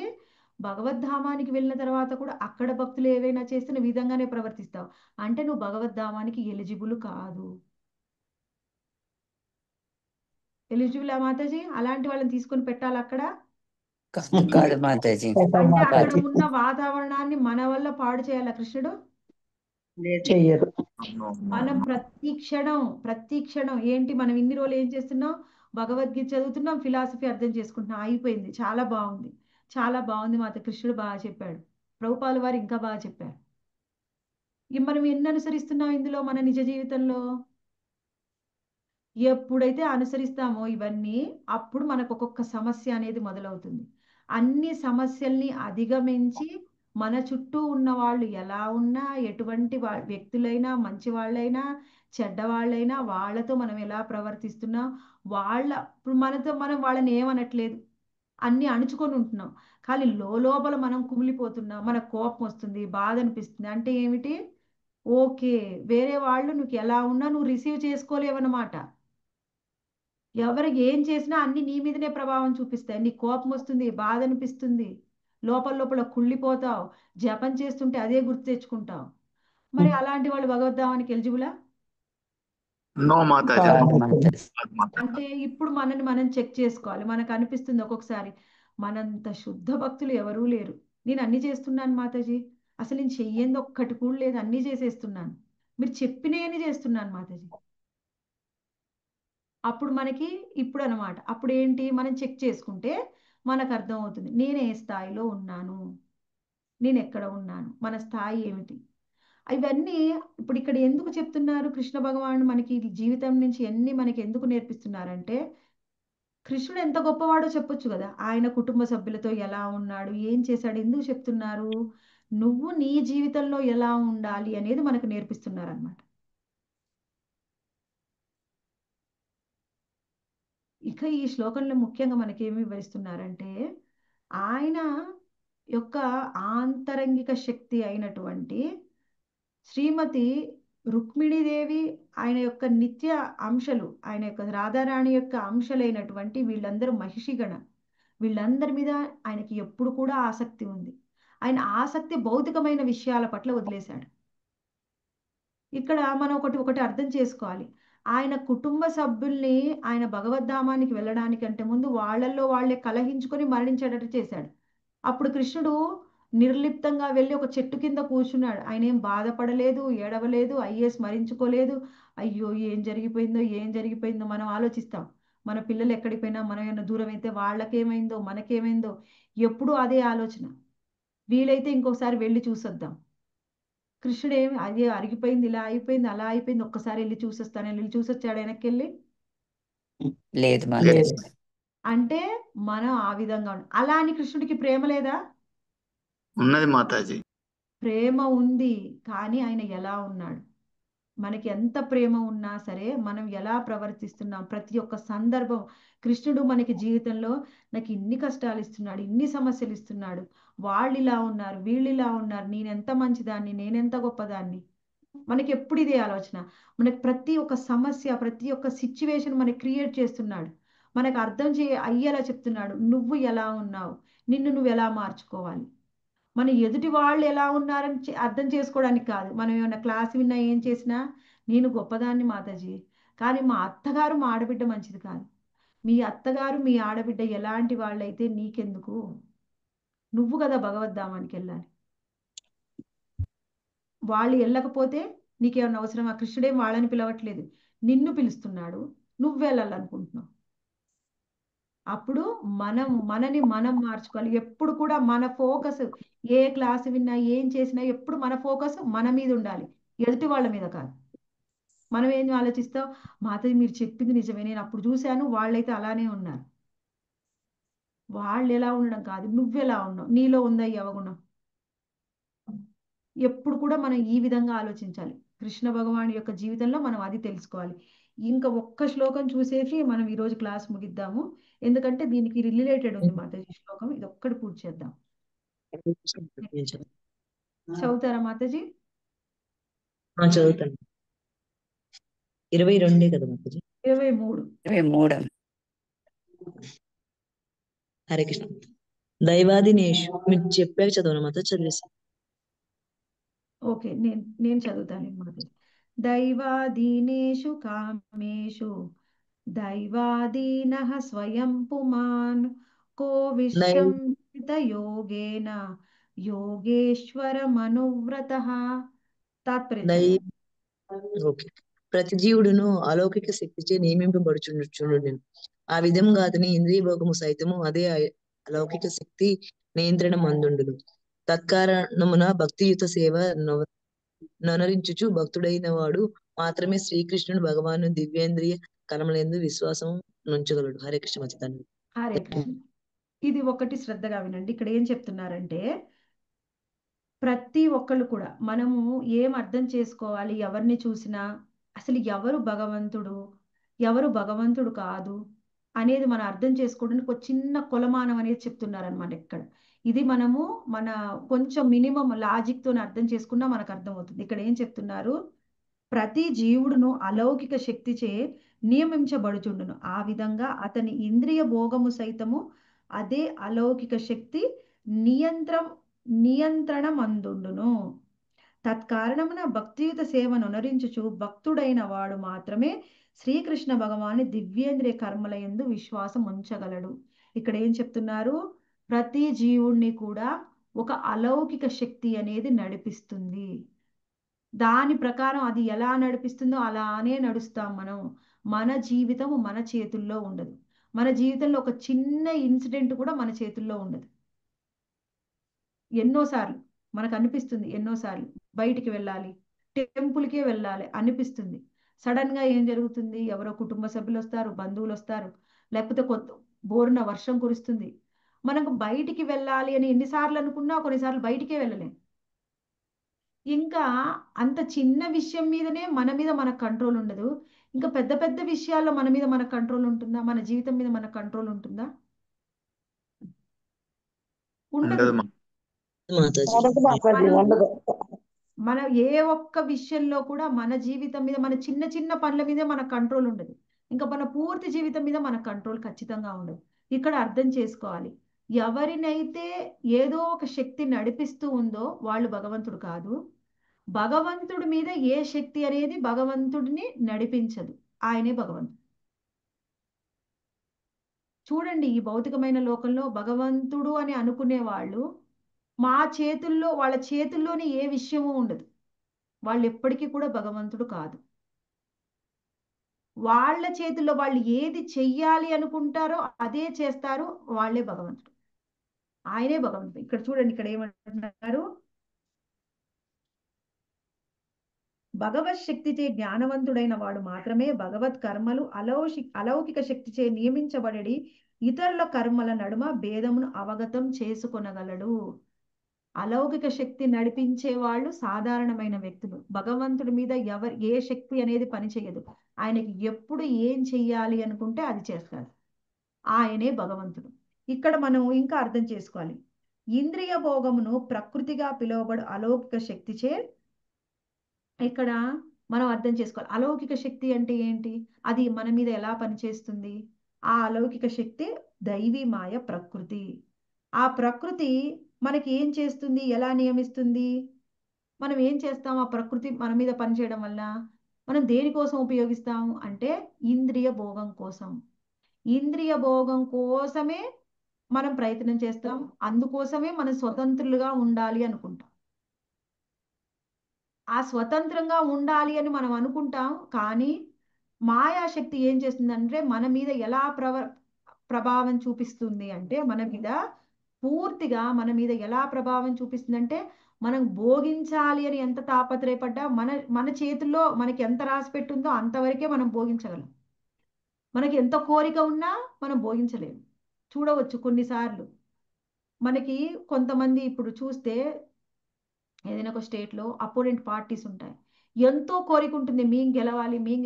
భగవద్ధామానికి వెళ్ళిన తర్వాత కూడా అక్కడ భక్తులు ఏవైనా చేస్తే నువ్వు ఈ విధంగానే ప్రవర్తిస్తావు. అంటే నువ్వు భగవద్ధామానికి ఎలిజిబుల్ కాదు. ఎలిజిబుల్ మాతాజీ? అలాంటి వాళ్ళని తీసుకొని పెట్టాలి అక్కడ? కాదు మాతాజీ. అంటే అక్కడ కాదు. ఉన్న వాతావరణాన్ని మన వల్ల పాడు చేయాలా కృష్ణుడు? చెయ్యరు. మనం ప్రతి క్షణం ఏంటి, మనం ఇన్ని రోజులు ఏం చేస్తున్నాం? భగవద్గీత చదువుతున్నాం, ఫిలాసఫీ అర్థం చేసుకుంటున్నాం, అయిపోయింది. చాలా బాగుంది, చాలా బాగుంది మాత. కృష్ణుడు బాగా చెప్పాడు, ప్రభుపాల వారు ఇంకా బాగా చెప్పారు. మనం ఎన్ని అనుసరిస్తున్నాం ఇందులో మన నిజ జీవితంలో? ఎప్పుడైతే అనుసరిస్తామో ఇవన్నీ, అప్పుడు మనకు ఒక్కొక్క సమస్య అనేది మొదలవుతుంది. అన్ని సమస్యల్ని అధిగమించి మన చుట్టూ ఉన్న వాళ్ళు ఎలా ఉన్నా, ఎటువంటి వ్యక్తులైనా, మంచి వాళ్ళైనా చెడ్డవాళ్ళైనా, వాళ్ళతో మనం ఎలా ప్రవర్తిస్తున్నాం, ఇప్పుడు మనతో మనం వాళ్ళని ఏమనట్లేదు, అన్ని అణుచుకొని ఉంటున్నాం. కానీ లోపల మనం కుమిలిపోతున్నాం, మనకు కోపం వస్తుంది, బాధ అనిపిస్తుంది. అంటే ఏమిటి? ఓకే, వేరే వాళ్ళు నువ్వు ఎలా ఉన్నా నువ్వు రిసీవ్ చేసుకోలేవన్నమాట. ఎవరు ఏం చేసినా అన్ని నీ మీదనే ప్రభావం చూపిస్తాయి. నీకు కోపం వస్తుంది, బాధ అనిపిస్తుంది, లోపల కుళ్ళిపోతావు, జపం చేస్తుంటే అదే గుర్తు తెచ్చుకుంటావు. మరి అలాంటి వాళ్ళు భగవద్ధామానికి ఎలిజిబులా? నో మాతాజీ. కాదు మాతాజీ. అంటే ఇప్పుడు మనని మనం చెక్ చేసుకోవాలి. మనకు అనిపిస్తుంది ఒక్కొక్కసారి, మనంత శుద్ధ భక్తులు ఎవరూ లేరు, నేను అన్ని చేస్తున్నాను మాతాజీ, అసలు నేను చెయ్యింది ఒక్కటి కూడా లేదు, అన్ని చేసేస్తున్నాను, మీరు చెప్పినవన్నీ చేస్తున్నాను మాతాజీ. అప్పుడు మనకి ఇప్పుడు అనమాట, అప్పుడు ఏంటి, మనం చెక్ చేసుకుంటే మనకు అర్థం అవుతుంది, నేను ఏ స్థాయిలో ఉన్నాను, నేను ఎక్కడ ఉన్నాను, మన స్థాయి ఏమిటి. ఇవన్నీ ఇప్పుడు ఇక్కడ ఎందుకు చెప్తున్నారు కృష్ణ భగవానుడు మనకి జీవితం నుంచి ఎన్ని మనకి ఎందుకు నేర్పిస్తున్నారంటే, కృష్ణుడు ఎంత గొప్పవాడో చెప్పొచ్చు కదా, ఆయన కుటుంబ సభ్యులతో ఎలా ఉన్నాడు, ఏం చేశాడు, ఎందుకు చెప్తున్నారు? నువ్వు నీ జీవితంలో ఎలా ఉండాలి అనేది మనకు నేర్పిస్తున్నారు అన్నమాట. ఇక ఈ శ్లోకంలో ముఖ్యంగా మనకేమి వివరిస్తున్నారంటే, ఆయన యొక్క ఆంతరంగిక శక్తి అయినటువంటి శ్రీమతి రుక్మిణీదేవి, ఆయన యొక్క నిత్య అంశలు, ఆయన యొక్క రాధారాణి యొక్క అంశలైనటువంటి వీళ్ళందరూ మహిషిగణ, వీళ్ళందరి మీద ఆయనకి ఎప్పుడు కూడా ఆసక్తి ఉంది. ఆయన ఆసక్తి భౌతికమైన విషయాల పట్ల వదిలేశాడు. ఇక్కడ మనం ఒకటి అర్థం చేసుకోవాలి, ఆయన కుటుంబ సభ్యుల్ని ఆయన భగవద్ధామానికి వెళ్ళడానికంటే ముందు వాళ్ళల్లో వాళ్ళే కలహించుకొని మరణించేటట్టు చేశాడు. అప్పుడు కృష్ణుడు నిర్లిప్తంగా వెళ్ళి ఒక చెట్టు కింద కూర్చున్నాడు. ఆయన ఏం బాధపడలేదు, ఏడవలేదు, అయ్యే స్మరించుకోలేదు. అయ్యో ఏం జరిగిపోయిందో మనం ఆలోచిస్తాం. మన పిల్లలు ఎక్కడికి పోయినా, మనం ఏమైనా దూరం అయితే వాళ్ళకేమైందో మనకేమైందో, ఎప్పుడూ అదే ఆలోచన. వీలైతే ఇంకోసారి వెళ్ళి చూసొద్దాం. కృష్ణుడు ఏమి అదే అరిగిపోయింది, ఇలా అయిపోయింది, అలా అయిపోయింది, ఒక్కసారి వెళ్ళి చూసొస్తాను, వెళ్ళి చూసొచ్చాడు వెనక్కి వెళ్ళి? లేదు మాతాజీ. అంటే మనం ఆ విధంగా అలా అని కృష్ణుడికి ప్రేమ లేదా? ఉన్నది మాతాజీ. ప్రేమ ఉంది, కానీ ఆయన ఎలా ఉన్నాడు? మనకి ఎంత ప్రేమ ఉన్నా సరే మనం ఎలా ప్రవర్తిస్తున్నాం, ప్రతి ఒక్క సందర్భం. కృష్ణుడు మనకి జీవితంలో నాకు ఇన్ని కష్టాలు ఇస్తున్నాడు, ఇన్ని సమస్యలు ఇస్తున్నాడు, వాళ్ళు ఇలా ఉన్నారు, వీళ్ళు ఇలా ఉన్నారు, నేనెంత మంచిదాన్ని, నేనెంత గొప్పదాన్ని. మనకి ఎప్పుడు ఇదే ఆలోచన. మనకి ప్రతి ఒక్క సమస్య, ప్రతి ఒక్క సిచ్యువేషన్ మనకి క్రియేట్ చేస్తున్నాడు, మనకు అర్థం అయ్యేలా చెప్తున్నాడు, నువ్వు ఎలా ఉన్నావు, నిన్ను నువ్వు ఎలా మార్చుకోవాలి. మన ఎదుటి వాళ్ళు ఎలా ఉన్నారని అర్థం చేసుకోవడానికి కాదు. మనం ఏమైనా క్లాస్ విన్నా, ఏం చేసినా నేను గొప్పదాన్ని మాతాజీ, కానీ మా అత్తగారు మా ఆడబిడ్డ మంచిది కాదు, మీ అత్తగారు మీ ఆడబిడ్డ ఎలాంటి వాళ్ళైతే నీకెందుకు, నువ్వు కదా భగవద్ధామానికి వెళ్ళాలి. వాళ్ళు వెళ్ళకపోతే నీకేమన్నా అవసరం? ఆ కృష్ణుడేం వాళ్ళని పిలవట్లేదు, నిన్ను పిలుస్తున్నాడు, నువ్వు వెళ్ళాలనుకుంటున్నావు. అప్పుడు మనని మనం మార్చుకోవాలి. ఎప్పుడు కూడా మన ఫోకస్, ఏ క్లాస్ విన్నా, ఏం చేసినా ఎప్పుడు మన ఫోకస్ మన మీద ఉండాలి, ఎదుటి వాళ్ళ మీద కాదు. మనం ఏం ఆలోచిస్తాం, మాతయ్య మీరు చెప్పింది నిజమే, నేను అప్పుడు చూశాను, వాళ్ళైతే అలానే ఉన్నారు. వాళ్ళు ఎలా ఉండడం కాదు, నువ్వెలా ఉన్నావు, నీలో ఉందా ఈ అవగుణం? ఎప్పుడు కూడా మనం ఈ విధంగా ఆలోచించాలి. కృష్ణ భగవాన్ యొక్క జీవితంలో మనం అది తెలుసుకోవాలి. ఇంకా ఒక్క శ్లోకం చూసేసి మనం ఈరోజు క్లాస్ ముగిద్దాము, ఎందుకంటే దీనికి రిలేటెడ్ ఉంది మాతాజీ శ్లోకం, ఇది ఒక్కటి పూర్తి చేద్దాం. చదువుతారా మాతాజీ? చదువుతాను. 22 కదా మాతాజీ? 20 23. 23. హరే కృష్ణ. దైవాదినేషు మీరు చెప్పాక చదవను మాత చదివేసి. ఓకే, నేను చదువుతాను మాది. దైవాదీనేషు కామేషు దైవాదీనః స్వయం పుమాన్ కో విశ్వంత యోగేన యోగేశ్వరమనువ్రతః. తాత్పర్యం దై చదవండి. ఓకే. ప్రతి జీవుడును అలౌకిక శక్తిచే నియమింపబడుచుండును. ఆ విధముగా అతని ఇంద్రియ భోగము సైతము అదే అలౌకిక శక్తి నియంత్రణ మందుండును. తత్కారణమున భక్తియుత సేవ నొనరించుచు భక్తుడైన వాడు మాత్రమే శ్రీకృష్ణుడు భగవాను దివ్యేంద్రియ కర్మలందు విశ్వాసం నుంచగలడు. హరే కృష్ణ మచితాన్ని. హరే కృష్ణ. ఇది ఒకటి శ్రద్ధగా వినండి. ఇక్కడ ఏం చెప్తున్నారంటే ప్రతి ఒక్కళ్ళు కూడా మనము ఏం అర్థం చేసుకోవాలి, ఎవరిని చూసినా అసలు ఎవరు భగవంతుడు ఎవరు భగవంతుడు కాదు అనేది మనం అర్థం చేసుకోవడానికి ఒక చిన్న కొలమానం అనేది చెప్తున్నారనమాట ఇక్కడ. ఇది మనము మన కొంచెం మినిమం లాజిక్ తోని అర్థం చేసుకున్నా మనకు అర్థమవుతుంది. ఇక్కడ ఏం చెప్తున్నారు, ప్రతి జీవుడును అలౌకిక శక్తిచే నియమించబడుచుండును. ఆ విధంగా అతని ఇంద్రియ భోగము సైతము అదే అలౌకిక శక్తి నియంత్రణమందుండును. తత్కారణమున భక్తియుత సేవను నరించుచు భక్తుడైన వాడు మాత్రమే శ్రీకృష్ణ భగవాని దివ్యేంద్రియ కర్మలయందు విశ్వాసం ఉంచగలడు. ఇక్కడ ఏం చెప్తున్నారు, ప్రతి జీవుణ్ణి కూడా ఒక అలౌకిక శక్తి అనేది నడిపిస్తుంది. దాని ప్రకారం అది ఎలా నడిపిస్తుందో అలానే నడుస్తాం మనం. మన జీవితం మన చేతుల్లో ఉండదు. మన జీవితంలో ఒక చిన్న ఇన్సిడెంట్ కూడా మన చేతుల్లో ఉండదు. ఎన్నోసార్లు మనకు అనిపిస్తుంది, ఎన్నోసార్లు బయటికి వెళ్ళాలి, టెంపుల్కే వెళ్ళాలి అనిపిస్తుంది. సడన్ గా ఏం జరుగుతుంది, ఎవరో కుటుంబ సభ్యులు వస్తారు, బంధువులు వస్తారు, లేకపోతే బోరున వర్షం కురుస్తుంది. మనకు బయటికి వెళ్ళాలి అని ఎన్నిసార్లు అనుకున్నా కొన్నిసార్లు బయటికే వెళ్ళలేం. ఇంకా అంత చిన్న విషయం మీదనే మన మీద మనకు కంట్రోల్ ఉండదు. ఇంకా పెద్ద పెద్ద విషయాల్లో మన మీద మనకు కంట్రోల్ ఉంటుందా? మన జీవితం మీద మనకు కంట్రోల్ ఉంటుందా? ఉండదు. ఉండదు మా. మాతాజీ. ఉండదు మాతాజీ, ఉండదు. మన ఏ ఒక్క విషయంలో కూడా మన జీవితం మీద మన చిన్న చిన్న పనుల మీద మనకు కంట్రోల్ ఉండదు. ఇంకా మన పూర్తి జీవితం మీద మన కంట్రోల్ ఖచ్చితంగా ఉండదు. ఇక్కడ అర్థం చేసుకోవాలి, ఎవరినైతే ఏదో ఒక శక్తి నడిపిస్తూ ఉందో వాళ్ళు భగవంతుడు కాదు. భగవంతుడి మీద ఏ శక్తి అనేది భగవంతుడిని నడిపించదు, ఆయనే భగవంతుడు. చూడండి, ఈ భౌతికమైన లోకంలో భగవంతుడు అని అనుకునే వాళ్ళు వాళ్ళ చేతుల్లోని ఏ విషయము ఉండదు. వాళ్ళు ఎప్పటికీ కూడా భగవంతుడు కాదు. వాళ్ళ చేతుల్లో వాళ్ళు ఏది చెయ్యాలి అనుకుంటారో అదే చేస్తారు, వాళ్ళే భగవంతుడు, ఆయనే భగవంతుడు. ఇక్కడ చూడండి, ఇక్కడ ఏమంటున్నారు, భగవత్ శక్తిచే జ్ఞానవంతుడైన వాడు మాత్రమే భగవత్ కర్మలు అలౌకిక శక్తిచే నియమించబడి ఇతరుల కర్మల నడుమ భేదమును అవగతం చేసుకొనగలడు. అలౌకిక శక్తి నడిపించే వాళ్ళు సాధారణమైన వ్యక్తులు. భగవంతుడి మీద ఏ శక్తి అనేది పనిచేయదు. ఆయనకి ఎప్పుడు ఏం చెయ్యాలి అనుకుంటే అది చేస్తాడు, ఆయనే భగవంతుడు. ఇక్కడ మనం ఇంకా అర్థం చేసుకోవాలి, ఇంద్రియ భోగమును ప్రకృతిగా పిలువబడు అలౌకిక శక్తిచే ఇక్కడ మనం అర్థం చేసుకోవాలి. అలౌకిక శక్తి అంటే ఏంటి, అది మన మీద ఎలా పనిచేస్తుంది? ఆ అలౌకిక శక్తి దైవీ మాయ ప్రకృతి. ఆ ప్రకృతి మనకి ఏం చేస్తుంది, ఎలా నియమిస్తుంది? మనం ఏం చేస్తాం ఆ ప్రకృతి మన మీద పనిచేయడం వల్ల? మనం దేనికోసం ఉపయోగిస్తాము అంటే ఇంద్రియ భోగం కోసం. ఇంద్రియ భోగం కోసమే మనం ప్రయత్నం చేస్తాం, అందుకోసమే మనం స్వతంత్రులుగా ఉండాలి అనుకుంటాం. ఆ స్వతంత్రంగా ఉండాలి అని మనం అనుకుంటాం, కానీ మాయాశక్తి ఏం చేస్తుందంటే మన మీద ఎలా ప్రభావం చూపిస్తుంది అంటే పూర్తిగా మన మీద ఎలా ప్రభావం చూపిస్తుందంటే మనం భోగించాలి అని ఎంత తాపత్రయపడ్డా మన చేతుల్లో మనకి ఎంత రాసి పెట్టుందో అంతవరకే మనం భోగించగలం. మనకి ఎంత కోరిక ఉన్నా మనం భోగించలేము. చూడవచ్చు కొన్నిసార్లు మనకి కొంతమంది ఇప్పుడు చూస్తే ఏదైనా ఒక స్టేట్లో అపోనెంట్ పార్టీస్ ఉంటాయి, ఎంతో కోరిక ఉంటుంది మేం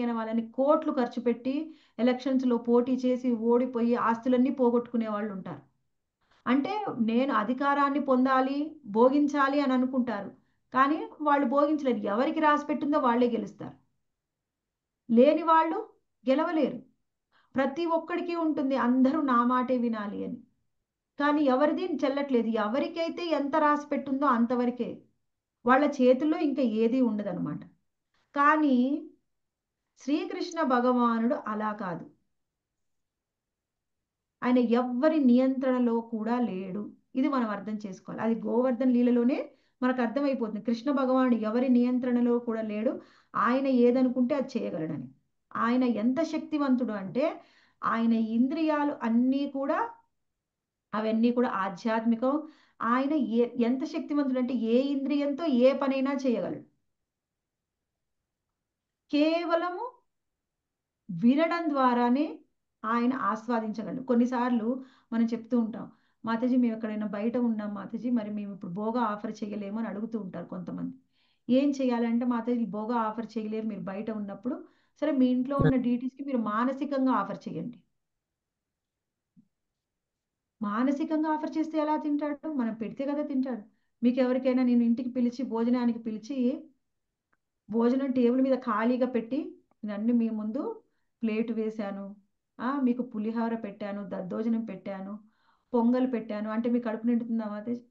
గెలవాలని కోట్లు ఖర్చు పెట్టి ఎలక్షన్స్లో పోటీ చేసి ఓడిపోయి ఆస్తులన్నీ పోగొట్టుకునే వాళ్ళు ఉంటారు. అంటే నేను అధికారాన్ని పొందాలి, భోగించాలి అని అనుకుంటారు, కానీ వాళ్ళు భోగించలేరు. ఎవరికి రాసి పెట్టిందో వాళ్ళే గెలుస్తారు, లేని వాళ్ళు గెలవలేరు. ప్రతి ఒక్కడికి ఉంటుంది అందరూ నా మాటే వినాలి అని. కానీ ఎవరిది చెల్లట్లేదు. ఎవరికైతే ఎంత రాసి పెట్టుందో అంతవరకే, వాళ్ళ చేతుల్లో ఇంకా ఏది ఉండదన్నమాట. కానీ శ్రీకృష్ణ భగవానుడు అలా కాదు. ఆయన ఎవ్వరి నియంత్రణలో కూడా లేడు. ఇది మనం అర్థం చేసుకోవాలి. అది గోవర్ధన్ లీలలోనే మనకు అర్థమైపోతుంది. కృష్ణ భగవానుడు ఎవరి నియంత్రణలో కూడా లేడు. ఆయన ఏదనుకుంటే అది చేయగలడని. ఆయన ఎంత శక్తివంతుడు అంటే ఆయన ఇంద్రియాలు అన్నీ కూడా అవన్నీ కూడా ఆధ్యాత్మికం. ఆయన ఎంత శక్తివంతుడు అంటే ఏ ఇంద్రియంతో ఏ పనైనా చేయగలడు. కేవలము వినడం ద్వారానే ఆయన ఆస్వాదించగలడు. కొన్నిసార్లు మనం చెప్తూ ఉంటాం, మాతాజీ మేము ఎక్కడైనా బయట ఉన్నాం మాతాజీ, మరి మేము ఇప్పుడు భోగా ఆఫర్ చేయలేము అని అడుగుతూ ఉంటారు కొంతమంది. ఏం చేయాలంటే మాతాజీ భోగా ఆఫర్ చేయలేరు మీరు బయట ఉన్నప్పుడు, సరే మీ ఇంట్లో ఉన్న డీటీస్కి మీరు మానసికంగా ఆఫర్ చేయండి. మానసికంగా ఆఫర్ చేస్తే ఎలా తింటాడు? మనం పెడితే కదా తింటాడు. మీకు ఎవరికైనా నేను ఇంటికి పిలిచి భోజనానికి పిలిచి భోజనం టేబుల్ మీద ఖాళీగా పెట్టి నేను మీ ముందు ప్లేట్ వేశాను, మీకు పులిహోర పెట్టాను, దద్దోజనం పెట్టాను, పొంగల్ పెట్టాను అంటే మీకు కడుపు నిండుతుందా మాతాజీ?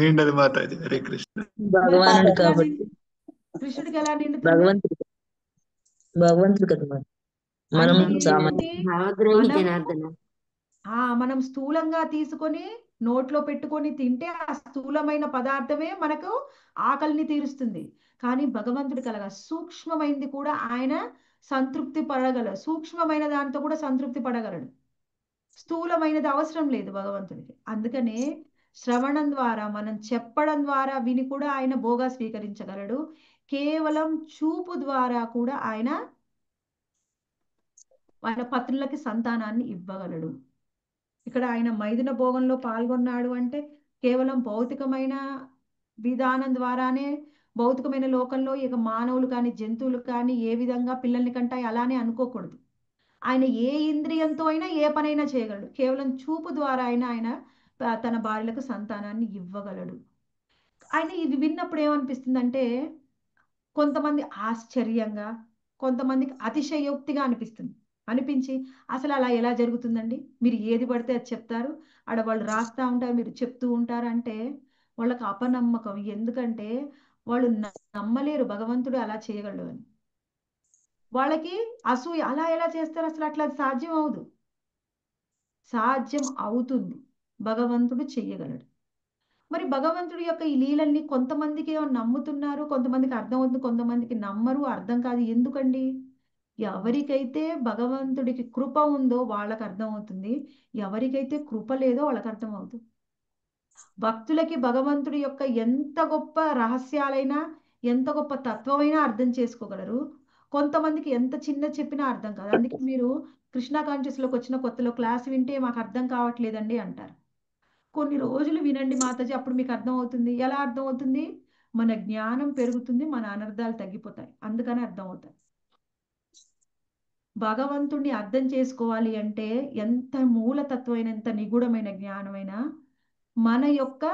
నిండదు మాతాజీ. హరే కృష్ణ. భగవానుడు కాబట్టి కృష్ణుడికి ఎలా నిండుతుంది? భగవంతుడు కదా మరి. మనం మనం స్థూలంగా తీసుకొని నోట్లో పెట్టుకొని తింటే ఆ స్థూలమైన పదార్థమే మనకు ఆకలిని తీరుస్తుంది. కానీ భగవంతుడికి అలాగా సూక్ష్మమైనది కూడా ఆయన సంతృప్తి పడగలడు. సూక్ష్మమైన దాంతో కూడా సంతృప్తి పడగలడు. స్థూలమైనది అవసరం లేదు భగవంతుడికి. అందుకనే శ్రవణం ద్వారా మనం చెప్పడం ద్వారా విని కూడా ఆయన భోగా స్వీకరించగలడు. కేవలం చూపు ద్వారా కూడా ఆయన పత్రులకి సంతానాన్ని ఇవ్వగలడు. ఇక్కడ ఆయన మైదున భోగంలో పాల్గొన్నాడు అంటే కేవలం భౌతికమైన విధానం ద్వారానే, భౌతికమైన లోకంలో ఇక మానవులు కానీ జంతువులు కానీ ఏ విధంగా పిల్లల్ని కంటాయి అలానే అనుకోకూడదు. ఆయన ఏ ఇంద్రియంతో అయినా ఏ పనైనా చేయగలడు. కేవలం చూపు ద్వారా ఆయన తన భార్యలకు సంతానాన్ని ఇవ్వగలడు. ఆయన ఇది విన్నప్పుడు ఏమనిపిస్తుందంటే కొంతమంది ఆశ్చర్యంగా, కొంతమందికి అతిశయోక్తిగా అనిపించి అసలు అలా ఎలా జరుగుతుందండి, మీరు ఏది పడితే అది చెప్తారు, వాళ్ళు రాస్తా ఉంటారు మీరు చెప్తూ ఉంటారు అంటే వాళ్ళకి అపనమ్మకం. ఎందుకంటే వాళ్ళు నమ్మలేరు భగవంతుడు అలా చేయగలడు అని. వాళ్ళకి అసూయ. అలా ఎలా చేస్తారు, అసలు అట్లా సాధ్యం అవదు. సాధ్యం అవుతుంది, భగవంతుడు చెయ్యగలడు. మరి భగవంతుడి యొక్క ఈ లీలల్ని కొంతమందికి ఏమో నమ్ముతున్నారు, కొంతమందికి అర్థమవుతుంది, కొంతమందికి నమ్మరు, అర్థం కాదు. ఎందుకండి? ఎవరికైతే భగవంతుడికి కృప ఉందో వాళ్ళకి అర్థమవుతుంది, ఎవరికైతే కృప లేదో వాళ్ళకి అర్థమవుతుంది. భక్తులకి భగవంతుడి యొక్క ఎంత గొప్ప రహస్యాలైనా ఎంత గొప్ప తత్వమైనా అర్థం చేసుకోగలరు. కొంతమందికి ఎంత చిన్న చెప్పినా అర్థం కాదు. అందుకే మీరు కృష్ణా కాన్షియస్లోకి వచ్చిన కొత్తలో క్లాస్ వింటే మాకు అర్థం కావట్లేదండి అంటారు. కొన్ని రోజులు వినండి మాతాజీ, అప్పుడు మీకు అర్థం అవుతుంది. ఎలా అర్థం అవుతుంది? మన జ్ఞానం పెరుగుతుంది, మన అనర్థాలు తగ్గిపోతాయి, అందుకని అర్థం అవుతాయి. భగవంతుడిని అర్థం చేసుకోవాలి అంటే ఎంత మూలతత్వమైన ఎంత నిగూఢమైన జ్ఞానమైనా మన యొక్క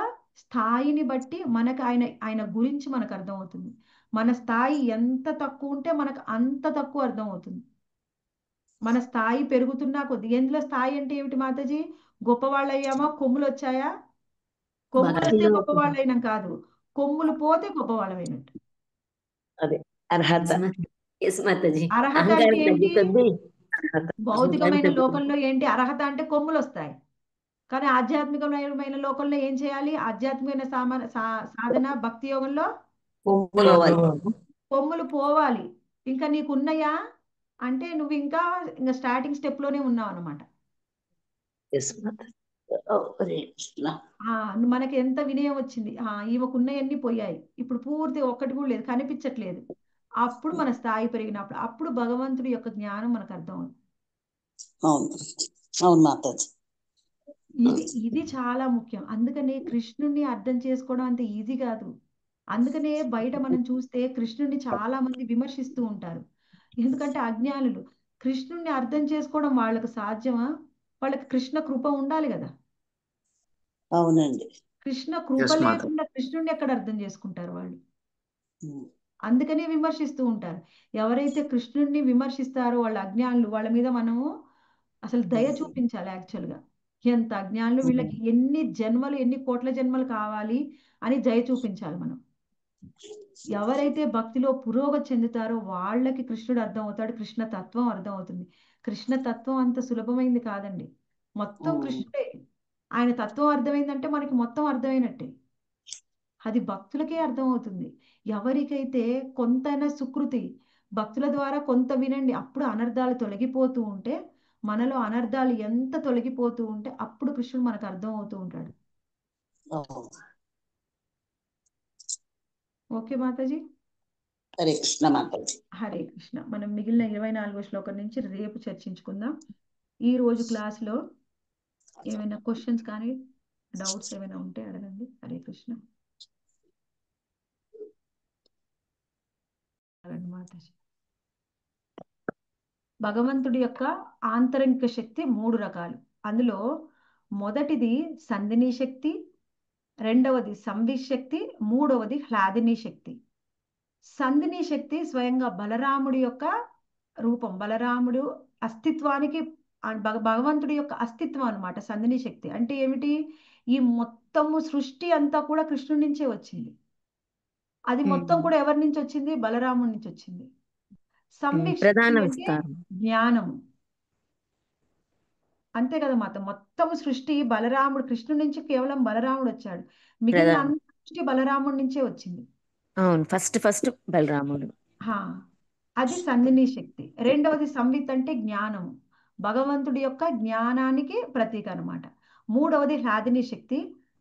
స్థాయిని బట్టి మనకు ఆయన గురించి మనకు అర్థం అవుతుంది. మన స్థాయి ఎంత తక్కువ ఉంటే మనకు అంత తక్కువ అర్థం అవుతుంది. మన స్థాయి పెరుగుతున్నా కొద్ది. ఎందులో స్థాయి అంటే ఏమిటి మాతాజీ? గొప్పవాళ్ళు అయ్యామా, కొమ్ములు వచ్చాయా? కొమ్ములు వస్తే గొప్పవాళ్ళైనాం కాదు, కొమ్ములు పోతే గొప్పవాళ్ళమైనట్టు. అర్హత. అర్హత అంటే ఏంటి? భౌతికమైన లోకంలో ఏంటి అర్హత అంటే కొమ్ములు వస్తాయి. కానీ ఆధ్యాత్మికమైన లోకంలో ఏం చేయాలి? ఆధ్యాత్మికమైన సాధన భక్తి యోగంలో కొమ్ములు పోవాలి. ఇంకా నీకున్నాయా అంటే నువ్వు ఇంకా స్టార్టింగ్ స్టెప్ లోనే ఉన్నావు అనమాట. మనకి ఎంత వినయం వచ్చింది, ఈమెకున్నాయన్నీ పోయాయి, ఇప్పుడు పూర్తి ఒక్కటి కూడా లేదు, కనిపించట్లేదు. అప్పుడు మన స్థాయి పెరిగినప్పుడు అప్పుడు భగవంతుడి యొక్క జ్ఞానం మనకు అర్థం అవుతుంది. ఇది చాలా ముఖ్యం. అందుకనే కృష్ణుడిని అర్థం చేసుకోవడం అంత ఈజీ కాదు. అందుకనే బయట మనం చూస్తే కృష్ణుడిని చాలా మంది విమర్శిస్తూ ఉంటారు. ఎందుకంటే అజ్ఞానులు. కృష్ణుడిని అర్థం చేసుకోవడం వాళ్ళకు సాధ్యమా? వాళ్ళకి కృష్ణ కృప ఉండాలి కదా. అవునండి. కృష్ణ కృప లేకుండా కృష్ణుడిని ఎక్కడ అర్థం చేసుకుంటారు వాళ్ళు? అందుకనే విమర్శిస్తూ ఉంటారు. ఎవరైతే కృష్ణుడిని విమర్శిస్తారో వాళ్ళ అజ్ఞానులు, వాళ్ళ మీద మనము అసలు దయ చూపించాలి యాక్చువల్గా. ఎంత అజ్ఞానులు, వీళ్ళకి ఎన్ని జన్మలు, ఎన్ని కోట్ల జన్మలు కావాలి అని దయ చూపించాలి మనం. ఎవరైతే భక్తిలో పురోగతి చెందుతారో వాళ్ళకి కృష్ణుడు అర్థం అవుతాడు, కృష్ణ తత్వం అర్థం అవుతుంది. కృష్ణ తత్వం అంత సులభమైంది కాదండి, మొత్తం కృష్ణుడే. ఆయన తత్వం అర్థమైందంటే మనకి మొత్తం అర్థమైనట్టే. అది భక్తులకే అర్థమవుతుంది. ఎవరికైతే కొంతైనా సుకృతి, భక్తుల ద్వారా కొంత వినండి, అప్పుడు అనర్థాలు తొలగిపోతూ ఉంటే, మనలో అనర్థాలు ఎంత తొలగిపోతూ ఉంటే అప్పుడు కృష్ణుడు మనకు అర్థం అవుతూ ఉంటాడు. ఓకే మాతాజీ. హరే కృష్ణ మాతాజీ. హరే కృష్ణ. మనం మిగిలిన 24వ శ్లోకం నుంచి రేపు చర్చించుకుందాం. ఈ రోజు క్లాస్లో ఏమైనా క్వశ్చన్స్ కానీ డౌట్స్ ఏమైనా ఉంటే అడగండి. హరే కృష్ణ. అడగండి మాతాజీ. భగవంతుడి యొక్క ఆంతరిక శక్తి 3 రకాలు. అందులో మొదటిది సంధిని శక్తి, రెండవది సంవిత్ శక్తి, మూడవది హ్లాదిని శక్తి. సంధిని శక్తి స్వయంగా బలరాముడి యొక్క రూపం, బలరాముడు అస్తిత్వానికి భగవంతుడి యొక్క అస్తిత్వం అన్నమాట. సంధిని శక్తి అంటే ఏమిటి? ఈ మొత్తము సృష్టి అంతా కూడా కృష్ణుడి నుంచే వచ్చింది. అది మొత్తం కూడా ఎవరి నుంచి వచ్చింది? బలరాముడి నుంచి వచ్చింది. సంవిత్ శక్తి అంటే జ్ఞానము, అంతే కదా మాత. మొత్తం సృష్టి బలరాముడు, కృష్ణుడి నుంచి కేవలం బలరాముడు వచ్చాడు, మిగిలిన అంత సృష్టి బలరాముడి నుంచే వచ్చింది. అవును, ఫస్ట్ బలరాముడు. అది సంధిని శక్తి. రెండవది సంవిత్ అంటే జ్ఞానము, భగవంతుడి యొక్క జ్ఞానానికి ప్రతీక అన్నమాట. మూడవది హ్లాదిని శక్తి,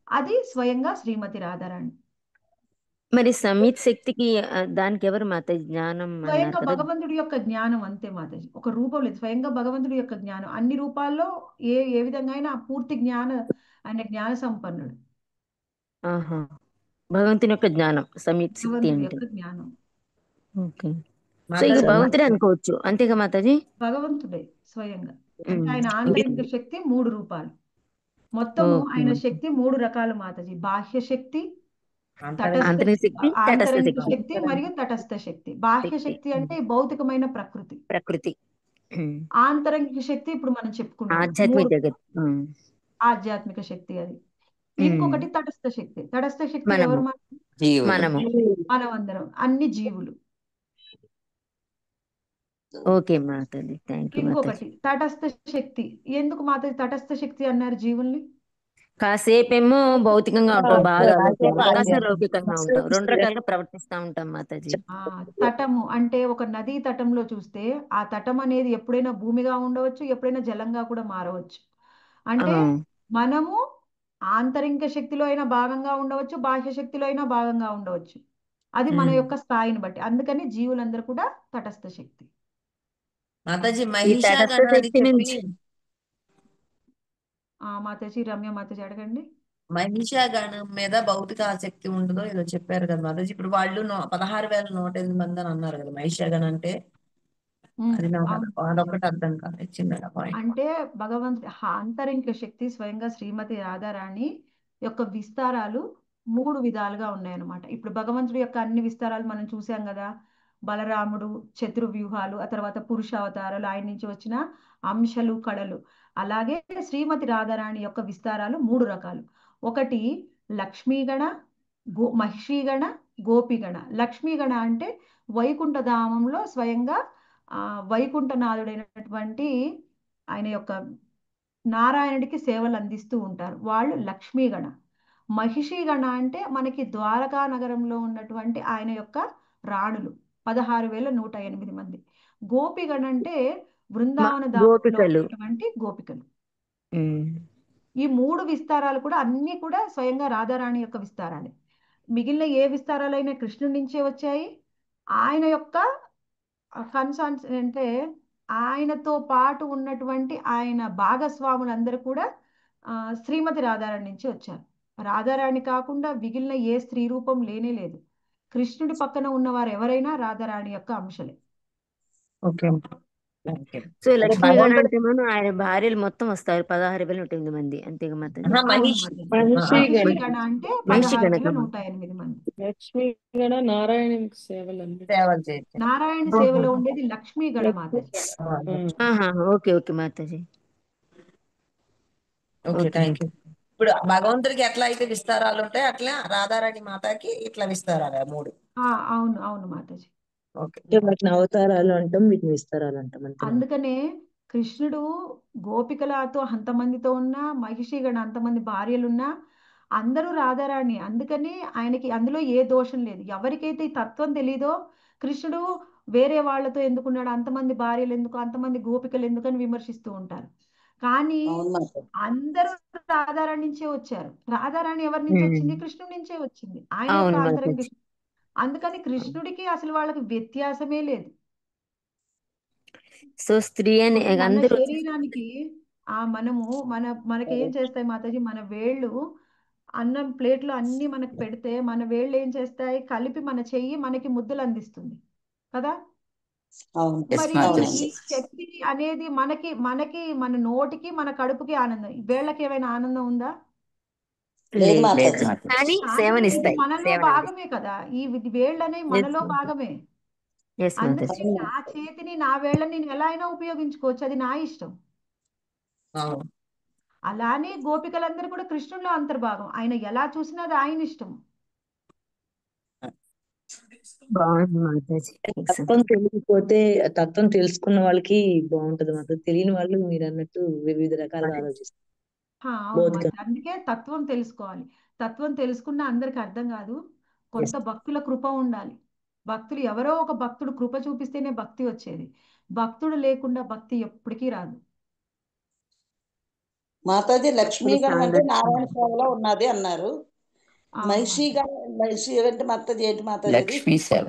అది స్వయంగా శ్రీమతి రాధారాణి. మరి సంవిత్ శక్తికి దానికి ఎవరు మాత? జ్ఞానం స్వయంగా భగవంతుడి యొక్క జ్ఞానం, అంతే మాతాజీ. ఒక రూపం లేదు, స్వయంగా భగవంతుడి యొక్క జ్ఞానం. అన్ని రూపాల్లో ఏ విధంగా అయినా పూర్తి ఆయన జ్ఞాన సంపన్నుడు. భగవంతుని యొక్క జ్ఞానం సంవిత్ శక్తి అంటే జ్ఞానం. ఓకే, సో ఇక భగవంతుడే అనుకోవచ్చు, అంతేగా మాతాజీ? భగవంతుడే స్వయంగా. అంటే ఆయన ఆంతరిక శక్తి 3 రూపాలు. మొత్తము ఆయన శక్తి 3 రకాలు మాతాజీ. బాహ్య శక్తి, ఆంతరిక శక్తి మరియు తటస్థ శక్తి. బాహ్య శక్తి అంటే భౌతికమైన ప్రకృతి. ఆంతరిక శక్తి ఇప్పుడు మనం చెప్పుకున్నాం, ఆధ్యాత్మిక శక్తి. అది ఇంకొకటి తటస్థ శక్తి. తటస్థ శక్తి ఎవరు? మనమందరం, అన్ని జీవులు. Okay Mataji, thank you. ఇంకొకటి తటస్థ శక్తి. ఎందుకు మాతాజీ తటస్థ శక్తి అన్నారు? జీవుల్ని కాసేపేమో భౌతికంగా ఉంటాం, బాగా లౌకికంగా ఉంటాం, 2 రకాలుగా ప్రవర్తిస్తూ ఉంటాం మాతాజీ. తటము అంటే ఒక నదీ తటంలో చూస్తే ఆ తటం అనేది ఎప్పుడైనా భూమిగా ఉండవచ్చు, ఎప్పుడైనా జలంగా కూడా మారవచ్చు. అంటే మనము ఆంతరిక శక్తిలో అయినా భాగంగా ఉండవచ్చు, బాహ్య శక్తిలో అయినా భాగంగా ఉండవచ్చు. అది మన యొక్క స్థాయిని బట్టి. అందుకని జీవులందరూ కూడా తటస్థ శక్తి. మాతాజీ మాతాజీ రమ్య మాతాజీ అడగండి. మహిషాగణం మీద భౌతిక ఆసక్తి ఉండదో ఏదో చెప్పారు కదా మాతాజీ. ఇప్పుడు వాళ్ళు 16,108 మంది అని అన్నారు కదా మహిషాగణం అంటే. అది అదొకటి అర్థం కాదు, చిన్నగా పాయింట్. అంటే భగవంతుడి ఆంతరిక శక్తి స్వయంగా శ్రీమతి రాధారాణి యొక్క విస్తారాలు 3 విధాలుగా ఉన్నాయన్నమాట. ఇప్పుడు భగవంతుడి యొక్క అన్ని విస్తారాలు మనం చూసాం కదా. బలరాముడు, చతుర్వ్యూహాలు, ఆ తర్వాత పురుషావతారాలు, ఆయన నుంచి వచ్చిన అంశాలు, కళలు. అలాగే శ్రీమతి రాధారాణి యొక్క విస్తారాలు 3 రకాలు. ఒకటి లక్ష్మీగణ, మహిషీగణ, గోపిగణ. లక్ష్మీగణ అంటే వైకుంఠధామంలో స్వయంగా వైకుంఠనాథుడైనటువంటి ఆయన యొక్క నారాయణుడికి సేవలు అందిస్తూ ఉంటారు, వాళ్ళు లక్ష్మీగణ. మహిషీగణ అంటే మనకి ద్వారకా నగరంలో ఉన్నటువంటి ఆయన యొక్క రాణులు, 16,108 మంది. గోపిగణ అంటే బృందావన ధామంలో ఉన్నటువంటి గోపికలు. ఈ 3 విస్తారాలు కూడా అన్ని కూడా స్వయంగా రాధారాణి యొక్క విస్తారాలే. మిగిలిన ఏ విస్తారాలైనా కృష్ణుడి నుంచే వచ్చాయి. ఆయన యొక్క కన్సర్న్స్ అంటే ఆయనతో పాటు ఉన్నటువంటి ఆయన భాగస్వాములందరూ కూడా శ్రీమతి రాధారాణి నుంచి వచ్చారు. రాధారాణి కాకుండా మిగిలిన ఏ స్త్రీ రూపం లేనే లేదు. కృష్ణుడి పక్కన ఉన్నవారు ఎవరైనా రాధారాణి యొక్క అంశలే. సో లక్ష్మీగణ అంటే మనం ఆయన భార్యలు మొత్తం వస్తారు 16,108 మంది, అంతేగా మాతాజీ? మహిషీగణ అంటే 16,108 మంది. లక్ష్మీగణ నారాయణ సేవలు, నారాయణ సేవలో ఉండేది లక్ష్మీగణ మాతాజీ. ఓకే ఓకే మాతాజీ. Okay, thank you. ఇప్పుడు భగవంతుడికి ఎట్లా అయితే విస్తారాలు ఉంటాయి అట్లా రాధారాణి మాతకి ఇట్లా విస్తారాలు 3. అవును అవును మాతాజీ. ఓకే, అంటే వాటిని అవతారాలు అంటాం, వీటిని విస్తారాలు అంటాం అంతే. అందుకనే కృష్ణుడు గోపికలతో అంతమందితో ఉన్నా, మహిషిగణ అంతమంది భార్యలున్నా అందరూ రాధారాణి. అందుకని ఆయనకి అందులో ఏ దోషం లేదు. ఎవరికైతే ఈ తత్వం తెలీదో కృష్ణుడు వేరే వాళ్ళతో ఎందుకున్నాడు, అంతమంది భార్యలు ఎందుకు, అంతమంది గోపికలు ఎందుకని విమర్శిస్తూ ఉంటారు. కానీ అందరూ రాధారాణి నుంచే వచ్చారు. రాధారాణి ఎవరి నుంచి వచ్చింది? కృష్ణుడి నుంచే వచ్చింది. ఆయన యొక్క అవును అంతరంగ. మాతాజీ. అందుకని కృష్ణుడికి అసలు వాళ్ళకి వ్యత్యాసమే లేదు. సో స్త్రీ అని ఇప్పుడు మన అందరూ శరీరానికి మనకి ఏం చేస్తాయి మాతాజీ, మన వేళ్ళు అన్నం ప్లేట్లో అన్ని మనకు పెడితే మన వేళ్ళు ఏం చేస్తాయి, కలిపి మన చెయ్యి మనకి ముద్దలు అందిస్తుంది కదా. మరి ఈ శక్తి అనేది మనకి మనకి మన నోటికి మన కడుపుకి ఆనందం. వేళ్ళకి ఏమైనా ఆనందం ఉందా? కానీ ఇది సేవనిస్తాయి. మనలో భాగమే కదా. ఈ వేళ్ళు అనేవి మనలో భాగమే. అందుకని నా చేతిని నా వేళ్ళని నేను ఎలా అయినా ఉపయోగించుకోవచ్చు, అది నా ఇష్టం. అలానే గోపికలందరూ కూడా కృష్ణుల్లో అంతర్భాగం. ఆయన ఎలా చూసినా అది ఆయన ఇష్టం. బాగుంది మాతాజీ. తత్వం తెలియకపోతే, తత్వం తెలుసుకున్న వాళ్ళకి బాగుంటది మాత్రం, తెలియని వాళ్ళు మీరు అన్నట్టు వివిధ రకాలుగా ఆలోచిస్తారు. అవును మాత. అందుకే తత్వం తెలుసుకోవాలి. తత్వం తెలుసుకున్న అందరికి అర్థం కాదు. కొంత భక్తుల కృప ఉండాలి. భక్తులు ఎవరో ఒక భక్తుడు కృప చూపిస్తేనే భక్తి వచ్చేది. భక్తుడు లేకుండా భక్తి ఎప్పటికీ రాదు. మాతాజీ లక్ష్మీ గణ అంటే నారాయణ సేవలో ఉన్నది అన్నారు. మహిషి అంటే మాతాజీ ఏంటి మాతాజీ? లక్ష్మీ సేవ.